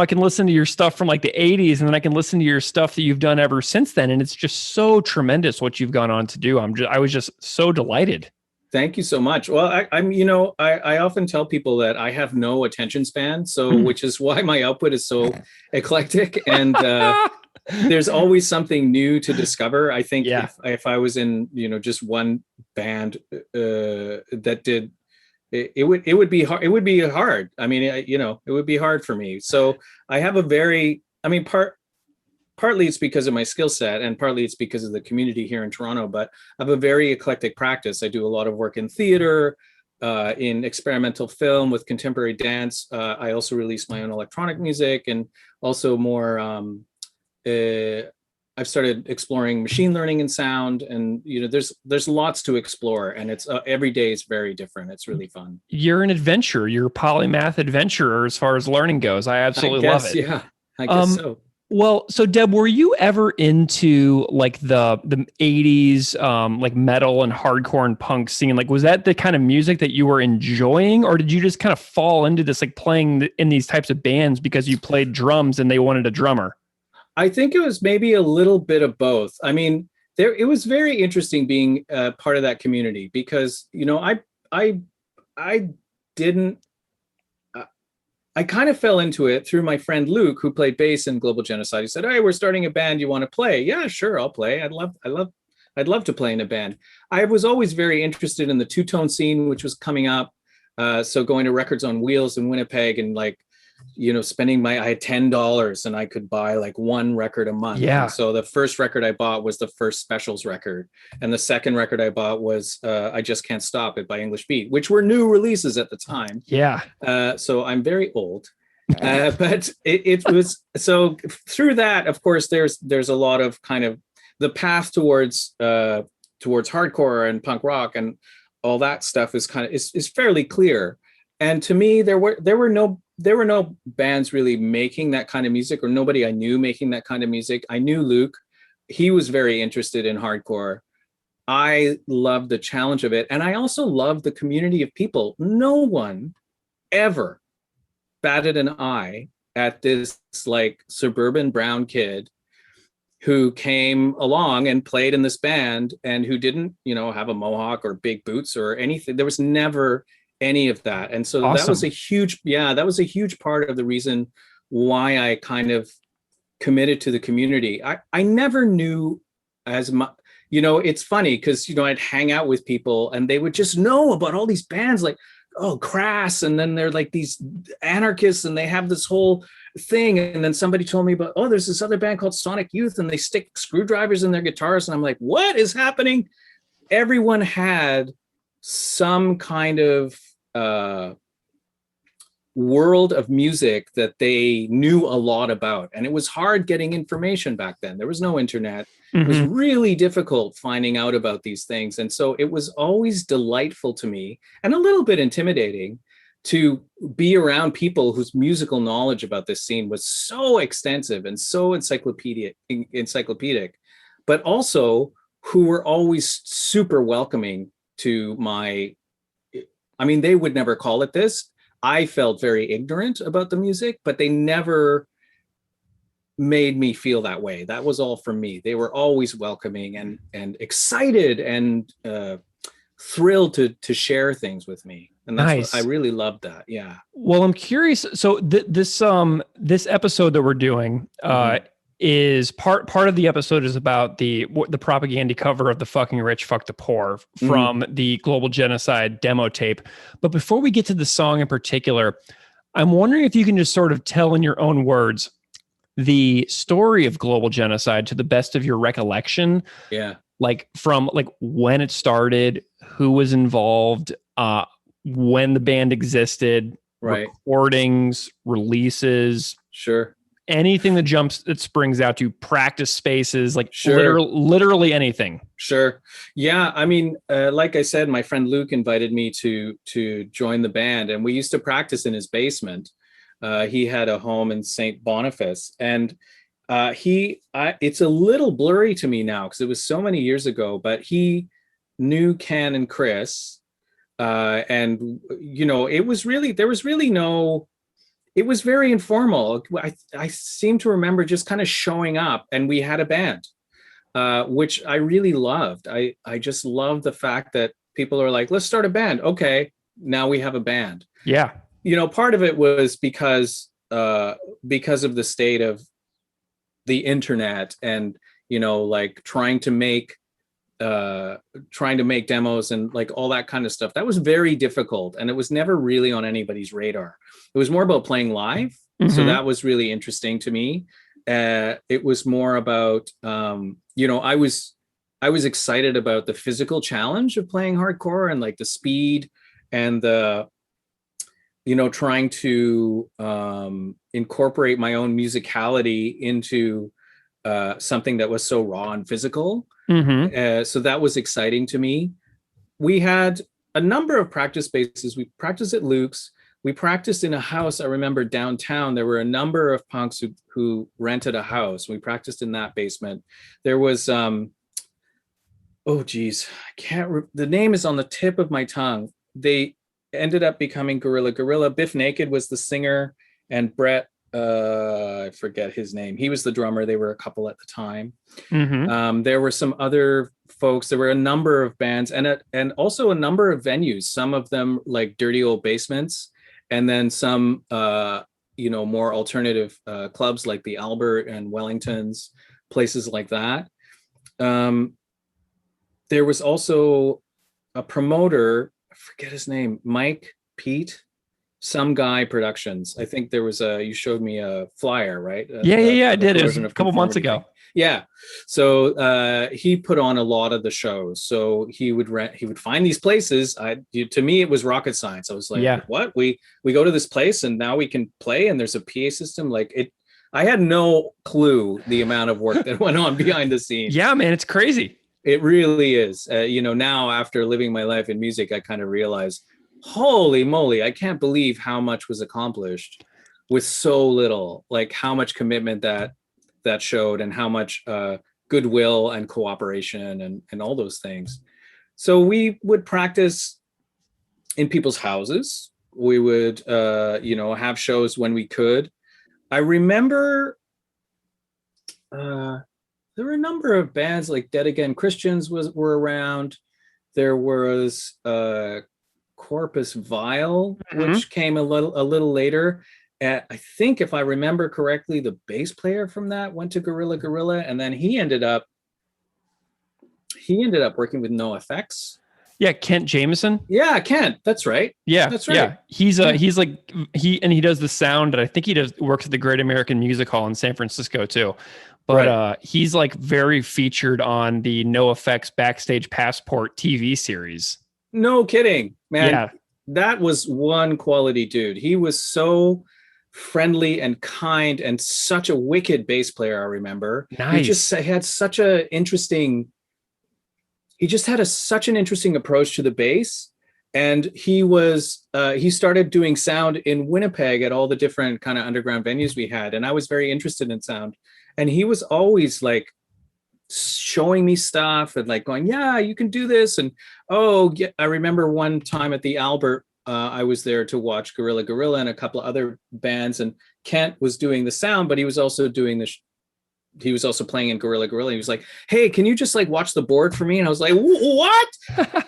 can listen to your stuff from like the 80s and then I can listen to your stuff that you've done ever since then. And it's just so tremendous what you've gone on to do. I was just so delighted. Thank you so much. Well, I often tell people that I have no attention span. So, which is why my output is so eclectic and, there's always something new to discover. I think if I was in, just one band that did, it would be hard. It would be hard. I mean, it would be hard for me. So I have partly it's because of my skill set and partly it's because of the community here in Toronto, but I have a very eclectic practice. I do a lot of work in theater, in experimental film with contemporary dance. I also release my own electronic music and also more, I've started exploring machine learning and sound, and there's lots to explore, and it's every day is very different. It's really fun. You're an adventurer. You're a polymath adventurer as far as learning goes. I absolutely love it. Yeah, I guess so. Well, so Deb, were you ever into like the 80s, like metal and hardcore and punk scene? Like, was that the kind of music that you were enjoying, or did you just kind of fall into this, like playing in these types of bands because you played drums and they wanted a drummer? I think it was maybe a little bit of both. I mean, it was very interesting being part of that community because, you know, I didn't, I kind of fell into it through my friend Luke, who played bass in Global Genocide. He said, "Hey, we're starting a band. You want to play?" "Yeah, sure, I'll play. I'd love to play in a band." I was always very interested in the two-tone scene, which was coming up. So going to Records on Wheels in Winnipeg and like, you know, I had $10 and I could buy like one record a month. Yeah. And so the first record I bought was the first Specials record. And the second record I bought was I Just Can't Stop It by English Beat, which were new releases at the time. Yeah. So I'm very old. But it was, so through that, of course, there's a lot of kind of the path towards hardcore and punk rock and all that stuff is kind of is fairly clear. And to me, there were no bands really making that kind of music, or nobody I knew making that kind of music. I knew Luke. He was very interested in hardcore. I loved the challenge of it. And I also loved the community of people. No one ever batted an eye at this like suburban brown kid who came along and played in this band and who didn't, you know, have a mohawk or big boots or anything. There was never any of that. And so Awesome. that was a huge part of the reason why I kind of committed to the community. I never knew as much, you know, it's funny because, you know, I'd hang out with people and they would just know about all these bands like, oh, Crass. And then they're like these anarchists and they have this whole thing. And then somebody told me about, oh, there's this other band called Sonic Youth and they stick screwdrivers in their guitars. And I'm like, what is happening? Everyone had some kind of world of music that they knew a lot about. And it was hard getting information back then. There was no internet. Mm-hmm. It was really difficult finding out about these things. And so it was always delightful to me and a little bit intimidating to be around people whose musical knowledge about this scene was so extensive and so encyclopedic, but also who were always super welcoming to my, I mean, they would never call it this. I felt very ignorant about the music, but they never made me feel that way. That was all from me. They were always welcoming and excited and thrilled to share things with me. And that's Nice. I really loved that. Yeah. Well, I'm curious. So this episode that we're doing is part of the episode is about the Propagandhi cover of the Fucking Rich, Fuck the Poor from the Global Genocide demo tape. But before we get to the song in particular, I'm wondering if you can just sort of tell in your own words the story of Global Genocide to the best of your recollection. Yeah. Like from like when it started, who was involved, when the band existed, right, recordings, releases. Sure. Anything that springs out to practice spaces, like sure. literally anything. Sure. Yeah. I mean, like I said, my friend Luke invited me to join the band, and we used to practice in his basement. He had a home in St. Boniface, and it's a little blurry to me now because it was so many years ago, but he knew Ken and Chris, and you know, it was very informal. I seem to remember just kind of showing up, and we had a band, which I really loved. I just love the fact that people are like, let's start a band. Okay, now we have a band. Yeah. You know, part of it was because of the state of the internet and, you know, like trying to make demos and like all that kind of stuff. That was very difficult. And it was never really on anybody's radar. It was more about playing live. Mm-hmm. So that was really interesting to me. It was more about, you know, I was excited about the physical challenge of playing hardcore and like the speed and the, you know, trying to incorporate my own musicality into something that was so raw and physical. Mm-hmm. So that was exciting to me. We had a number of practice spaces. We practiced at Luke's. We practiced in a house. I remember downtown, there were a number of punks who rented a house. We practiced in that basement. There was, the name is on the tip of my tongue. They ended up becoming Gorilla. Biff Naked was the singer, and Brett I forget his name. He was the drummer. They were a couple at the time. Mm-hmm. There were some other folks. There were a number of bands and also a number of venues. Some of them like dirty old basements, and then some more alternative clubs like the Albert and Wellingtons, places like that. There was also a promoter, I forget his name, Pete, some guy productions. I think there was you showed me a flyer, right? I did. It was a couple months ago. Thing. Yeah. So he put on a lot of the shows. So he would find these places. To me, it was rocket science. I was like, what? We go to this place and now we can play and there's a PA system. Like it, I had no clue the amount of work that went on behind the scenes. Yeah, man, it's crazy. It really is. Now after living my life in music, I kind of realize, holy moly, I can't believe how much was accomplished with so little, like how much commitment that showed and how much goodwill and cooperation and all those things. So we would practice in people's houses. We would, have shows when we could. I remember there were a number of bands like Dead Again Christians were around. There was Corpus Vile, which came a little later. I think if I remember correctly, the bass player from that went to Gorilla, and then he ended up working with NoFX. Yeah, Kent Jameson. Yeah, Kent. That's right. Yeah, that's right. Yeah, he's like he does the sound, and I think he works at the Great American Music Hall in San Francisco too. But he's like very featured on the NoFX Backstage Passport TV series. No kidding, man. Yeah. That was one quality dude. He was so friendly and kind and such a wicked bass player. I remember. Nice. He just had such an interesting approach to the bass. And he started doing sound in Winnipeg at all the different kind of underground venues we had. And I was very interested in sound. And he was always like showing me stuff and like going, yeah, you can do this. And I remember one time at the Albert, I was there to watch Gorilla and a couple of other bands, and Kent was doing the sound, but he was also doing he was also playing in Gorilla. He was like, hey, can you just like watch the board for me? And I was like, what?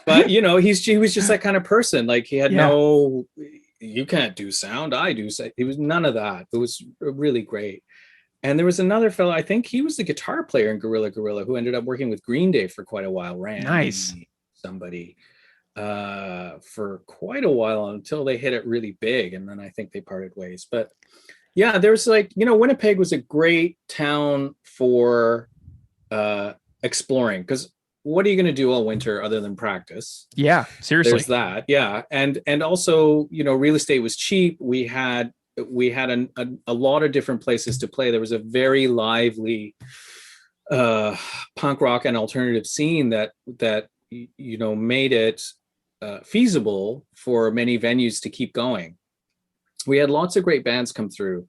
But he was just that kind of person. Like he had you can't do sound. I do. He was none of that. It was really great. And there was another fellow, I think he was the guitar player in Gorilla, who ended up working with Green Day for quite a while. Somebody for quite a while until they hit it really big. And then I think they parted ways. But yeah, there's like, Winnipeg was a great town for exploring, because what are you going to do all winter other than practice? Yeah, seriously. There's that. Yeah. And also, real estate was cheap. We had a lot of different places to play. There was a very lively punk rock and alternative scene that made it feasible for many venues to keep going. We had lots of great bands come through.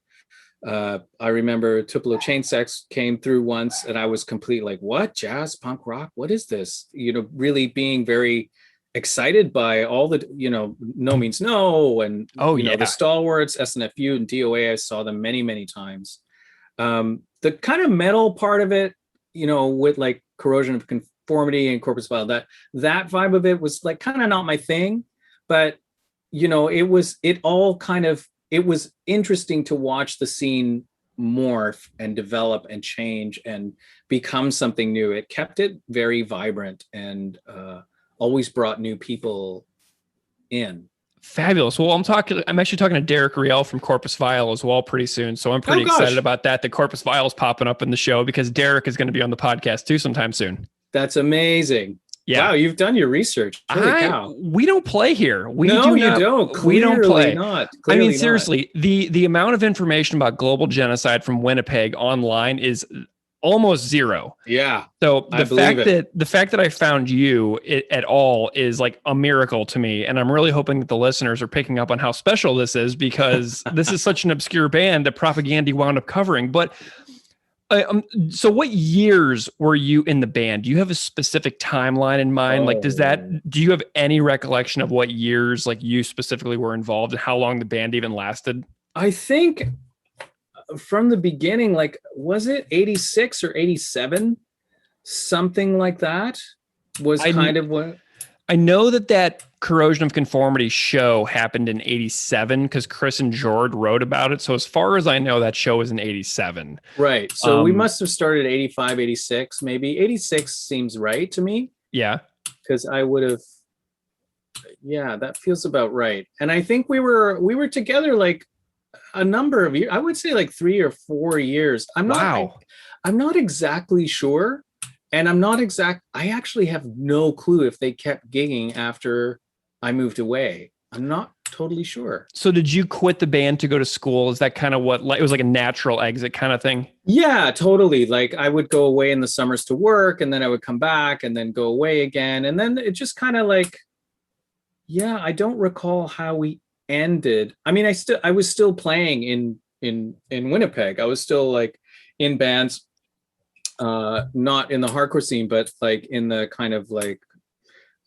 I remember Tupelo Chainsex came through once, and I was completely like, what? Jazz, punk rock? What is this? Really being very excited by all the, No Means No, and the Stalwarts, SNFU and DOA. I saw them many, many times. The kind of metal part of it, with like Corrosion of Conformity and Corpus Vile, that vibe of it was like kind of not my thing, but it was interesting to watch the scene morph and develop and change and become something new. It kept it very vibrant and always brought new people in. Fabulous. Well, I'm actually talking to Derek Riel from Corpus Vile as well pretty soon. So I'm pretty excited about that. The Corpus Vile is popping up in the show because Derek is going to be on the podcast too sometime soon. That's amazing. Yeah. Wow, you've done your research. We don't play here. You don't. Clearly we don't play. Not. Clearly seriously, the amount of information about global genocide from Winnipeg online is almost zero. Yeah. So the fact that I found you at all is like a miracle to me. And I'm really hoping that the listeners are picking up on how special this is, because this is such an obscure band that Propagandhi wound up covering. But so what years were you in the band? Do you have a specific timeline in mind? Like, do you have any recollection of what years like you specifically were involved and how long the band even lasted? I think from the beginning, like, was it 86 or 87? Something like that was kind of what. I know that Corrosion of Conformity show happened in 87 because Chris and Jord wrote about it. So as far as I know, that show was in 87. Right. So we must have started 85, 86, maybe. 86 seems right to me. Yeah. Because I would have, yeah, that feels about right. And I think we were together like a number of years. I would say like 3 or 4 years. I'm not exactly sure. And I actually have no clue if they kept gigging after I moved away. I'm not totally sure. So did you quit the band to go to school? Is that kind of what, like, it was like a natural exit kind of thing? Yeah, totally. Like I would go away in the summers to work, and then I would come back and then go away again. And then it just kind of like, yeah, I don't recall how we ended. I mean, I was still playing in Winnipeg. I was still like in bands. Not in the hardcore scene, but like in the kind of like,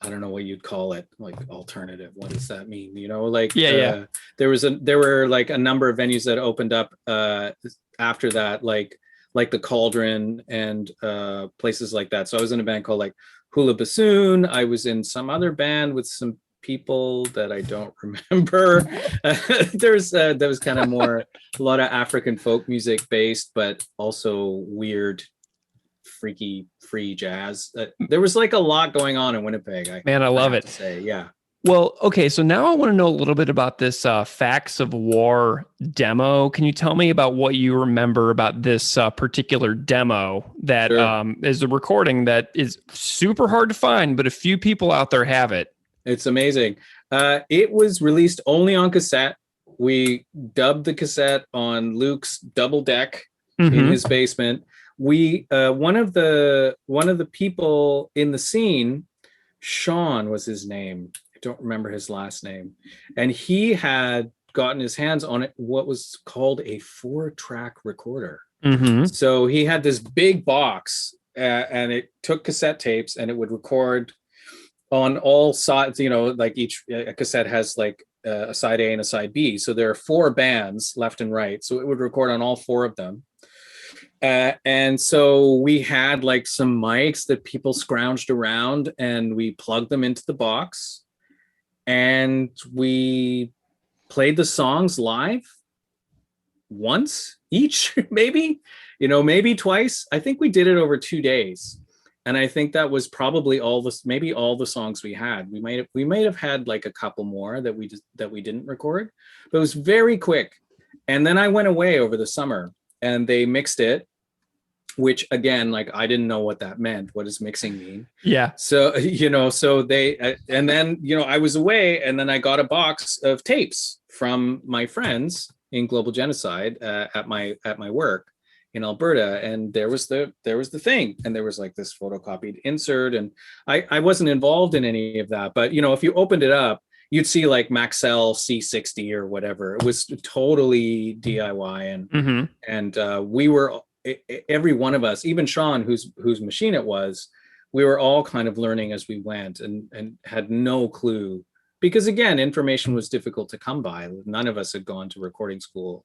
I don't know what you'd call it, like alternative. What does that mean? You know, like yeah. There were like a number of venues that opened up after that, like the Cauldron and places like that. So I was in a band called like Hula Bassoon. I was in some other band with some people that I don't remember. There was kind of more a lot of African folk music based, but also weird freaky free jazz. There was like a lot going on in Winnipeg. I love it. Yeah. Well, okay, so now I want to know a little bit about this Facts of War demo. Can you tell me about what you remember about this particular demo that is a recording that is super hard to find, but a few people out there have it? It's amazing. It was released only on cassette. We dubbed the cassette on Luke's double deck in his basement. We one of the people in the scene, Sean was his name. I don't remember his last name, and he had gotten his hands on what was called a 4-track recorder. So he had this big box, and it took cassette tapes, and it would record on all sides. You know, like each cassette has like a side A and a side B. So there are 4 bands left and right. So it would record on all 4 of them. And so we had like some mics that people scrounged around, and we plugged them into the box, and we played the songs live once each, maybe twice. I think we did it over 2 days. And I think that was probably all the songs we had. We might have had like a couple more that we didn't record, but it was very quick. And then I went away over the summer, and they mixed it, which again, like I didn't know what that meant. What does mixing mean? Yeah. So, so they, and then, I was away, and then I got a box of tapes from my friends in Global Genocide at my work in Alberta. And there was the thing, and there was like this photocopied insert, and I wasn't involved in any of that. But, if you opened it up, you'd see like Maxell C60 or whatever. It was totally DIY. And we were, every one of us, even Sean, whose machine it was, we were all kind of learning as we went, and had no clue, because again, information was difficult to come by. None of us had gone to recording school.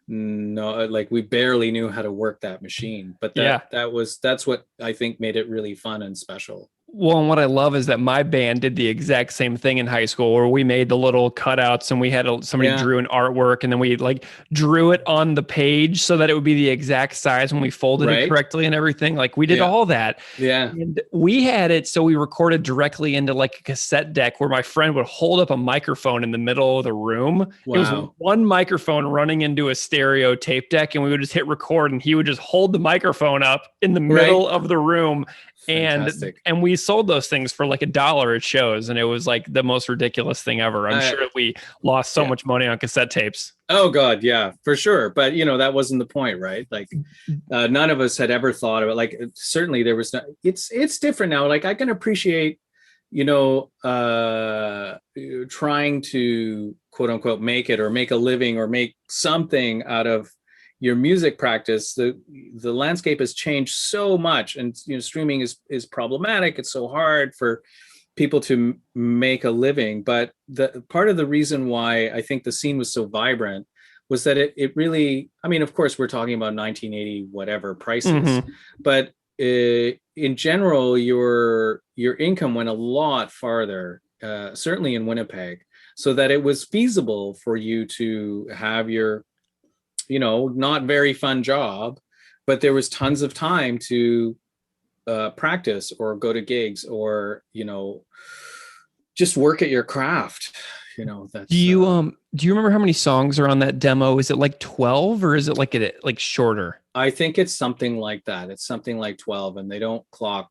No, like we barely knew how to work that machine, but that's what I think made it really fun and special. Well, and what I love is that my band did the exact same thing in high school, where we made the little cutouts, and we had somebody drew an artwork, and then we like drew it on the page so that it would be the exact size when we folded it correctly and everything. Like we did all that. Yeah. And we had it so we recorded directly into like a cassette deck, where my friend would hold up a microphone in the middle of the room. Wow. It was one microphone running into a stereo tape deck, and we would just hit record, and he would just hold the microphone up in the middle of the room. Fantastic. And we sold those things for like $1 at shows, and it was like the most ridiculous thing ever. I'm sure we lost so much money on cassette tapes. Oh God, yeah, for sure. But that wasn't the point, right? Like none of us had ever thought of it. Like certainly there was it's different now. Like I can appreciate, trying to quote unquote make it, or make a living, or make something out of your music practice. The landscape has changed so much, and streaming is problematic. It's so hard for people to make a living. But the part of the reason why I think the scene was so vibrant was that it really, I mean, of course, we're talking about 1980 whatever prices, Mhm. but in general, your income went a lot farther, certainly in Winnipeg, so that it was feasible for you to have your, not very fun job, but there was tons of time to practice or go to gigs or, just work at your craft. That's Do you remember how many songs are on that demo? Is it like 12 or is it like shorter? I think it's something like that. It's something like 12, and they don't clock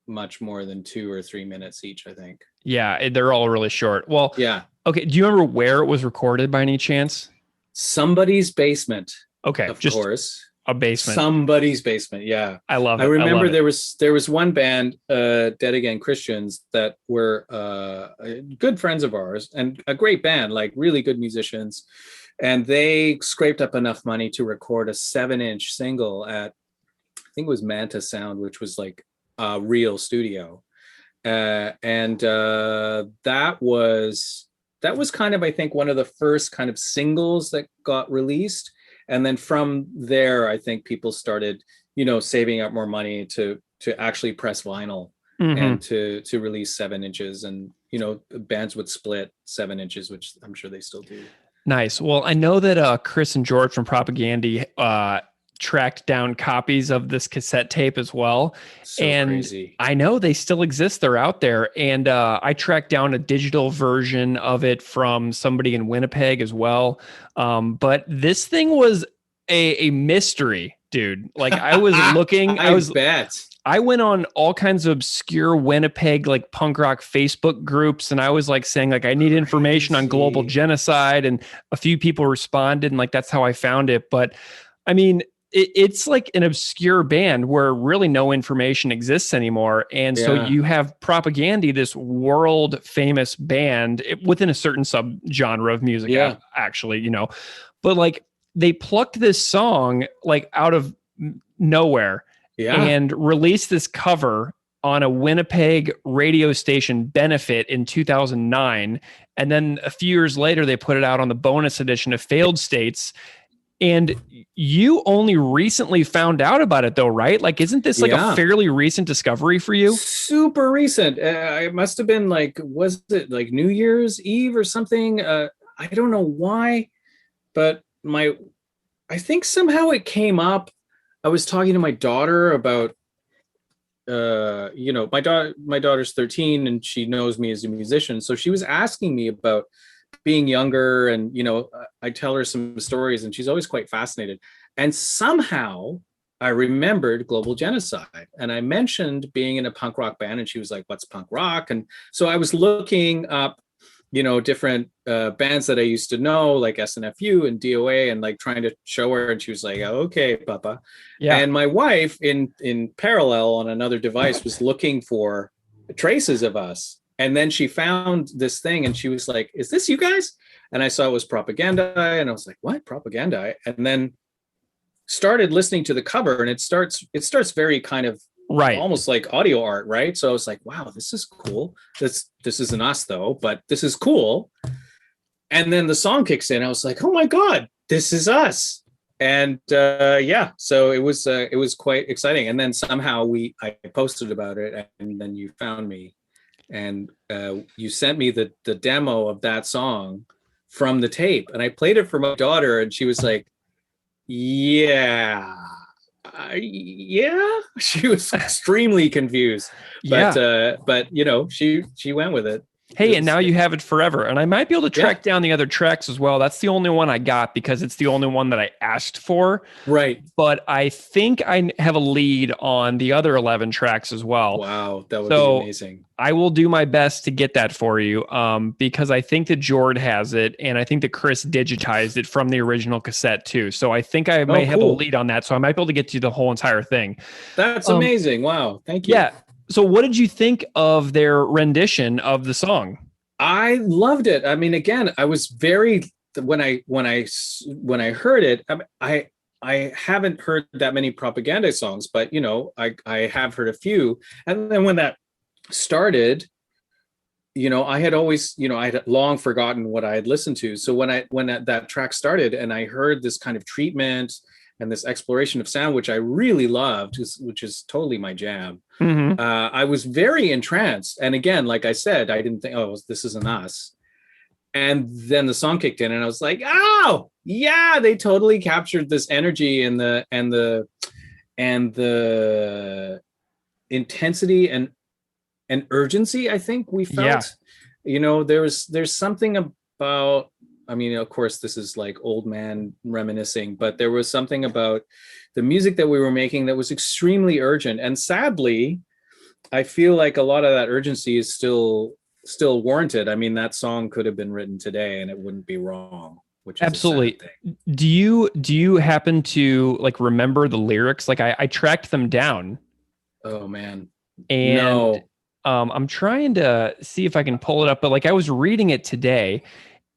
much more than 2 or 3 minutes each, I think. Yeah, they're all really short. Well, Yeah. okay. Do you remember where it was recorded by any chance? Somebody's basement. Okay, Of just course. a basement. Somebody's basement. Yeah. I love it. I remember love it. there was one band, Dead Again Christians, that were good friends of ours and a great band, like really good musicians. And they scraped up enough money to record a 7-inch single at, I think it was Manta Sound, which was like a real studio. And that was kind of, I think, one of the first kind of singles that got released. And then from there, I think people started, saving up more money to actually press vinyl and to release 7 inches. And, bands would split 7 inches, which I'm sure they still do. Nice. Well, I know that Chris and Jord from Propagandhi tracked down copies of this cassette tape as well. So and crazy. I know they still exist. They're out there. And I tracked down a digital version of it from somebody in Winnipeg as well. But this thing was a mystery, dude. Like I was looking, I went on all kinds of obscure Winnipeg, like punk rock Facebook groups. And I was like saying, like, I need information on global genocide. And a few people responded. And like, that's how I found it. But I mean, it's like an obscure band where really no information exists anymore. And so you have Propagandhi, this world famous band within a certain subgenre of music, actually, but like they plucked this song like out of nowhere and released this cover on a Winnipeg radio station benefit in 2009. And then a few years later, they put it out on the bonus edition of Failed States. And you only recently found out about it though, right? Like, isn't this like a fairly recent discovery for you? Super recent. It must have been like, was it like New Year's Eve or something? I don't know why, but I think somehow it came up. I was talking to my daughter about, my daughter's 13 and she knows me as a musician. So she was asking me about being younger, and I tell her some stories and she's always quite fascinated. And somehow I remembered Global Genocide, and I mentioned being in a punk rock band, and she was like, what's punk rock? And so I was looking up different bands that I used to know, like SNFU and DOA, and like trying to show her, and she was like, oh, okay, Papa. And my wife in parallel on another device was looking for traces of us. And then she found this thing and she was like, is this you guys? And I saw it was Propagandhi, and I was like, what? Propagandhi? And then started listening to the cover, and it starts very kind of almost like audio art, right? So I was like, wow, this is cool. This isn't us though, but this is cool. And then the song kicks in. I was like, oh my God, this is us. And so it was quite exciting. And then somehow I posted about it, and then you found me. And you sent me the demo of that song from the tape, and I played it for my daughter, and she was like, yeah. She was extremely confused, but she went with it. Hey, and now you have it forever. And I might be able to track down the other tracks as well. That's the only one I got because it's the only one that I asked for. Right. But I think I have a lead on the other 11 tracks as well. Wow, that would be amazing. I will do my best to get that for you because I think that Jord has it, and I think that Chris digitized it from the original cassette too. So I think I may have a lead on that. So I might be able to get you the whole entire thing. That's amazing. Wow. Thank you. Yeah. So what did you think of their rendition of the song? I loved it. I mean, again, I was very, when I heard it, I haven't heard that many Propagandhi songs, but I have heard a few. And then when that started, I had always, I had long forgotten what I had listened to. So when that track started and I heard this kind of treatment and this exploration of sound, which I really loved, which is totally my jam, I was very entranced. And again, like I said, I didn't think, oh, this isn't us. And then the song kicked in and I was like, oh yeah, they totally captured this energy and the intensity and urgency. I think we felt, there's something about, I mean, of course, this is like old man reminiscing, but there was something about the music that we were making that was extremely urgent. And sadly, I feel like a lot of that urgency is still warranted. I mean, that song could have been written today and it wouldn't be wrong, which is absolutely. a sad thing. Do you happen to like remember the lyrics? Like I tracked them down. Oh man. And no. I'm trying to see if I can pull it up, but like I was reading it today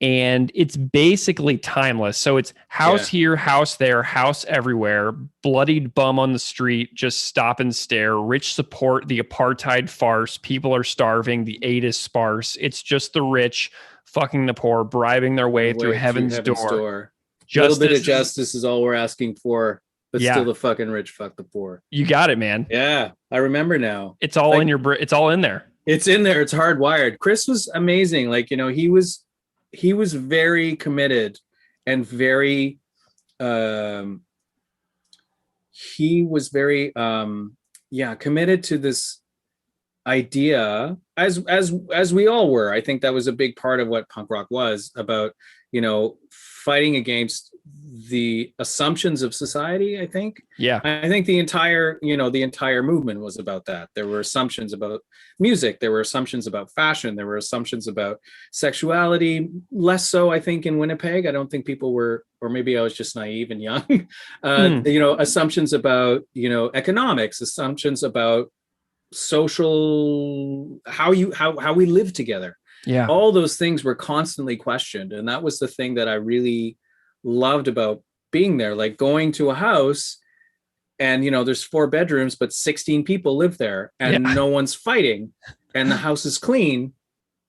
and it's basically timeless. So it's house here, house there, house everywhere, bloodied bum on the street, just stop and stare, rich support the apartheid farce, people are starving, the aid is sparse, it's just the rich fucking the poor, bribing their way through heaven's door. A little bit of justice is all we're asking for, but still the fucking rich fuck the poor. You got it, man. Yeah, I remember now. It's all like, it's all in there. It's in there. It's hardwired. Chris was amazing. Like, he was very committed and very committed to this idea, as we all were. I think that was a big part of what punk rock was about, fighting against the assumptions of society. I think the entire movement was about that. There were assumptions about music, there were assumptions about fashion, there were assumptions about sexuality, less so I think in Winnipeg. I don't think people were, or maybe I was just naive and young. Assumptions about economics, assumptions about social, how we live together. All those things were constantly questioned, and that was the thing that I really loved about being there. Like going to a house and there's 4 bedrooms but 16 people live there and no one's fighting and the house is clean,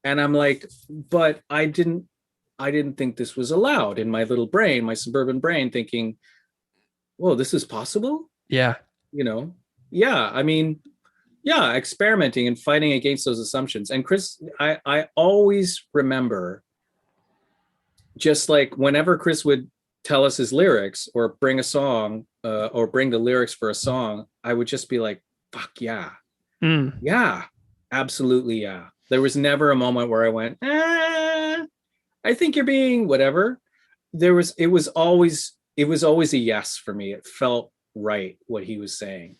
and I'm like, but I didn't think this was allowed in my little brain, my suburban brain, thinking, whoa, this is possible. Experimenting and fighting against those assumptions. And Chris, I always remember, just like whenever Chris would tell us his lyrics or bring a song or bring the lyrics for a song, I would just be like, fuck yeah. Yeah, absolutely. Yeah. There was never a moment where I went, I think you're being whatever. It was always a yes for me. It felt right what he was saying.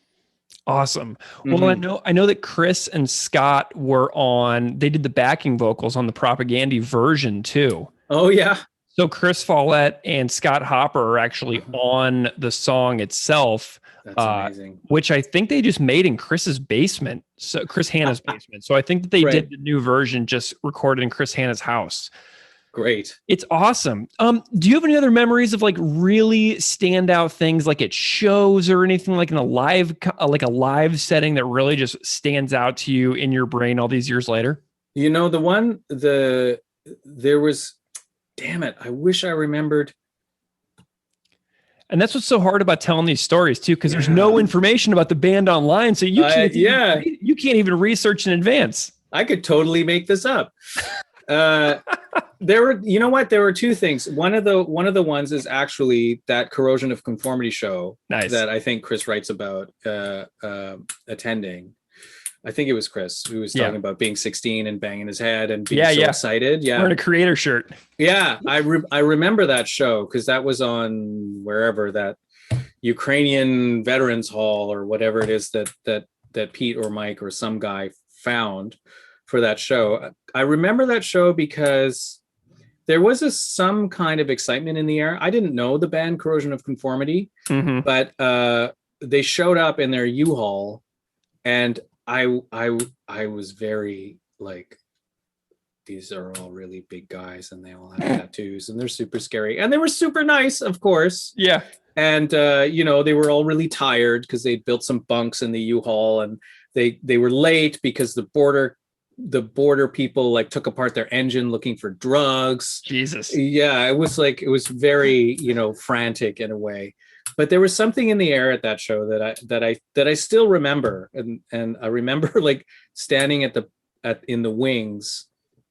Awesome. Well, I know that Chris and Scott they did the backing vocals on the Propagandhi version too. Oh yeah. So Chris Follett and Scott Hopper are actually on the song itself. That's amazing. Which I think they just made in Chris's basement. So Chris Hanna's basement. So I think that they did the new version just recorded in Chris Hanna's house. Great. It's awesome. Do you have any other memories of like really standout things like at shows or anything like in a live setting that really just stands out to you in your brain all these years later? There was, damn it, I wish I remembered. And that's what's so hard about telling these stories too, because there's no information about the band online. So you can't even research in advance. I could totally make this up. There were 2 things. One of the ones is actually that Corrosion of Conformity show that I think Chris writes about attending. I think it was Chris who was talking about being 16 and banging his head and being so excited. Yeah, wearing a creator shirt. Yeah, I remember that show because that was on wherever, that Ukrainian Veterans Hall or whatever it is that Pete or Mike or some guy found for that show. I remember that show because there was some kind of excitement in the air. I didn't know the band Corrosion of Conformity, but they showed up in their U-Haul, and I was very like, these are all really big guys, and they all have tattoos, and they're super scary, and they were super nice, of course. Yeah. And they were all really tired because they'd built some bunks in the U-Haul, and they were late because the border the border people like took apart their engine looking for drugs. Jesus. Yeah, it was very, frantic in a way. But there was something in the air at that show that I still remember, and I remember like standing in the wings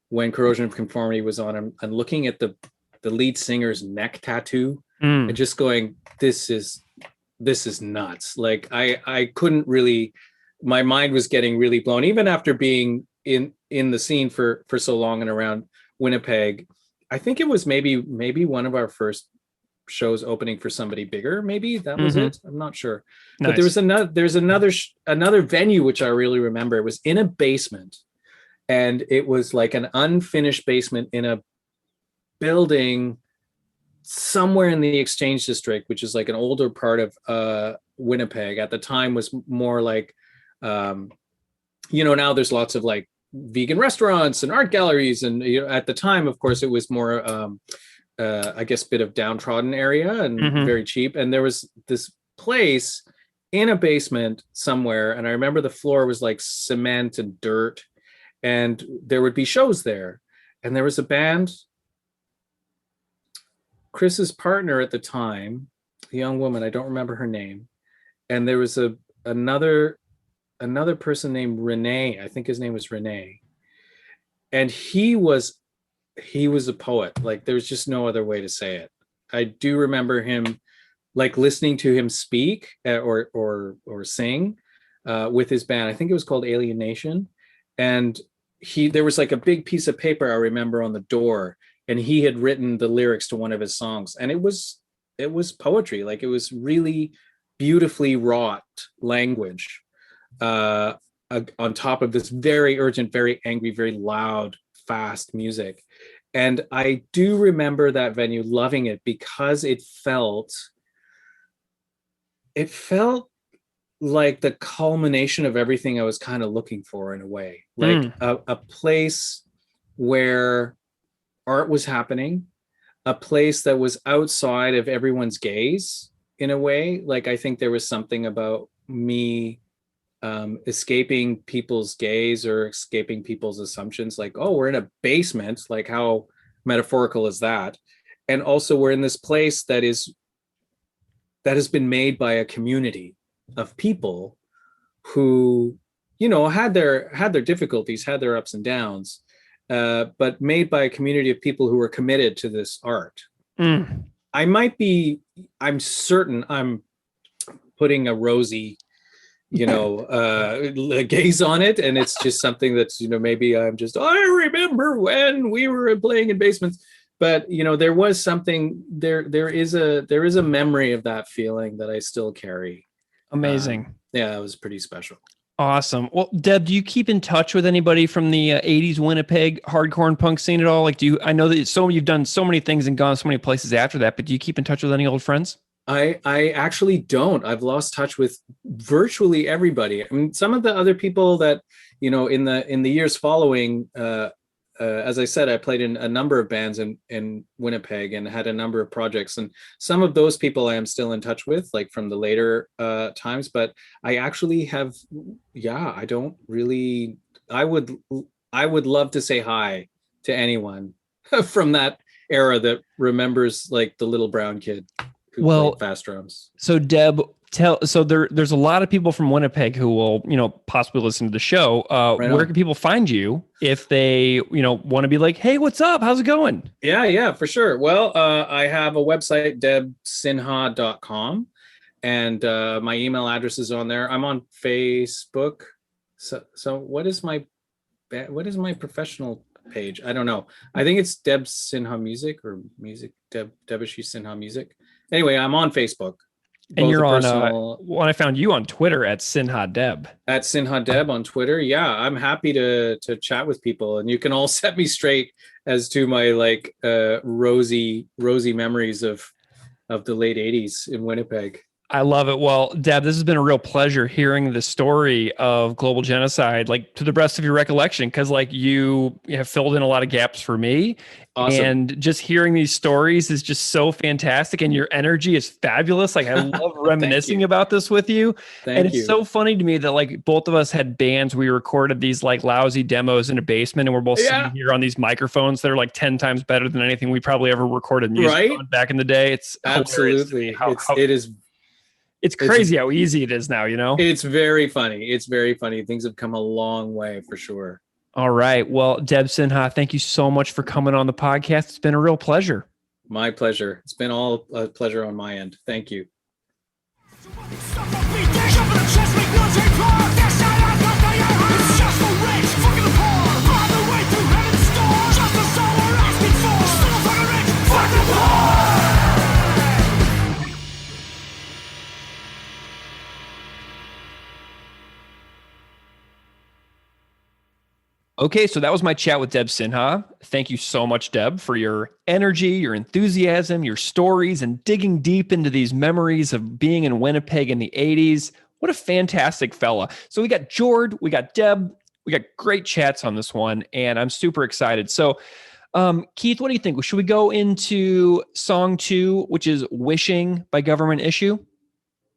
when Corrosion of Conformity was on, and looking at the lead singer's neck tattoo and just going, this is nuts. Like I couldn't really, my mind was getting really blown, even after being in the scene for so long and around Winnipeg. I think it was maybe one of our first shows opening for somebody bigger. Maybe that was it. I'm not sure. Nice. But there's another venue which I really remember. It was in a basement, and it was like an unfinished basement in a building somewhere in the Exchange District, which is like an older part of Winnipeg. At the time was more like, now there's lots of like vegan restaurants and art galleries, and at the time, of course, it was more I guess bit of downtrodden area and very cheap. And there was this place in a basement somewhere, and I remember the floor was like cement and dirt, and there would be shows there. And there was a band, Chris's partner at the time, a young woman, I don't remember her name, and there was another person named Renee. I think his name was Renee, and he was a poet. Like, there's just no other way to say it. I do remember him, like, listening to him speak or sing with his band. I think it was called Alien Nation, and there was like a big piece of paper I remember on the door, and he had written the lyrics to one of his songs, and it was poetry. Like, it was really beautifully wrought language on top of this very urgent, very angry, very loud, fast music. And I do remember that venue, loving it, because it felt like the culmination of everything I was kind of looking for, in a way. Like a place where art was happening, a place that was outside of everyone's gaze, in a way. Like, I think there was something about me escaping people's gaze or escaping people's assumptions, like, oh, we're in a basement, like, how metaphorical is that? And also, we're in this place that has been made by a community of people who, had their difficulties, had their ups and downs, but made by a community of people who were committed to this art. I'm certain I'm putting a rosy gaze on it, and it's just something that's, maybe I remember when we were playing in basements, but there was something there is a memory of that feeling that I still carry. Amazing. Yeah, it was pretty special. Awesome. Well, Deb, do you keep in touch with anybody from the 80s Winnipeg hardcore and punk scene at all? Like, I know that you've done so many things and gone so many places after that, but do you keep in touch with any old friends? I actually don't. I've lost touch with virtually everybody. I mean, some of the other people that, in the years following, as I said, I played in a number of bands in Winnipeg and had a number of projects. And some of those people I am still in touch with, like from the later times. But I actually have, I don't really, I would love to say hi to anyone from that era that remembers, like, the little brown kid who played fast drums. So Deb, there's a lot of people from Winnipeg who will, possibly listen to the show. Where can people find you if they, want to be like, hey, what's up? How's it going? Yeah, for sure. Well, I have a website, debsinha.com, and my email address is on there. I'm on Facebook. So what is my professional page? I don't know. I think it's Deb Sinha Music, or Music Debishi Sinha Music. Anyway, I'm on Facebook. And you're on, I found you on Twitter at Sinha Deb. At Sinha Deb on Twitter. Yeah, I'm happy to chat with people, and you can all set me straight as to my rosy memories of the late 80s in Winnipeg. I love it. Well, Deb, this has been a real pleasure hearing the story of global genocide, like to the best of your recollection, because like you have filled in a lot of gaps for me. Awesome. And just hearing these stories is just so fantastic. And your energy is fabulous. Like I love reminiscing about this with you. And it's so funny to me that like both of us had bands. We recorded these like lousy demos in a basement and we're both sitting here on these microphones that are like 10 times better than anything we probably ever recorded music on back in the day. It's absolutely. It's crazy how easy it is now, you know? It's very funny. It's very funny. Things have come a long way for sure. All right. Well, Deb Sinha, thank you so much for coming on the podcast. It's been a real pleasure. My pleasure. It's been all a pleasure on my end. Thank you. Okay, so that was my chat with Deb Sinha. Thank you so much, Deb, for your energy, your enthusiasm, your stories, and digging deep into these memories of being in Winnipeg in the 80s. What a fantastic fella. So we got Jord, we got Deb, we got great chats on this one, and I'm super excited. So, Keith, what do you think? Should we go into song 2, which is Wishing by Government Issue?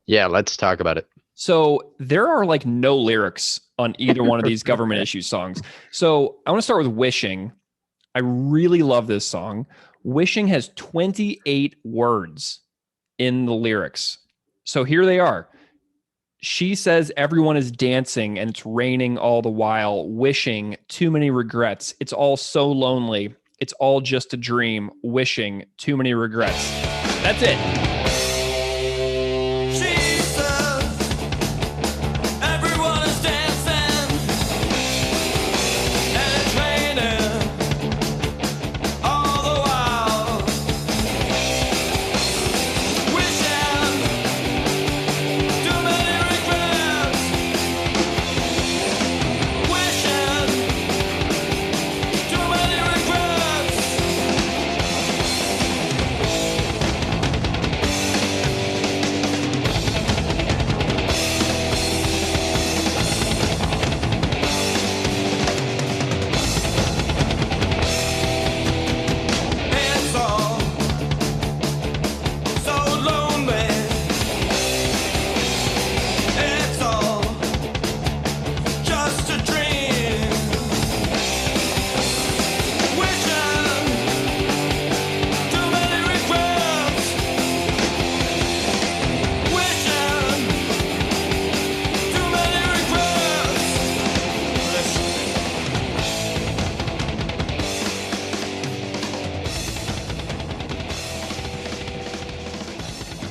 Yeah, let's talk about it. So there are like no lyrics on either one of these Government Issue songs. So I want to start with Wishing. I really love this song. Wishing has 28 words in the lyrics. So here they are. She says everyone is dancing and it's raining all the while, wishing too many regrets. It's all so lonely. It's all just a dream, wishing too many regrets. That's it.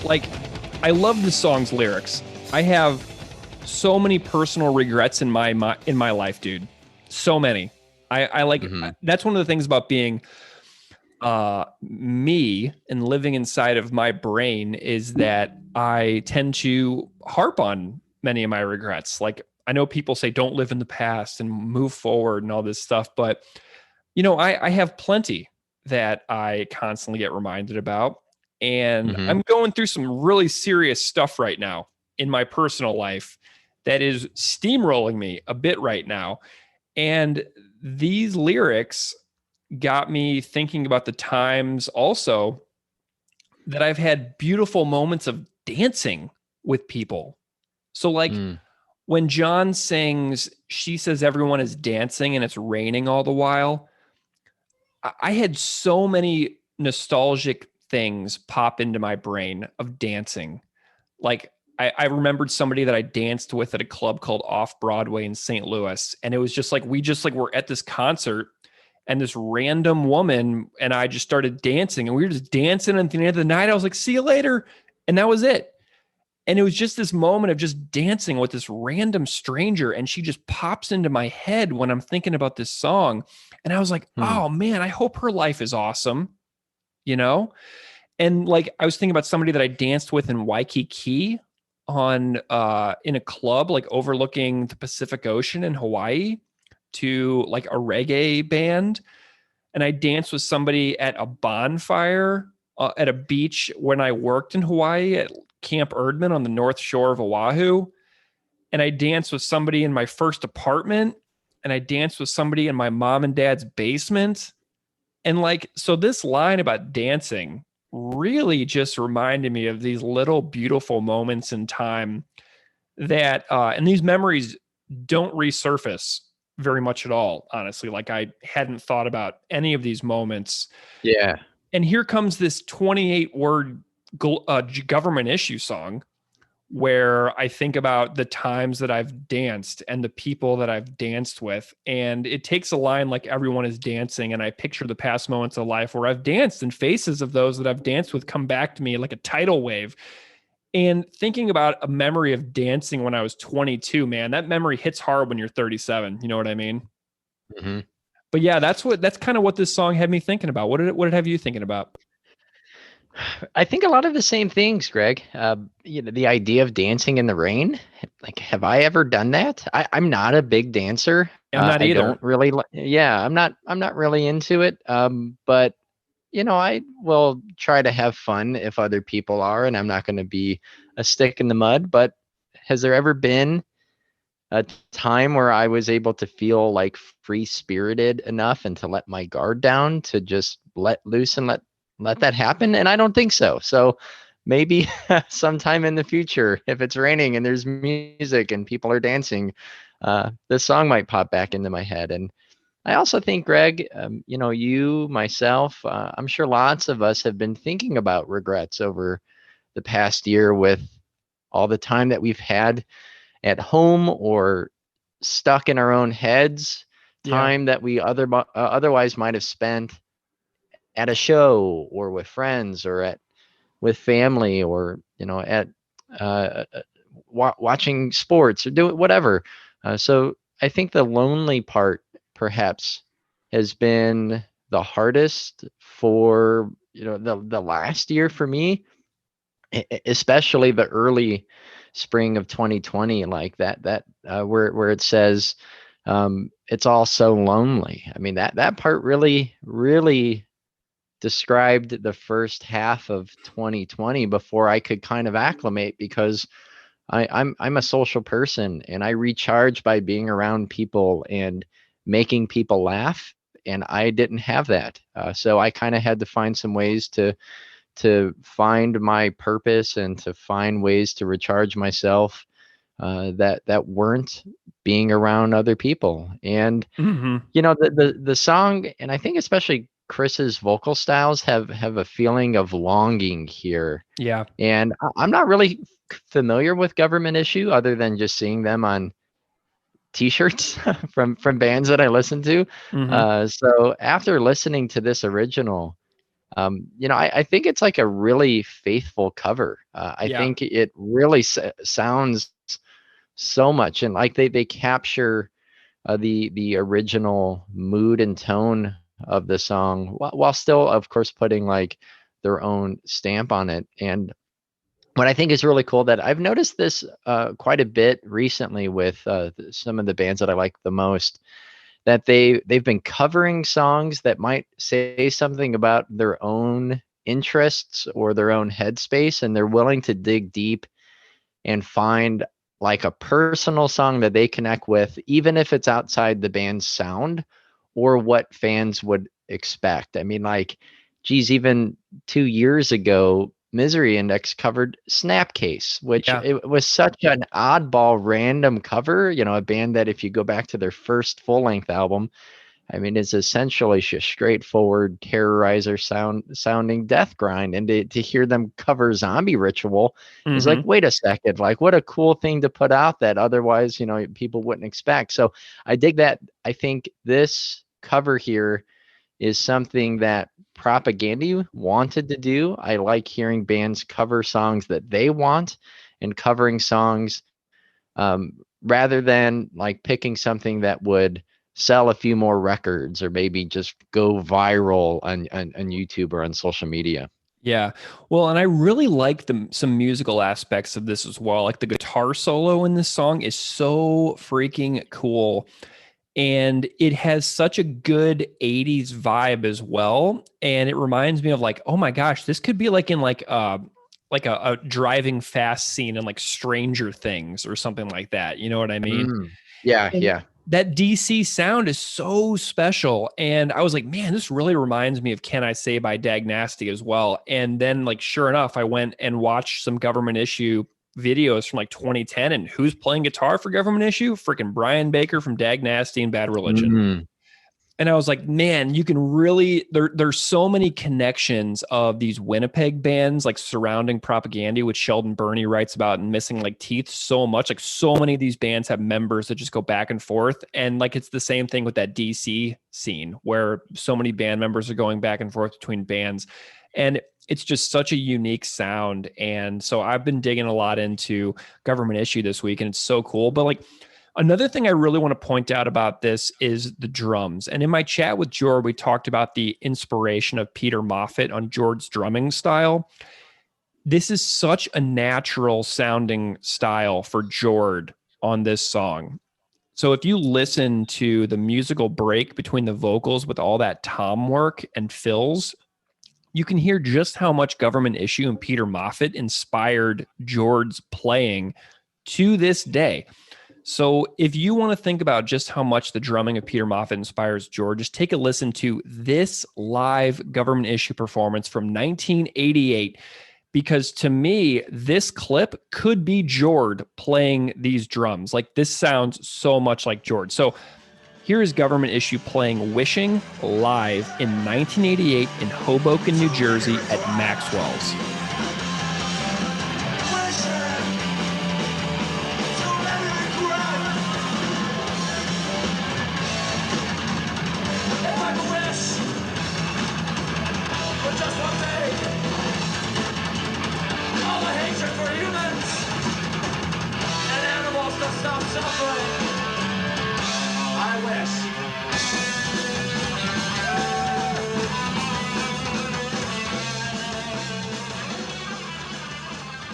Like, I love this song's lyrics. I have so many personal regrets in my life, dude. So many. I like, that's one of the things about being me and living inside of my brain is that I tend to harp on many of my regrets. Like, I know people say don't live in the past and move forward and all this stuff, but you know, I have plenty that I constantly get reminded about. And I'm going through some really serious stuff right now in my personal life that is steamrolling me a bit right now. And these lyrics got me thinking about the times also that I've had beautiful moments of dancing with people. So like when John sings, she says everyone is dancing and it's raining all the while. I had so many nostalgic things pop into my brain of dancing. Like I remembered somebody that I danced with at a club called Off Broadway in St. Louis. And it was just like, we just like were at this concert and this random woman and I just started dancing and we were just dancing. And at the end of the night, I was like, see you later. And that was it. And it was just this moment of just dancing with this random stranger. And she just pops into my head when I'm thinking about this song. And I was like, oh man, I hope her life is awesome. You know? And like, I was thinking about somebody that I danced with in Waikiki on, in a club, like overlooking the Pacific Ocean in Hawaii to like a reggae band. And I danced with somebody at a bonfire at a beach when I worked in Hawaii at Camp Erdman on the North Shore of Oahu. And I danced with somebody in my first apartment. And I danced with somebody in my mom and dad's basement. And like, so this line about dancing really just reminded me of these little beautiful moments in time that, and these memories don't resurface very much at all, honestly. Like I hadn't thought about any of these moments. Yeah. And here comes this 28-word government issue song where I think about the times that I've danced and the people that I've danced with. And it takes a line like everyone is dancing. And I picture the past moments of life where I've danced, and faces of those that I've danced with come back to me like a tidal wave. And thinking about a memory of dancing when I was 22, man, that memory hits hard when you're 37. You know what I mean? Mm-hmm. But yeah, that's kind of what this song had me thinking about. What did it have you thinking about? I think a lot of the same things, Greg. The idea of dancing in the rain. Like, have I ever done that? I'm not a big dancer. I'm not either. I don't really. I'm not really into it. But I will try to have fun if other people are, and I'm not going to be a stick in the mud. But has there ever been a time where I was able to feel like free spirited enough and to let my guard down, to just let loose and let that happen? And I don't think so. So maybe sometime in the future, if it's raining and there's music and people are dancing, this song might pop back into my head. And I also think, Greg, you, myself, I'm sure lots of us have been thinking about regrets over the past year with all the time that we've had at home or stuck in our own heads, time that we otherwise might have spent at a show or with friends or with family, or at watching sports or doing whatever. So I think the lonely part perhaps has been the hardest for the last year for me, especially the early spring of 2020, like that where it says it's all so lonely. I mean, that part really described the first half of 2020 before I could kind of acclimate, because I'm a social person and I recharge by being around people and making people laugh, and I didn't have that. So I kind of had to find some ways to find my purpose and to find ways to recharge myself that weren't being around other people. And the song, and I think especially Chris's vocal styles have a feeling of longing here. Yeah. And I'm not really familiar with Government Issue other than just seeing them on t-shirts from bands that I listen to. So after listening to this original, I think it's like a really faithful cover. I think it really sounds so much, and like they capture the original mood and tone of the song while still, of course, putting like their own stamp on it. And what I think is really cool, that I've noticed this quite a bit recently with some of the bands that I like the most, that they've been covering songs that might say something about their own interests or their own headspace, and they're willing to dig deep and find like a personal song that they connect with, even if it's outside the band's sound or what fans would expect. I mean, like, geez, even 2 years ago, Misery Index covered Snapcase, which it was such an oddball, random cover. A band that, if you go back to their first full-length album, I mean, it's essentially just straightforward Terrorizer sounding death grind. And to hear them cover Zombie Ritual is like, wait a second, like, what a cool thing to put out that otherwise, people wouldn't expect. So I dig that. I think this cover here is something that Propagandhi wanted to do. I like hearing bands cover songs that they want, and covering songs rather than like picking something that would sell a few more records or maybe just go viral on YouTube or on social media. Yeah. Well, and I really like some musical aspects of this as well. Like the guitar solo in this song is so freaking cool. And it has such a good 80s vibe as well. And it reminds me of like, oh my gosh, this could be like in like like a driving fast scene in like Stranger Things or something like that. You know what I mean? Yeah, And yeah. that DC sound is so special. And I was like, man, this really reminds me of Can I Say by Dag Nasty as well. And then like, sure enough, I went and watched some Government Issue videos from like 2010, and who's playing guitar for Government Issue? Freaking Brian Baker from Dag Nasty and Bad Religion. And I was like, man, you can really, there's so many connections of these Winnipeg bands like surrounding Propagandhi, which Sheldon Burney writes about, and Missing Like Teeth so much. Like so many of these bands have members that just go back and forth. And like, it's the same thing with that DC scene where so many band members are going back and forth between bands. And it's just such a unique sound. And so I've been digging a lot into Government Issue this week, and it's so cool. But like, another thing I really want to point out about this is the drums. And in my chat with Jord, we talked about the inspiration of Peter Moffat on Jord's drumming style. This is such a natural sounding style for Jord on this song. So if you listen to the musical break between the vocals with all that tom work and fills, you can hear just how much Government Issue and Peter Moffat inspired Jord's playing to this day. So if you want to think about just how much the drumming of Peter Moffat inspires Jord, just take a listen to this live Government Issue performance from 1988, because to me, this clip could be Jord playing these drums. Like this sounds so much like Jord. So here is Government Issue playing Wishing live in 1988 in Hoboken, New Jersey at Maxwell's.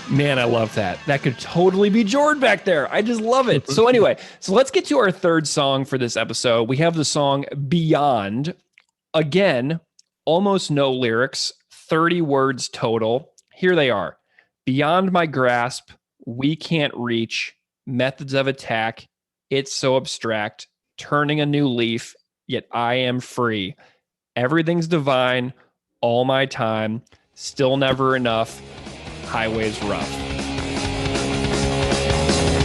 Man, I love that. That could totally be Jord back there. I just love it. So anyway, so let's get to our third song for this episode. We have the song Beyond. Again, almost no lyrics, 30 words total. Here they are. Beyond my grasp, we can't reach, methods of attack, it's so abstract, turning a new leaf, yet I am free. Everything's divine, all my time, still never enough. Highway's rough.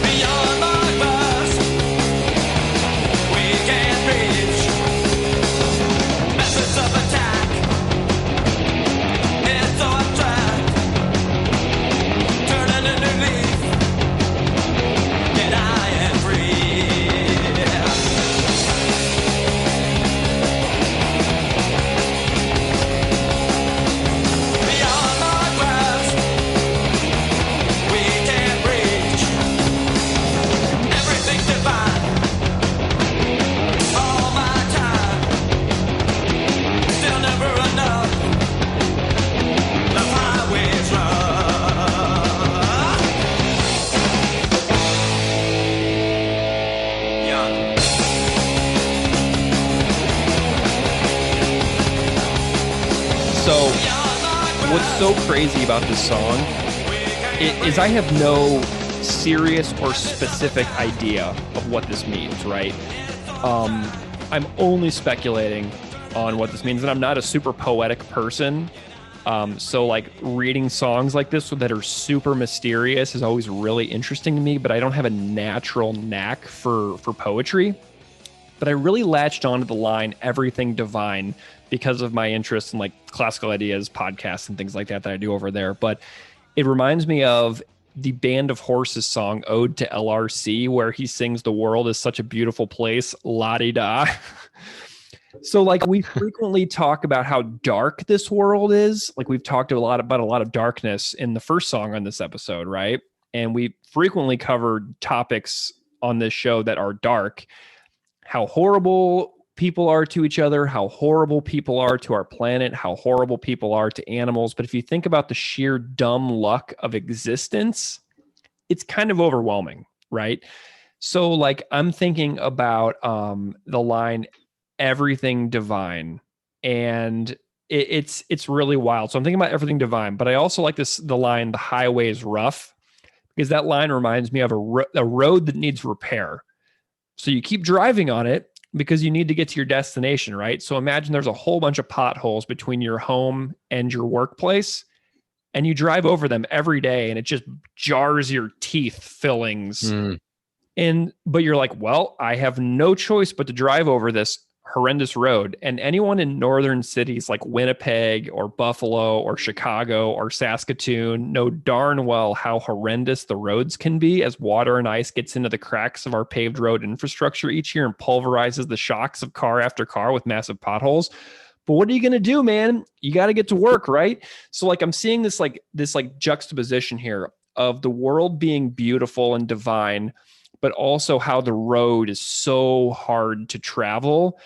Beyond my grasp, we can't reach. Methods of attack, it's so abstract. Turning a new leaf, yet I am free. Beyond my grasp, what's so crazy about this song is I have no serious or specific idea of what this means, right? I'm only speculating on what this means, and I'm not a super poetic person. So like reading songs like this that are super mysterious is always really interesting to me, but I don't have a natural knack for poetry. But I really latched onto the line "everything divine" because of my interest in like classical ideas, podcasts, and things like that I do over there. But it reminds me of the Band of Horses song "Ode to LRC," where he sings "The world is such a beautiful place, la-di-da." So like we frequently talk about how dark this world is. Like we've talked a lot about a lot of darkness in the first song on this episode, right? And we frequently covered topics on this show that are dark. How horrible people are to each other, how horrible people are to our planet, how horrible people are to animals. But if you think about the sheer dumb luck of existence, it's kind of overwhelming, right? So like I'm thinking about the line "everything divine," and it's really wild. So I'm thinking about Everything Divine, but I also like the line, "The highway is rough," because that line reminds me of a road that needs repair. So you keep driving on it because you need to get to your destination, right? So imagine there's a whole bunch of potholes between your home and your workplace, and you drive over them every day, and it just jars your teeth fillings. But you're like, well, I have no choice but to drive over this horrendous road. And anyone in northern cities like Winnipeg or Buffalo or Chicago or Saskatoon know darn well how horrendous the roads can be as water and ice gets into the cracks of our paved road infrastructure each year and pulverizes the shocks of car after car with massive potholes. But what are you going to do, man? You got to get to work, right? So like I'm seeing this juxtaposition here of the world being beautiful and divine, but also how the road is so hard to travel.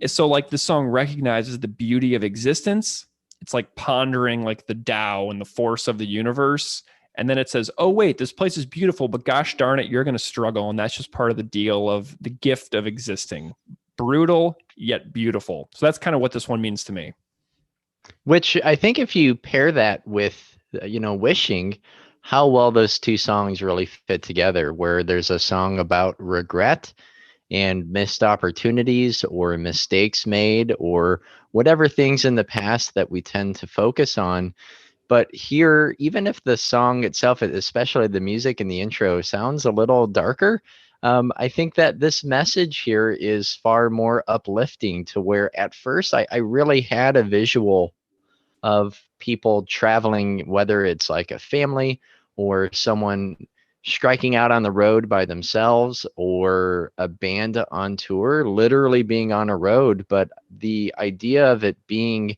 So like the song recognizes the beauty of existence. It's like pondering like the Tao and the force of the universe. And then it says, oh, wait, this place is beautiful, but gosh darn it, you're going to struggle. And that's just part of the deal of the gift of existing. Brutal, yet beautiful. So that's kind of what this one means to me. Which I think if you pair that with, Wishing, how well those two songs really fit together, where there's a song about regret and missed opportunities or mistakes made or whatever things in the past that we tend to focus on. But here, even if the song itself, especially the music and the intro, sounds a little darker, I think that this message here is far more uplifting, to where at first I really had a visual of people traveling, whether it's like a family or someone striking out on the road by themselves or a band on tour, literally being on a road. But the idea of it being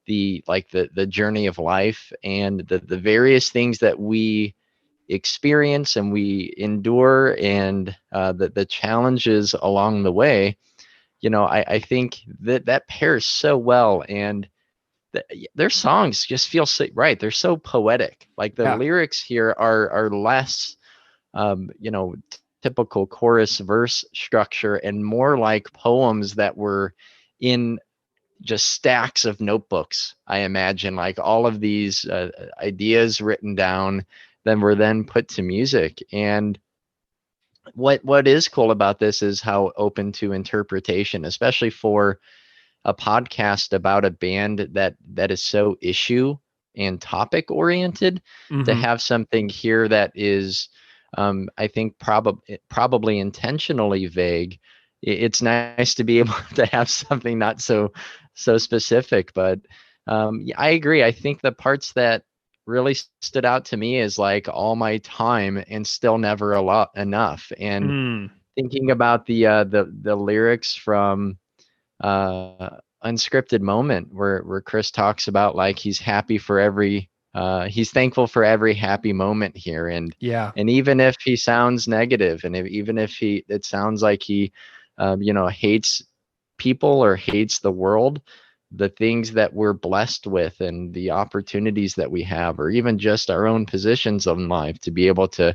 the journey of life and the various things that we experience and we endure, and the challenges along the way, I think that pairs so well. And their songs just feel so right. They're so poetic. Like the lyrics here are less typical chorus verse structure and more like poems that were in just stacks of notebooks. I imagine like all of these ideas written down, then were then put to music. And what is cool about this is how open to interpretation, especially for a podcast about a band that is so issue and topic oriented, to have something here that is I think probably intentionally vague. It's nice to be able to have something not so specific. But I agree. I think the parts that really stood out to me is like all my time and still never enough. And thinking about the lyrics from Unscripted Moment, where Chris talks about like he's happy for every he's thankful for every happy moment here. And even if he sounds negative, and even if it sounds like he hates people or hates the world, the things that we're blessed with and the opportunities that we have, or even just our own positions in life, to be able to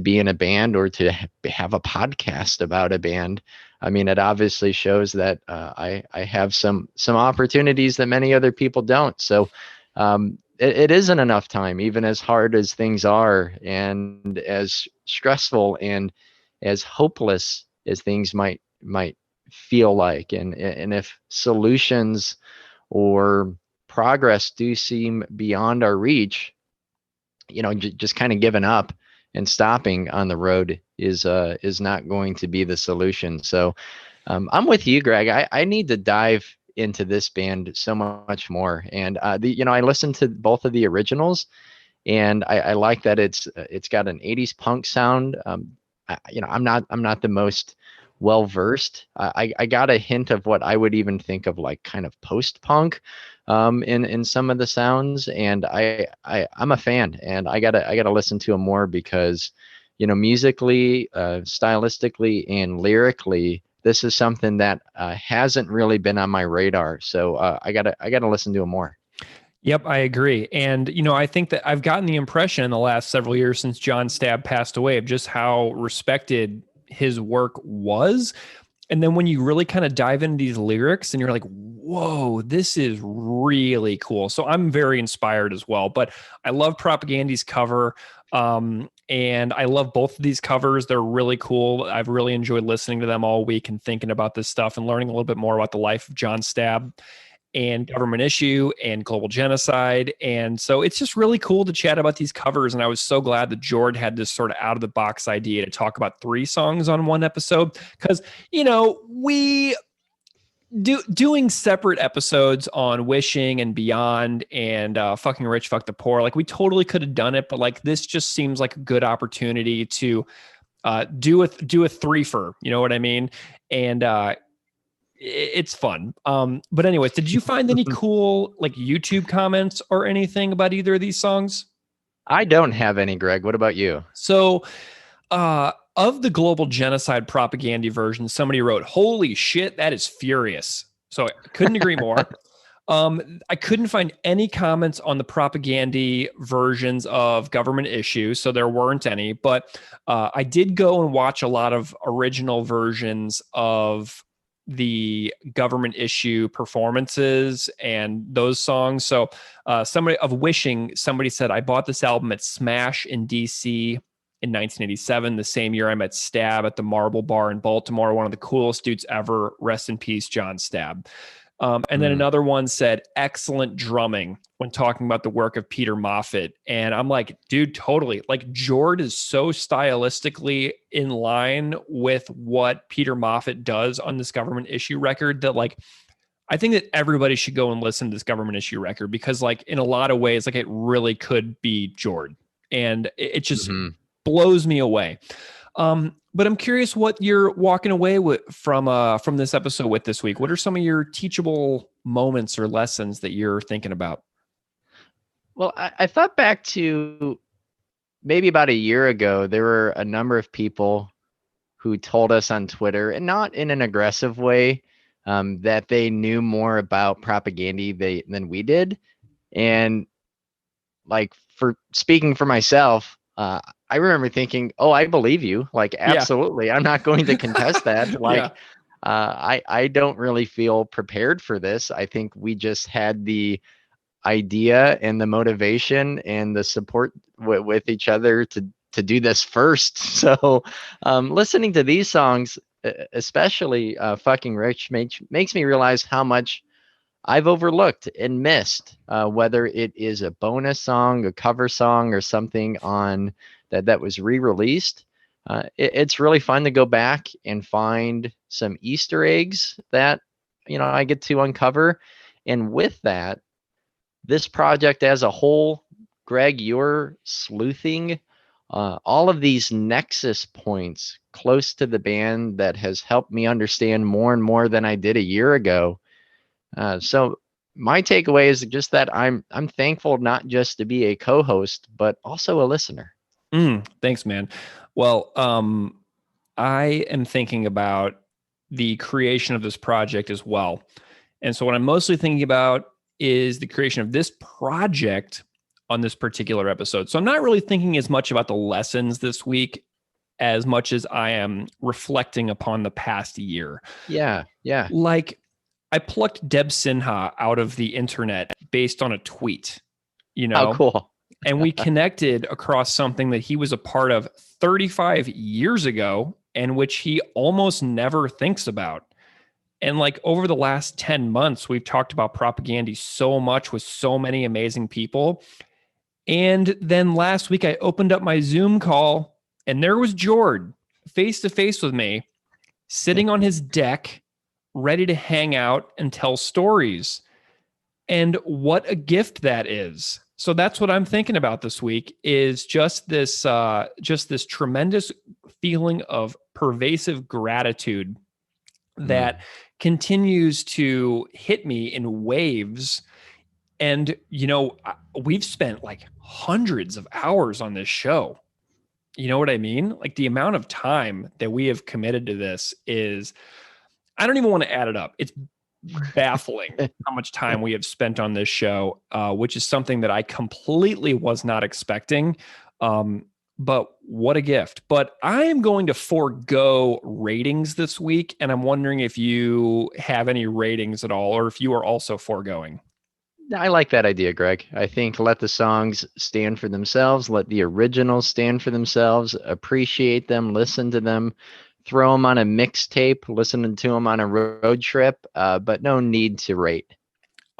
be in a band or to have a podcast about a band. I mean, it obviously shows that I have some opportunities that many other people don't. So it isn't enough time, even as hard as things are, and as stressful and as hopeless as things might feel like. And if solutions or progress do seem beyond our reach, just kind of giving up and stopping on the road is not going to be the solution. So I'm with you, Greg. I need to dive into this band so much more. And I listened to both of the originals, and I like that it's got an 80s punk sound. I'm not the most well versed. I got a hint of what I would even think of like kind of post punk in some of the sounds, and I'm a fan, and I gotta listen to them more, because musically, stylistically, and lyrically, this is something that hasn't really been on my radar. So I gotta listen to them more. Yep, I agree. And, I think that I've gotten the impression in the last several years since John Stabb passed away of just how respected his work was. And then when you really kind of dive into these lyrics and you're like, whoa, this is really cool. So I'm very inspired as well. But I love Propagandhi's cover. And I love both of these covers. They're really cool. I've really enjoyed listening to them all week and thinking about this stuff and learning a little bit more about the life of John Stab and Government Issue and Global Genocide. And so it's just really cool to chat about these covers. And I was so glad that Jord had this sort of out of the box idea to talk about 3 songs on one episode. Because, we doing separate episodes on Wishing and Beyond and Fucking Rich, Fuck the Poor. Like, we totally could have done it, but like, this just seems like a good opportunity to do a threefer. You know what I mean? And it's fun. But anyways, did you find any cool like YouTube comments or anything about either of these songs? I don't have any, Greg. What about you? So, of the Global Genocide Propagandhi version, somebody wrote, "Holy shit, that is furious." So I couldn't agree more. I couldn't find any comments on the Propagandhi versions of Government Issue, so there weren't any. But I did go and watch a lot of original versions of the Government Issue performances and those songs. So somebody of Wishing, somebody said, "I bought this album at Smash in DC in 1987, the same year I met Stab at the Marble Bar in Baltimore. One of the coolest dudes ever. Rest in peace, John Stab." And then another one said, "Excellent drumming," when talking about the work of Peter Moffat. And I'm like, dude, totally. Like, Jord is so stylistically in line with what Peter Moffat does on this Government Issue record that, like, I think that everybody should go and listen to this Government Issue record because, like, in a lot of ways, like, it really could be Jord. And it just blows me away. But I'm curious what you're walking away with from this episode with this week. What are some of your teachable moments or lessons that you're thinking about? Well, I thought back to maybe about a year ago, there were a number of people who told us on Twitter, and not in an aggressive way, that they knew more about Propagandhi than we did. And like, for speaking for myself, I remember thinking, "Oh, I believe you. Like, absolutely. I'm not going to contest that." Like, I don't really feel prepared for this. I think we just had the idea and the motivation and the support with each other to do this first. So listening to these songs, especially Fucking Rich, makes me realize how much I've overlooked and missed, whether it is a bonus song, a cover song, or something on that was re-released. It's really fun to go back and find some Easter eggs that I get to uncover. And with that, this project as a whole, Greg, you're sleuthing all of these nexus points close to the band that has helped me understand more and more than I did a year ago. So my takeaway is just that I'm thankful not just to be a co-host, but also a listener. Thanks, man. Well, I am thinking about the creation of this project as well. And so what I'm mostly thinking about is the creation of this project on this particular episode. So I'm not really thinking as much about the lessons this week as much as I am reflecting upon the past year. Yeah. Like, I plucked Deb Sinha out of the internet based on a tweet, Oh, cool. And we connected across something that he was a part of 35 years ago and which he almost never thinks about. And like, over the last 10 months, we've talked about Propagandhi so much with so many amazing people. And then last week I opened up my Zoom call and there was Jord face to face with me, sitting on his deck, ready to hang out and tell stories. And what a gift that is. So that's what I'm thinking about this week, is just this tremendous feeling of pervasive gratitude that continues to hit me in waves. And, we've spent like hundreds of hours on this show. You know what I mean? Like, the amount of time that we have committed to this is, I don't even want to add it up. It's baffling how much time we have spent on this show, which is something that I completely was not expecting. but what a gift. But I am going to forego ratings this week, and I'm wondering if you have any ratings at all, or if you are also foregoing. I like that idea, Greg. I think let the songs stand for themselves, let the originals stand for themselves, appreciate them, listen to them, throw them on a mixtape, listen to them on a road trip, but no need to rate.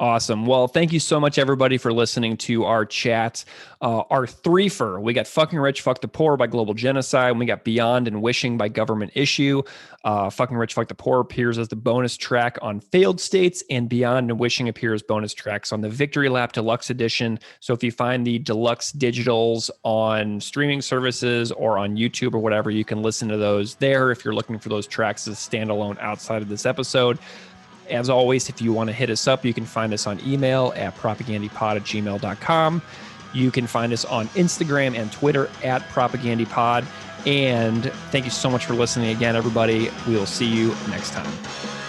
Awesome. Well, thank you so much, everybody, for listening to our chat. Our threefer, we got Fucking Rich, Fuck the Poor by Global Genocide, and we got Beyond and Wishing by Government Issue. Fucking Rich, Fuck the Poor appears as the bonus track on Failed States, and Beyond and Wishing appears bonus tracks on the Victory Lap Deluxe Edition. So if you find the deluxe digitals on streaming services or on YouTube or whatever, you can listen to those there if you're looking for those tracks as standalone outside of this episode. As always, if you want to hit us up, you can find us on email at propagandipod@gmail.com. You can find us on Instagram and Twitter at propagandipod. And thank you so much for listening again, everybody. We will see you next time.